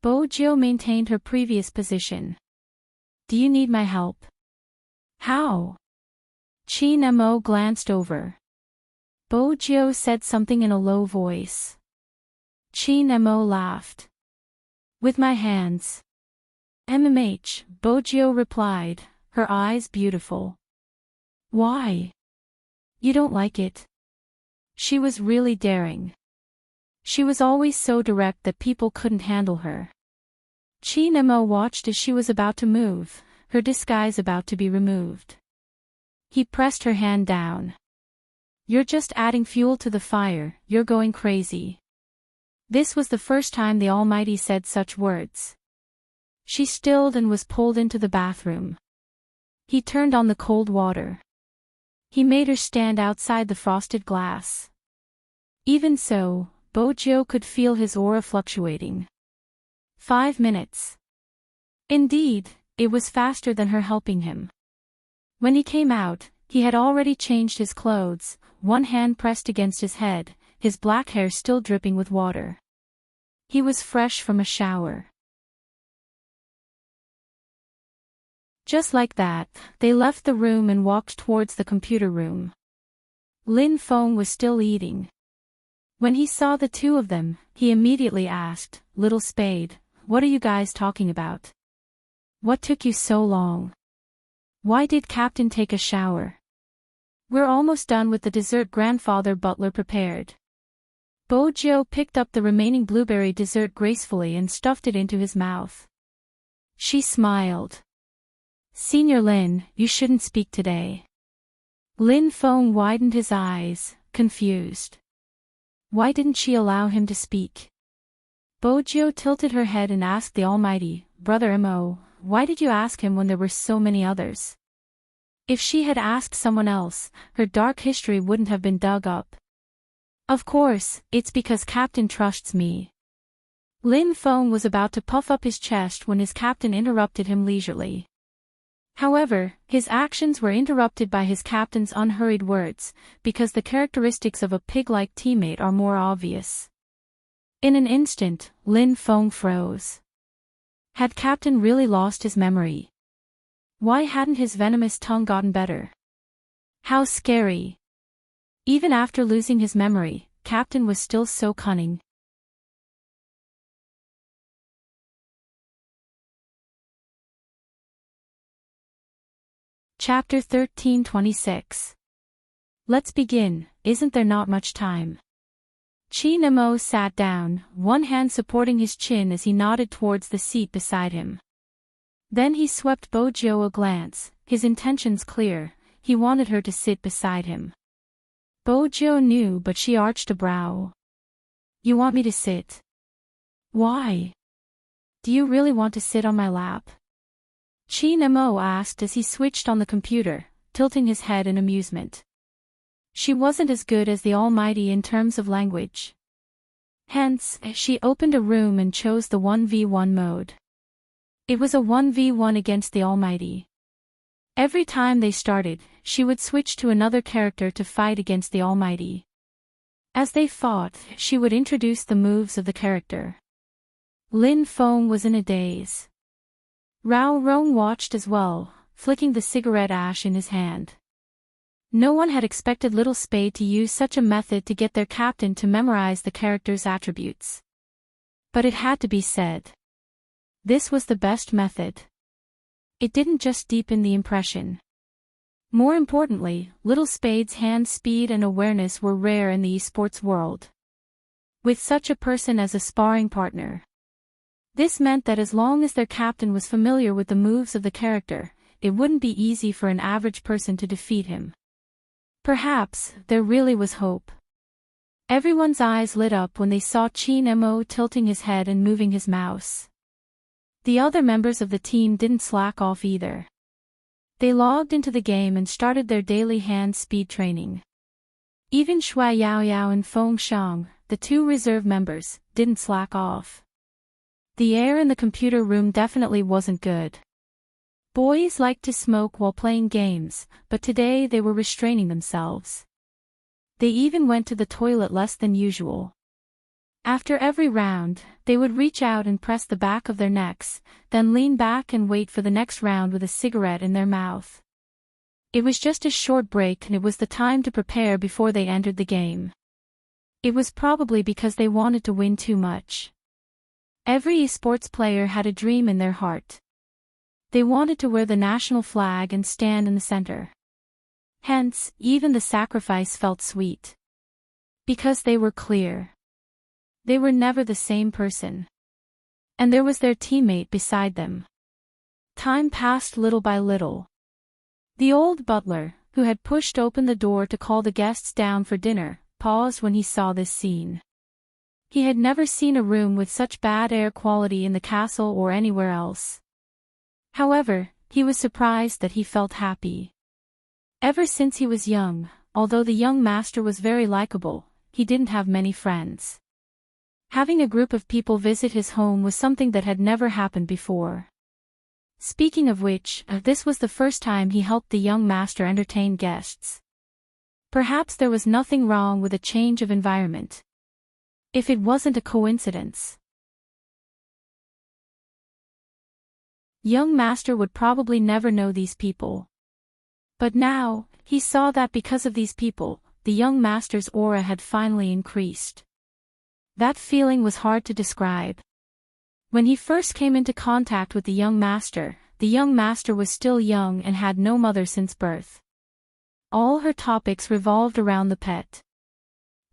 Bojo maintained her previous position. "Do you need my help?" "How?" Chin-mo glanced over. Bojo said something in a low voice. Chin-mo laughed. "With my hands." "MMH," Bojo replied, her eyes beautiful. "Why? You don't like it?" She was really daring. She was always so direct that people couldn't handle her. Chin-mo watched as she was about to move, her disguise about to be removed. He pressed her hand down. "You're just adding fuel to the fire, you're going crazy." This was the first time the Almighty said such words. She stilled and was pulled into the bathroom. He turned on the cold water. He made her stand outside the frosted glass. Even so, Bojo could feel his aura fluctuating. 5 minutes. Indeed, it was faster than her helping him. When he came out, he had already changed his clothes, one hand pressed against his head, his black hair still dripping with water. He was fresh from a shower. Just like that, they left the room and walked towards the computer room. Lin Feng was still eating. When he saw the two of them, he immediately asked, "Little Spade, what are you guys talking about? What took you so long? Why did Captain take a shower? We're almost done with the dessert grandfather butler prepared." Bojo picked up the remaining blueberry dessert gracefully and stuffed it into his mouth. She smiled. "Senior Lin, you shouldn't speak today." Lin Feng widened his eyes, confused. Why didn't she allow him to speak? Bojo tilted her head and asked the Almighty, "Brother Mo, why did you ask him when there were so many others?" If she had asked someone else, her dark history wouldn't have been dug up. "Of course, it's because Captain trusts me." Lin Feng was about to puff up his chest when his captain interrupted him leisurely. However, his actions were interrupted by his captain's unhurried words, because the characteristics of a pig-like teammate are more obvious. In an instant, Lin Feng froze. Had Captain really lost his memory? Why hadn't his venomous tongue gotten better? How scary! Even after losing his memory, Captain was still so cunning. Chapter 13:26. Let's begin, isn't there not much time? Chin-mo sat down, one hand supporting his chin as he nodded towards the seat beside him. Then he swept Bojo a glance, his intentions clear, he wanted her to sit beside him. Bojo knew, but she arched a brow. "You want me to sit? Why? Do you really want to sit on my lap?" Chin-mo asked as he switched on the computer, tilting his head in amusement. She wasn't as good as the Almighty in terms of language. Hence, she opened a room and chose the 1v1 mode. It was a 1v1 against the Almighty. Every time they started, she would switch to another character to fight against the Almighty. As they fought, she would introduce the moves of the character. Lin Feng was in a daze. Rao Rong watched as well, flicking the cigarette ash in his hand. No one had expected Little Spade to use such a method to get their captain to memorize the character's attributes. But it had to be said. This was the best method. It didn't just deepen the impression. More importantly, Little Spade's hand speed and awareness were rare in the esports world. With such a person as a sparring partner. This meant that as long as their captain was familiar with the moves of the character, it wouldn't be easy for an average person to defeat him. Perhaps there really was hope. Everyone's eyes lit up when they saw Chin-mo tilting his head and moving his mouse. The other members of the team didn't slack off either. They logged into the game and started their daily hand speed training. Even Shui Yaoyao and Feng Xiang, the two reserve members, didn't slack off. The air in the computer room definitely wasn't good. Boys liked to smoke while playing games, but today they were restraining themselves. They even went to the toilet less than usual. After every round, they would reach out and press the back of their necks, then lean back and wait for the next round with a cigarette in their mouth. It was just a short break and it was the time to prepare before they entered the game. It was probably because they wanted to win too much. Every esports player had a dream in their heart. They wanted to wear the national flag and stand in the center. Hence, even the sacrifice felt sweet. Because they were clear. They were never the same person. And there was their teammate beside them. Time passed little by little. The old butler, who had pushed open the door to call the guests down for dinner, paused when he saw this scene. He had never seen a room with such bad air quality in the castle or anywhere else. However, he was surprised that he felt happy. Ever since he was young, although the young master was very likable, he didn't have many friends. Having a group of people visit his home was something that had never happened before. Speaking of which, this was the first time he helped the young master entertain guests. Perhaps there was nothing wrong with a change of environment. If it wasn't a coincidence. Young master would probably never know these people. But now, he saw that because of these people, the young master's aura had finally increased. That feeling was hard to describe. When he first came into contact with the young master was still young and had no mother since birth. All her topics revolved around the pet.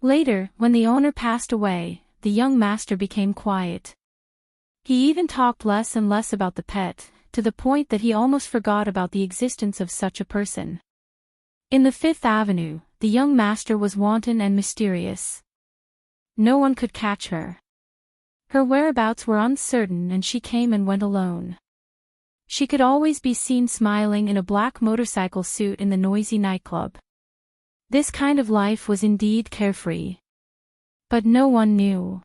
Later, when the owner passed away, the young master became quiet. He even talked less and less about the pet, to the point that he almost forgot about the existence of such a person. In the Fifth Avenue, the young master was wanton and mysterious. No one could catch her. Her whereabouts were uncertain and she came and went alone. She could always be seen smiling in a black motorcycle suit in the noisy nightclub. This kind of life was indeed carefree. But no one knew.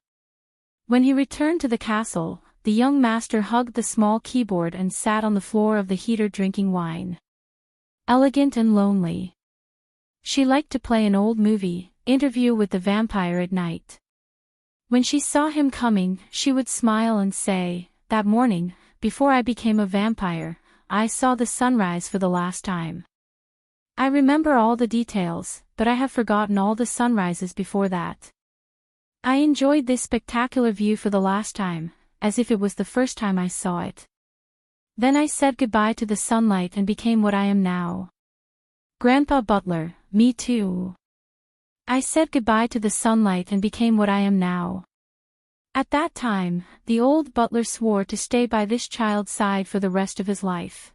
When he returned to the castle, the young master hugged the small keyboard and sat on the floor of the heater drinking wine. Elegant and lonely. She liked to play an old movie, Interview with the Vampire at night. When she saw him coming, she would smile and say, "That morning, before I became a vampire, I saw the sunrise for the last time. I remember all the details, but I have forgotten all the sunrises before that. I enjoyed this spectacular view for the last time, as if it was the first time I saw it. Then I said goodbye to the sunlight and became what I am now." Grandpa Butler, me too. I said goodbye to the sunlight and became what I am now. At that time, the old butler swore to stay by this child's side for the rest of his life.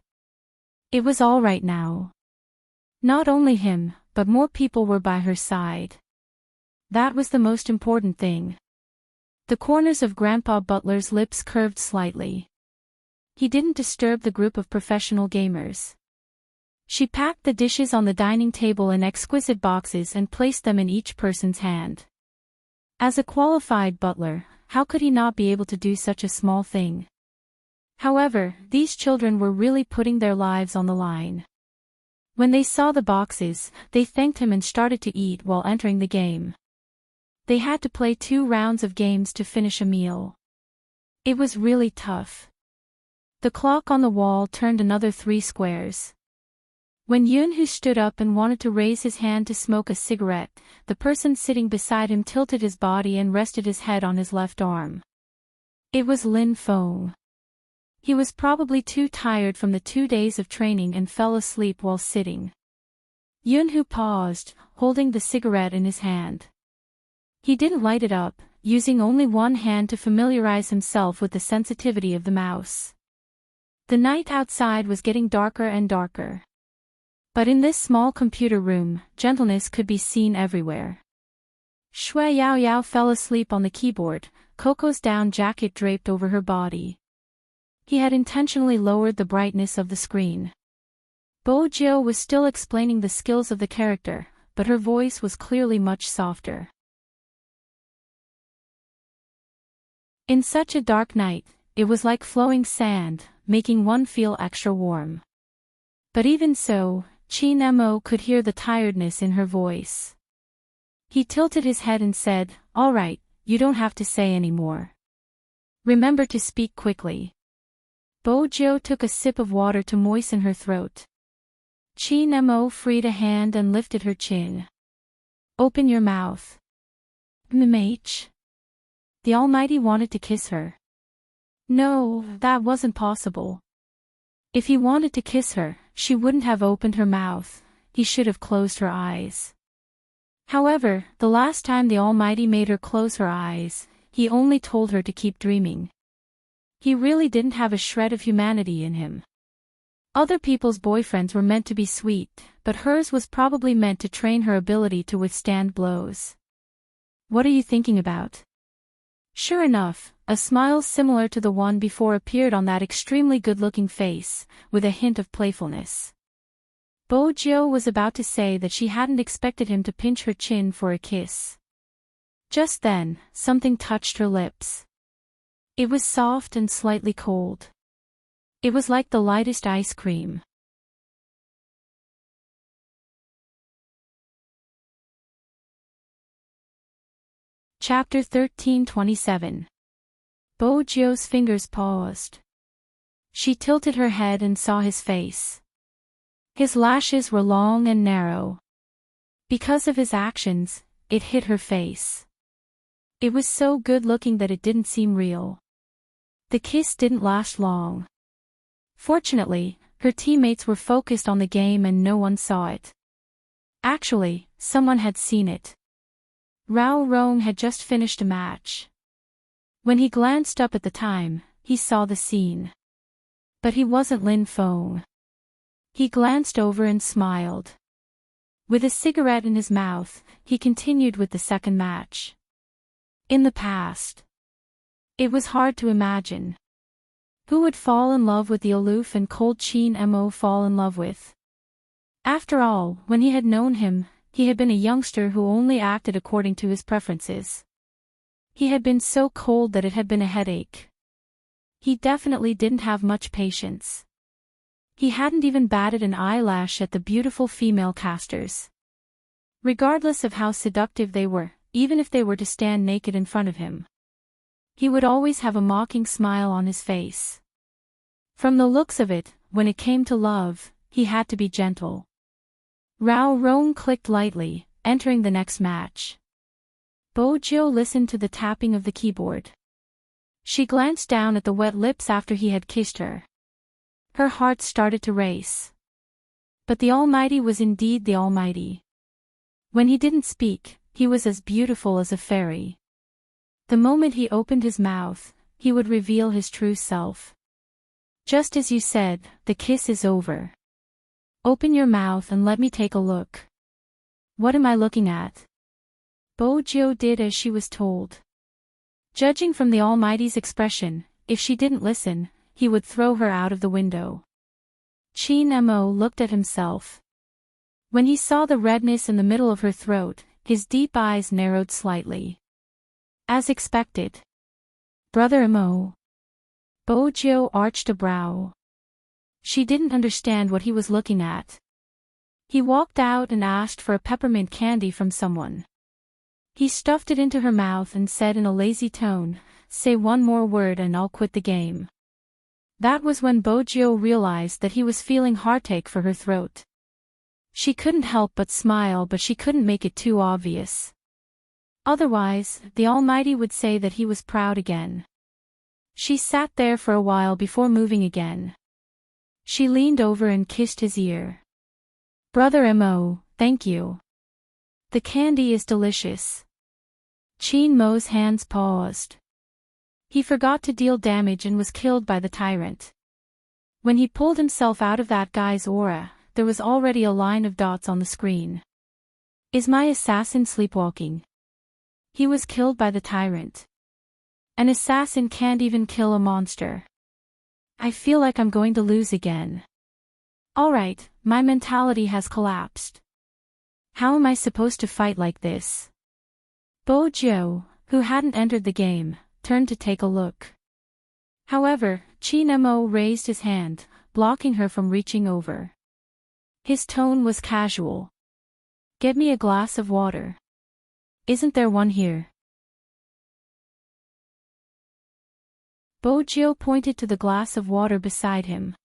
It was all right now. Not only him, but more people were by her side. That was the most important thing. The corners of Grandpa Butler's lips curved slightly. He didn't disturb the group of professional gamers. She packed the dishes on the dining table in exquisite boxes and placed them in each person's hand. As a qualified butler, how could he not be able to do such a small thing? However, these children were really putting their lives on the line. When they saw the boxes, they thanked him and started to eat while entering the game. They had to play 2 rounds of games to finish a meal. It was really tough. The clock on the wall turned another 3 squares. When Yun-Hu stood up and wanted to raise his hand to smoke a cigarette, the person sitting beside him tilted his body and rested his head on his left arm. It was Lin Feng. He was probably too tired from the 2 days of training and fell asleep while sitting. Yun-Hu paused, holding the cigarette in his hand. He didn't light it up, using only one hand to familiarize himself with the sensitivity of the mouse. The night outside was getting darker and darker. But in this small computer room, gentleness could be seen everywhere. Shui Yao Yao fell asleep on the keyboard, Coco's down jacket draped over her body. He had intentionally lowered the brightness of the screen. Bo Jiu was still explaining the skills of the character, but her voice was clearly much softer. In such a dark night, it was like flowing sand, making one feel extra warm. But even so, Qin Mo could hear the tiredness in her voice. He tilted his head and said, "All right, you don't have to say any more. Remember to speak quickly." Bo Jiu took a sip of water to moisten her throat. Qin Mo freed a hand and lifted her chin. "Open your mouth." "MH." The Almighty wanted to kiss her. No, that wasn't possible. If he wanted to kiss her, she wouldn't have opened her mouth, he should have closed her eyes. However, the last time the Almighty made her close her eyes, he only told her to keep dreaming. He really didn't have a shred of humanity in him. Other people's boyfriends were meant to be sweet, but hers was probably meant to train her ability to withstand blows. "What are you thinking about?" Sure enough, a smile similar to the one before appeared on that extremely good-looking face, with a hint of playfulness. Bo Jiu was about to say that she hadn't expected him to pinch her chin for a kiss. Just then, something touched her lips. It was soft and slightly cold. It was like the lightest ice cream. Chapter 13:27. Bo Jiu's fingers paused. She tilted her head and saw his face. His lashes were long and narrow. Because of his actions, it hit her face. It was so good-looking that it didn't seem real. The kiss didn't last long. Fortunately, her teammates were focused on the game and no one saw it. Actually, someone had seen it. Rao Rong had just finished a match. When he glanced up at the time, he saw the scene. But he wasn't Lin Feng. He glanced over and smiled. With a cigarette in his mouth, he continued with the second match. In the past. It was hard to imagine. Who would fall in love with the aloof and cold Qin Mo fall in love with? After all, when he had known him, he had been a youngster who only acted according to his preferences. He had been so cold that it had been a headache. He definitely didn't have much patience. He hadn't even batted an eyelash at the beautiful female casters. Regardless of how seductive they were, even if they were to stand naked in front of him, he would always have a mocking smile on his face. From the looks of it, when it came to love, he had to be gentle. Rao Rong clicked lightly, entering the next match. Bo Jiu listened to the tapping of the keyboard. She glanced down at the wet lips after he had kissed her. Her heart started to race. But the Almighty was indeed the Almighty. When he didn't speak, he was as beautiful as a fairy. The moment he opened his mouth, he would reveal his true self. Just as you said, the kiss is over. Open your mouth and let me take a look. What am I looking at? Bo Jiu did as she was told. Judging from the Almighty's expression, if she didn't listen, he would throw her out of the window. Qin Mo looked at himself. When he saw the redness in the middle of her throat, his deep eyes narrowed slightly. As expected. Brother Mo. Bo Jiu arched a brow. She didn't understand what he was looking at. He walked out and asked for a peppermint candy from someone. He stuffed it into her mouth and said in a lazy tone, "Say one more word and I'll quit the game." That was when Bo Jiu realized that he was feeling heartache for her throat. She couldn't help but smile, but she couldn't make it too obvious. Otherwise, the Almighty would say that he was proud again. She sat there for a while before moving again. She leaned over and kissed his ear. Brother Mo, thank you. The candy is delicious. Qin Mo's hands paused. He forgot to deal damage and was killed by the tyrant. When he pulled himself out of that guy's aura, there was already a line of dots on the screen. Is my assassin sleepwalking? He was killed by the tyrant. An assassin can't even kill a monster. I feel like I'm going to lose again. Alright, my mentality has collapsed. How am I supposed to fight like this? Bojo, who hadn't entered the game, turned to take a look. However, Chinemo raised his hand, blocking her from reaching over. His tone was casual. Get me a glass of water. Isn't there one here? Bojo pointed to the glass of water beside him.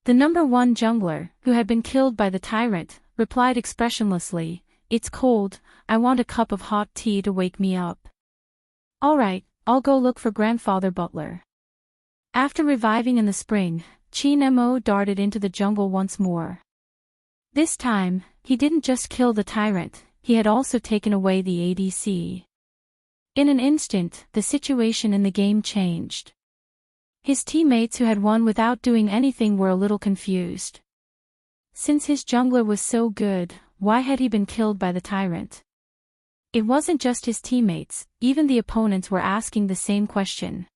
The number 1 jungler, who had been killed by the tyrant, replied expressionlessly, It's cold, I want a cup of hot tea to wake me up. Alright, I'll go look for Grandfather Butler. After reviving in the spring, Chinemo darted into the jungle once more. This time, he didn't just kill the tyrant, he had also taken away the ADC. In an instant, the situation in the game changed. His teammates who had won without doing anything were a little confused. Since his jungler was so good, why had he been killed by the tyrant? It wasn't just his teammates, even the opponents were asking the same question.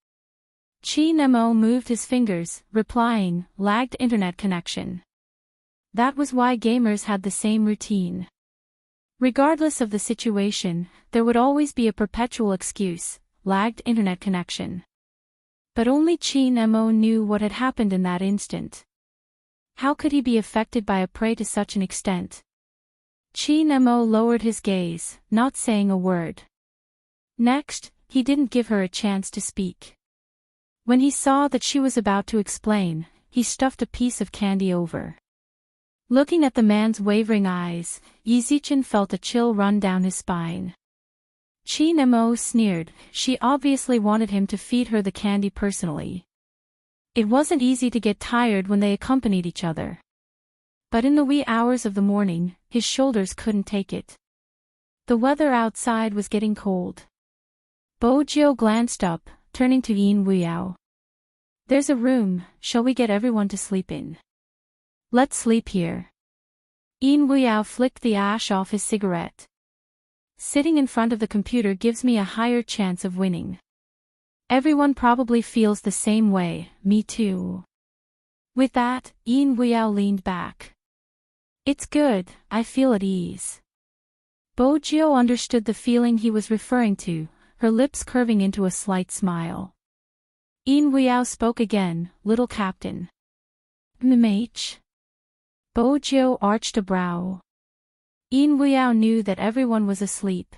Chinemo moved his fingers, replying, lagged internet connection. That was why gamers had the same routine. Regardless of the situation, there would always be a perpetual excuse, lagged internet connection. But only Chinemo knew what had happened in that instant. How could he be affected by a prey to such an extent? Chinemo lowered his gaze, not saying a word. Next, he didn't give her a chance to speak. When he saw that she was about to explain, he stuffed a piece of candy over. Looking at the man's wavering eyes, Yizichin felt a chill run down his spine. Chinemo sneered, she obviously wanted him to feed her the candy personally. It wasn't easy to get tired when they accompanied each other. But in the wee hours of the morning, his shoulders couldn't take it. The weather outside was getting cold. Bojo glanced up, turning to Yin Wuyao. There's a room, shall we get everyone to sleep in? Let's sleep here. Yin Wuyao flicked the ash off his cigarette. Sitting in front of the computer gives me a higher chance of winning. Everyone probably feels the same way, me too. With that, Yin Wuyao leaned back. It's good, I feel at ease. Bojo understood the feeling he was referring to, her lips curving into a slight smile. Yin Wuyao spoke again, little captain. MMH? Bojo arched a brow. Yin Wuyao knew that everyone was asleep.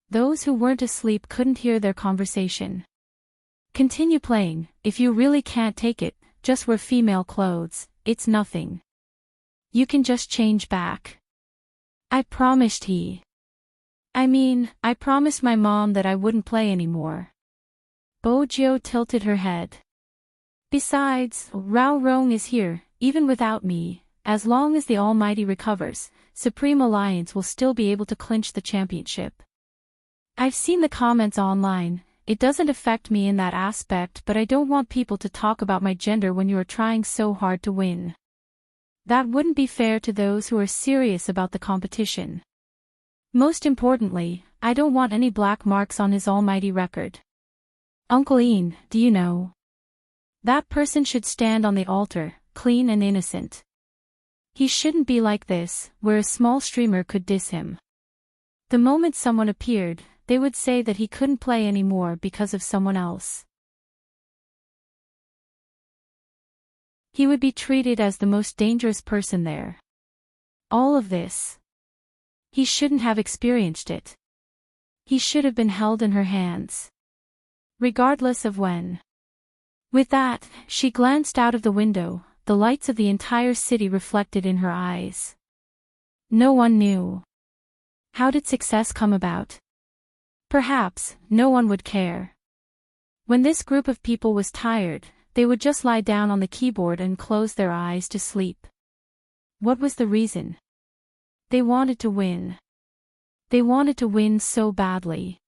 Those who weren't asleep couldn't hear their conversation. Continue playing, if you really can't take it, just wear female clothes, it's nothing. You can just change back. I promised I promised my mom that I wouldn't play anymore. Bojo tilted her head. Besides, Rao Rong is here, even without me. As long as the Almighty recovers, Supreme Alliance will still be able to clinch the championship. I've seen the comments online, it doesn't affect me in that aspect, but I don't want people to talk about my gender when you are trying so hard to win. That wouldn't be fair to those who are serious about the competition. Most importantly, I don't want any black marks on his almighty record. Uncle Ian, do you know? That person should stand on the altar, clean and innocent. He shouldn't be like this, where a small streamer could diss him. The moment someone appeared, they would say that he couldn't play anymore because of someone else. He would be treated as the most dangerous person there. All of this. He shouldn't have experienced it. He should have been held in her hands. Regardless of when. With that, she glanced out of the window, the lights of the entire city reflected in her eyes. No one knew. How did success come about? Perhaps, no one would care. When this group of people was tired, they would just lie down on the keyboard and close their eyes to sleep. What was the reason? They wanted to win. They wanted to win so badly.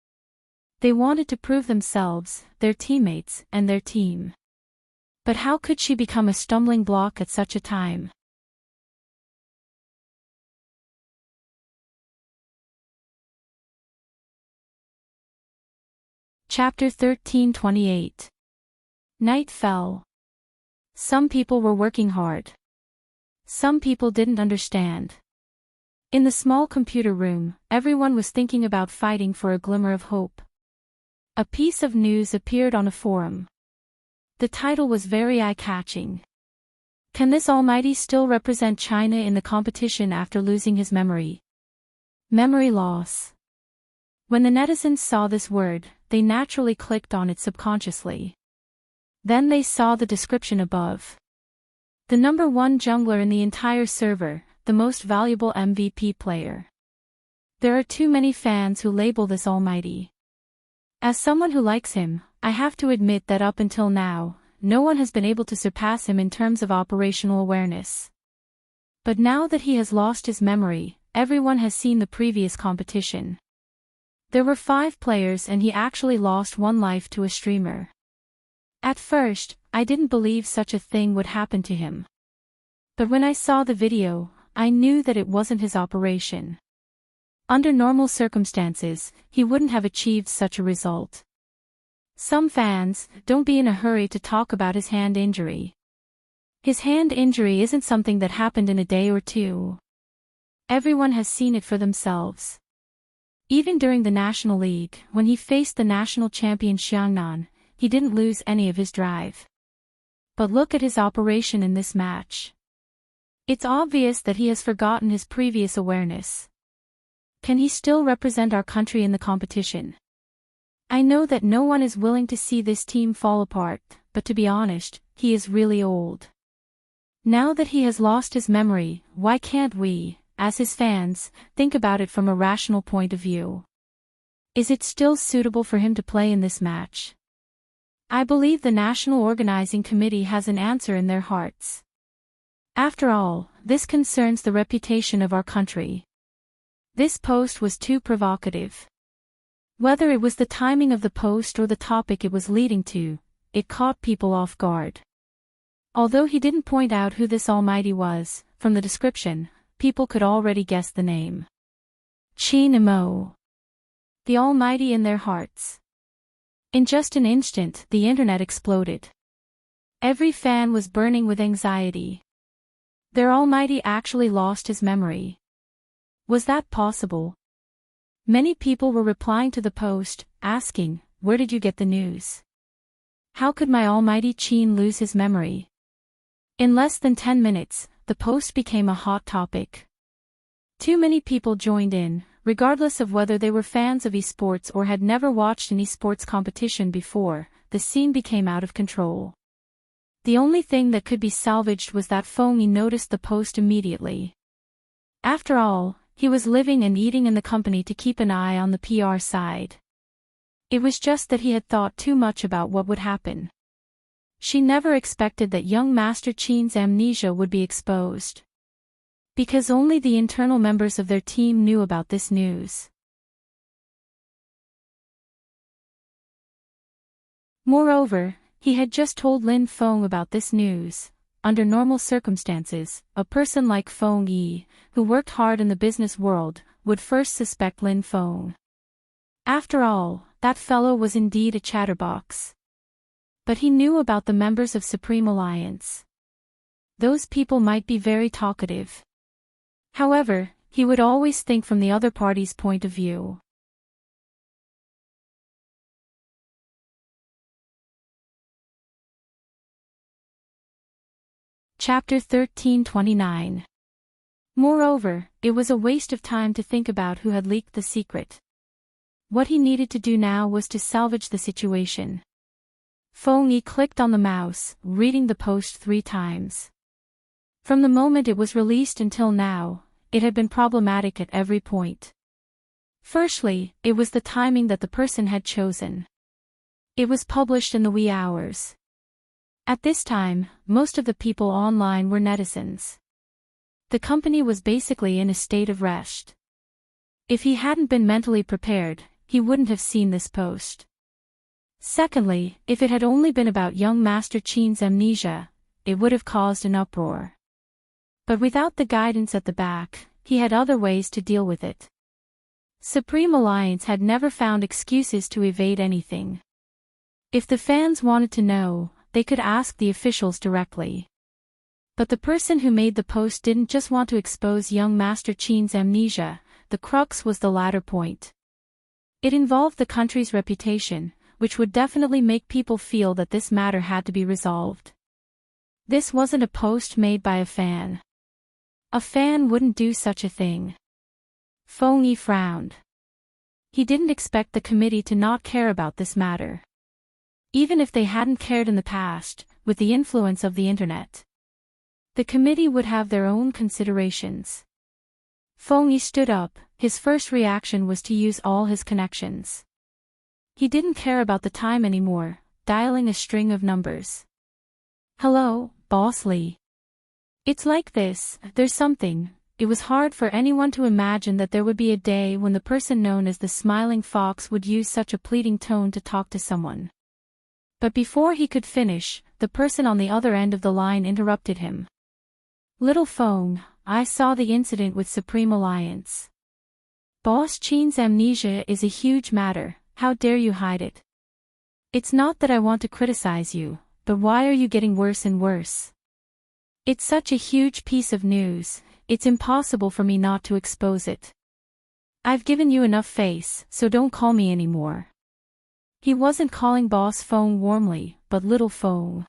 They wanted to prove themselves, their teammates, and their team. But how could she become a stumbling block at such a time? Chapter 13:28. Night fell. Some people were working hard. Some people didn't understand. In the small computer room, everyone was thinking about fighting for a glimmer of hope. A piece of news appeared on a forum. The title was very eye-catching. Can this almighty still represent China in the competition after losing his memory? Memory loss. When the netizens saw this word, they naturally clicked on it subconsciously. Then they saw the description above. The number 1 jungler in the entire server, the most valuable MVP player. There are too many fans who label this almighty. As someone who likes him, I have to admit that up until now, no one has been able to surpass him in terms of operational awareness. But now that he has lost his memory, everyone has seen the previous competition. There were 5 players and he actually lost 1 life to a streamer. At first, I didn't believe such a thing would happen to him. But when I saw the video, I knew that it wasn't his operation. Under normal circumstances, he wouldn't have achieved such a result. Some fans, don't be in a hurry to talk about his hand injury. His hand injury isn't something that happened in a day or two. Everyone has seen it for themselves. Even during the National League, when he faced the national champion Xiangnan, he didn't lose any of his drive. But look at his operation in this match. It's obvious that he has forgotten his previous awareness. Can he still represent our country in the competition? I know that no one is willing to see this team fall apart, but to be honest, he is really old. Now that he has lost his memory, why can't we, as his fans, think about it from a rational point of view? Is it still suitable for him to play in this match? I believe the National Organizing Committee has an answer in their hearts. After all, this concerns the reputation of our country. This post was too provocative. Whether it was the timing of the post or the topic it was leading to, it caught people off guard. Although he didn't point out who this almighty was, from the description, people could already guess the name. Qin Imo. The almighty in their hearts. In just an instant, the internet exploded. Every fan was burning with anxiety. Their almighty actually lost his memory. Was that possible? Many people were replying to the post, asking, "Where did you get the news? How could my almighty Qin lose his memory?" In less than 10 minutes, the post became a hot topic. Too many people joined in, regardless of whether they were fans of esports or had never watched an esports competition before. The scene became out of control. The only thing that could be salvaged was that Feng Yi noticed the post immediately. After all, he was living and eating in the company to keep an eye on the PR side. It was just that he had thought too much about what would happen. She never expected that young Master Qin's amnesia would be exposed. Because only the internal members of their team knew about this news. Moreover, he had just told Lin Feng about this news. Under normal circumstances, a person like Feng Yi, who worked hard in the business world, would first suspect Lin Feng. After all, that fellow was indeed a chatterbox. But he knew about the members of Supreme Alliance. Those people might be very talkative. However, he would always think from the other party's point of view. Chapter 13:29. Moreover, it was a waste of time to think about who had leaked the secret. What he needed to do now was to salvage the situation. Feng Yi clicked on the mouse, reading the post 3 times. From the moment it was released until now, it had been problematic at every point. Firstly, it was the timing that the person had chosen. It was published in the wee hours. At this time, most of the people online were netizens. The company was basically in a state of rest. If he hadn't been mentally prepared, he wouldn't have seen this post. Secondly, if it had only been about young Master Qin's amnesia, it would have caused an uproar. But without the guidance at the back, he had other ways to deal with it. Supreme Alliance had never found excuses to evade anything. If the fans wanted to know, they could ask the officials directly. But the person who made the post didn't just want to expose young Master Qin's amnesia, the crux was the latter point. It involved the country's reputation, which would definitely make people feel that this matter had to be resolved. This wasn't a post made by a fan. A fan wouldn't do such a thing. Feng Yi frowned. He didn't expect the committee to not care about this matter. Even if they hadn't cared in the past, with the influence of the internet, the committee would have their own considerations. Feng Yi stood up. His first reaction was to use all his connections. He didn't care about the time anymore, dialing a string of numbers. Hello, Boss Lee. It's like this, there's something. It was hard for anyone to imagine that there would be a day when the person known as the Smiling Fox would use such a pleading tone to talk to someone. But before he could finish, the person on the other end of the line interrupted him. Little Feng, I saw the incident with Supreme Alliance. Boss Qin's amnesia is a huge matter, how dare you hide it? It's not that I want to criticize you, but why are you getting worse and worse? It's such a huge piece of news, it's impossible for me not to expose it. I've given you enough face, so don't call me anymore. He wasn't calling Boss Feng warmly, but Little Feng.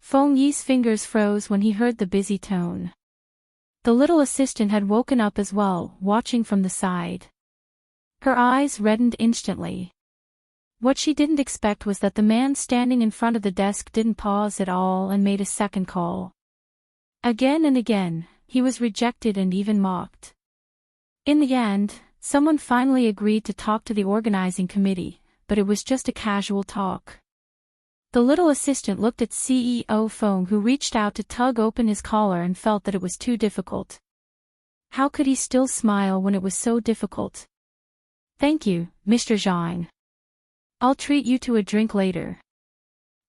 Feng Yi's fingers froze when he heard the busy tone. The little assistant had woken up as well, watching from the side. Her eyes reddened instantly. What she didn't expect was that the man standing in front of the desk didn't pause at all and made a second call. Again and again, he was rejected and even mocked. In the end, someone finally agreed to talk to the organizing committee, but it was just a casual talk. The little assistant looked at CEO Feng, who reached out to tug open his collar and felt that it was too difficult. How could he still smile when it was so difficult? Thank you, Mr. Zhang. I'll treat you to a drink later.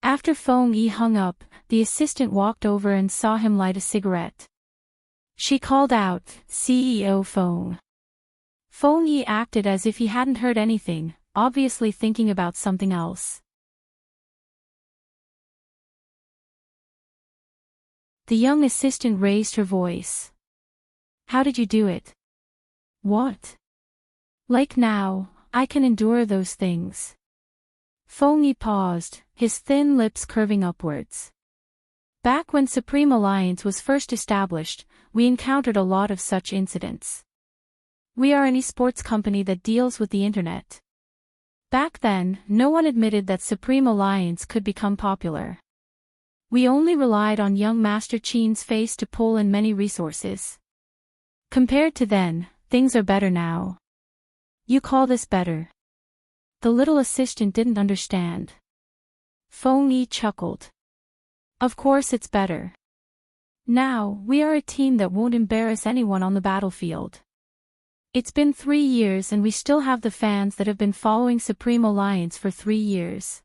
After Feng Yi hung up, the assistant walked over and saw him light a cigarette. She called out, CEO Feng. Feng Yi acted as if he hadn't heard anything, obviously thinking about something else. The young assistant raised her voice. How did you do it? What? Like now, I can endure those things. Feng Yi paused, his thin lips curving upwards. Back when Supreme Alliance was first established, we encountered a lot of such incidents. We are an esports company that deals with the internet. Back then, no one admitted that Supreme Alliance could become popular. We only relied on young Master Qin's face to pull in many resources. Compared to then, things are better now. You call this better? The little assistant didn't understand. Feng Yi chuckled. Of course it's better. Now, we are a team that won't embarrass anyone on the battlefield. It's been 3 years and we still have the fans that have been following Supreme Alliance for 3 years.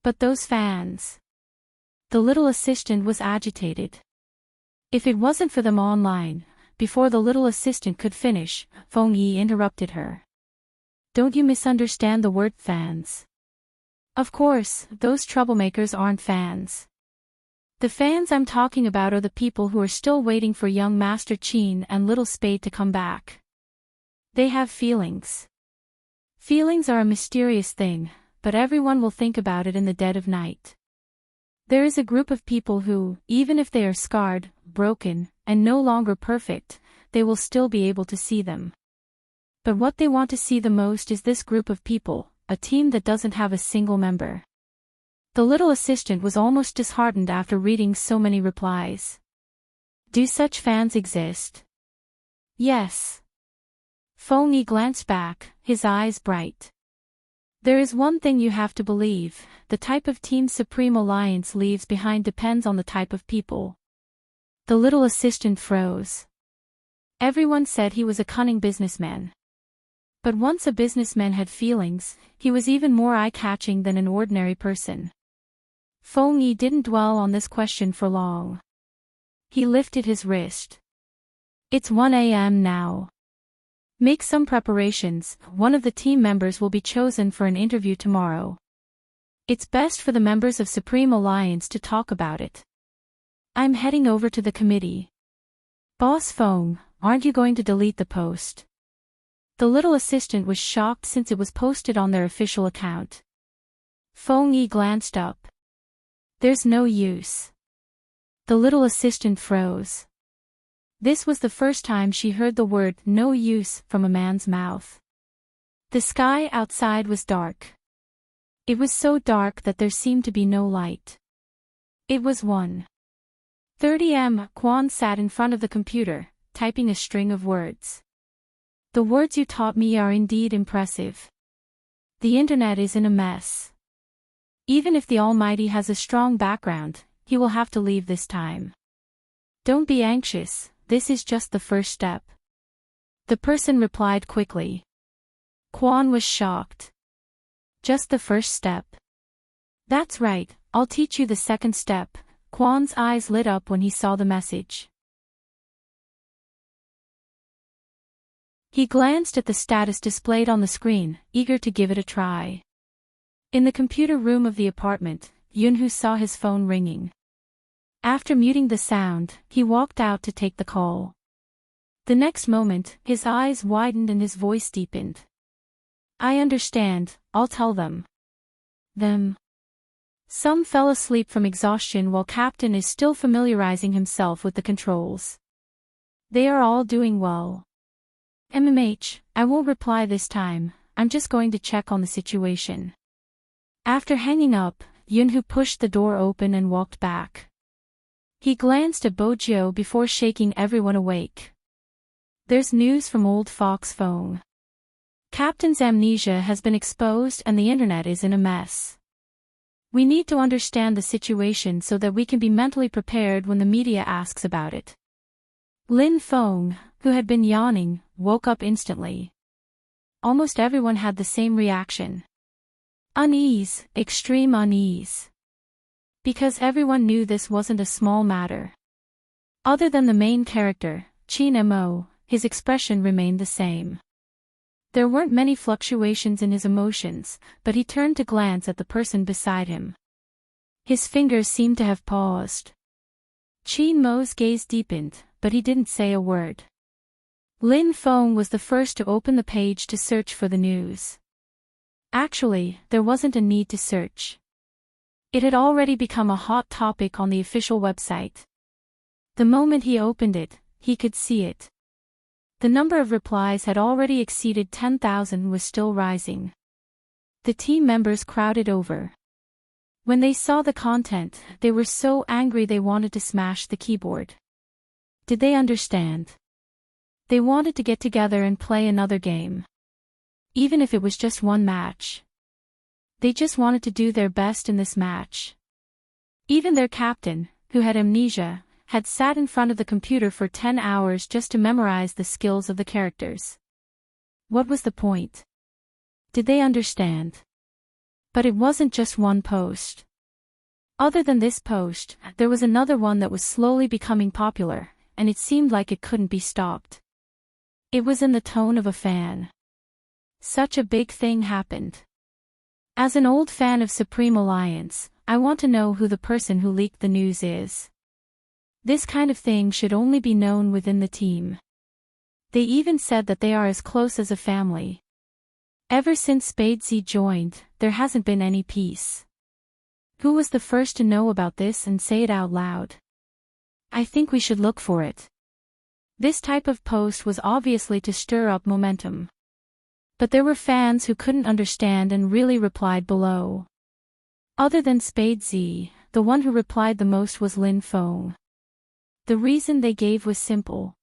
But those fans... The little assistant was agitated. If it wasn't for them online, before the little assistant could finish, Feng Yi interrupted her. Don't you misunderstand the word fans? Of course, those troublemakers aren't fans. The fans I'm talking about are the people who are still waiting for young Master Qin and Little Spade to come back. They have feelings. Feelings are a mysterious thing, but everyone will think about it in the dead of night. There is a group of people who, even if they are scarred, broken, and no longer perfect, they will still be able to see them. But what they want to see the most is this group of people, a team that doesn't have a single member. The little assistant was almost disheartened after reading so many replies. Do such fans exist? Yes. Feng Yi glanced back, his eyes bright. There is one thing you have to believe, the type of team Supreme Alliance leaves behind depends on the type of people. The little assistant froze. Everyone said he was a cunning businessman. But once a businessman had feelings, he was even more eye-catching than an ordinary person. Feng Yi didn't dwell on this question for long. He lifted his wrist. It's 1 a.m. now. Make some preparations, one of the team members will be chosen for an interview tomorrow. It's best for the members of Supreme Alliance to talk about it. I'm heading over to the committee. Boss Feng, aren't you going to delete the post? The little assistant was shocked since it was posted on their official account. Feng Yi glanced up. There's no use. The little assistant froze. This was the first time she heard the word "no use" from a man's mouth. The sky outside was dark. It was so dark that there seemed to be no light. It was 1:30 am. Quan sat in front of the computer, typing a string of words. The words you taught me are indeed impressive. The internet is in a mess. Even if the Almighty has a strong background, he will have to leave this time. Don't be anxious, this is just the first step. The person replied quickly. Quan was shocked. Just the first step. That's right, I'll teach you the second step. Quan's eyes lit up when he saw the message. He glanced at the status displayed on the screen, eager to give it a try. In the computer room of the apartment, Yunhu saw his phone ringing. After muting the sound, he walked out to take the call. The next moment, his eyes widened and his voice deepened. I understand, I'll tell them. Some fell asleep from exhaustion while Captain is still familiarizing himself with the controls. They are all doing well. I won't reply this time, I'm just going to check on the situation. After hanging up, Yunhu pushed the door open and walked back. He glanced at Bojiu before shaking everyone awake. There's news from old Fox Feng. Captain's amnesia has been exposed and the internet is in a mess. We need to understand the situation so that we can be mentally prepared when the media asks about it. Lin Feng, who had been yawning, woke up instantly. Almost everyone had the same reaction. Unease, extreme unease. Because everyone knew this wasn't a small matter. Other than the main character, Qin Mo, his expression remained the same. There weren't many fluctuations in his emotions, but he turned to glance at the person beside him. His fingers seemed to have paused. Qin Mo's gaze deepened, but he didn't say a word. Lin Feng was the first to open the page to search for the news. Actually, there wasn't a need to search. It had already become a hot topic on the official website. The moment he opened it, he could see it. The number of replies had already exceeded 10,000 and was still rising. The team members crowded over. When they saw the content, they were so angry they wanted to smash the keyboard. Did they understand? They wanted to get together and play another game. Even if it was just one match. They just wanted to do their best in this match. Even their captain, who had amnesia, had sat in front of the computer for 10 hours just to memorize the skills of the characters. What was the point? Did they understand? But it wasn't just one post. Other than this post, there was another one that was slowly becoming popular, and it seemed like it couldn't be stopped. It was in the tone of a fan. Such a big thing happened. As an old fan of Supreme Alliance, I want to know who the person who leaked the news is. This kind of thing should only be known within the team. They even said that they are as close as a family. Ever since Spadesy joined, there hasn't been any peace. Who was the first to know about this and say it out loud? I think we should look for it. This type of post was obviously to stir up momentum. But there were fans who couldn't understand and really replied below. Other than Spadesy, the one who replied the most was Lin Feng. The reason they gave was simple.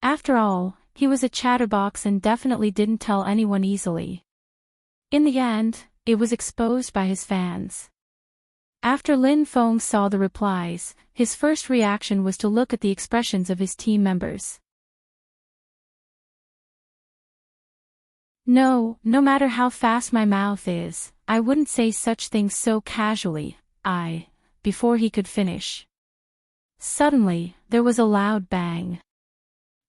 After all, he was a chatterbox and definitely didn't tell anyone easily. In the end, it was exposed by his fans. After Lin Feng saw the replies, his first reaction was to look at the expressions of his team members. No, no matter how fast my mouth is, I wouldn't say such things so casually, before he could finish. Suddenly, there was a loud bang.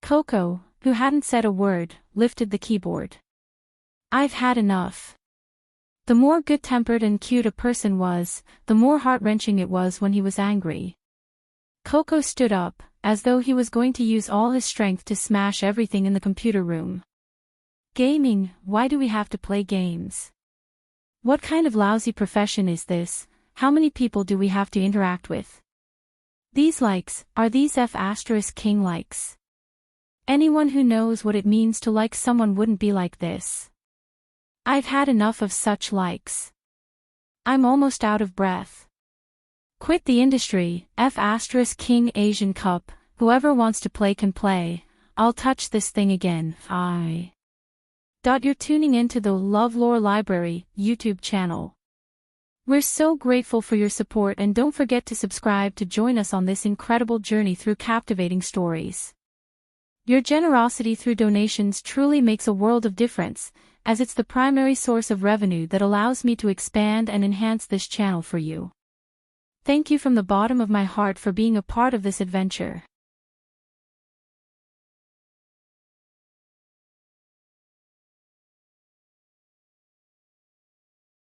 Coco, who hadn't said a word, lifted the keyboard. I've had enough. The more good-tempered and cute a person was, the more heart-wrenching it was when he was angry. Coco stood up, as though he was going to use all his strength to smash everything in the computer room. Gaming, why do we have to play games? What kind of lousy profession is this? How many people do we have to interact with? These likes, are these F*King likes? Anyone who knows what it means to like someone wouldn't be like this. I've had enough of such likes. I'm almost out of breath. Quit the industry, F*King Asian Cup, whoever wants to play can play, I'll touch this thing again, You're tuning into the LoveLore Library YouTube channel. We're so grateful for your support and don't forget to subscribe to join us on this incredible journey through captivating stories. Your generosity through donations truly makes a world of difference, as it's the primary source of revenue that allows me to expand and enhance this channel for you. Thank you from the bottom of my heart for being a part of this adventure.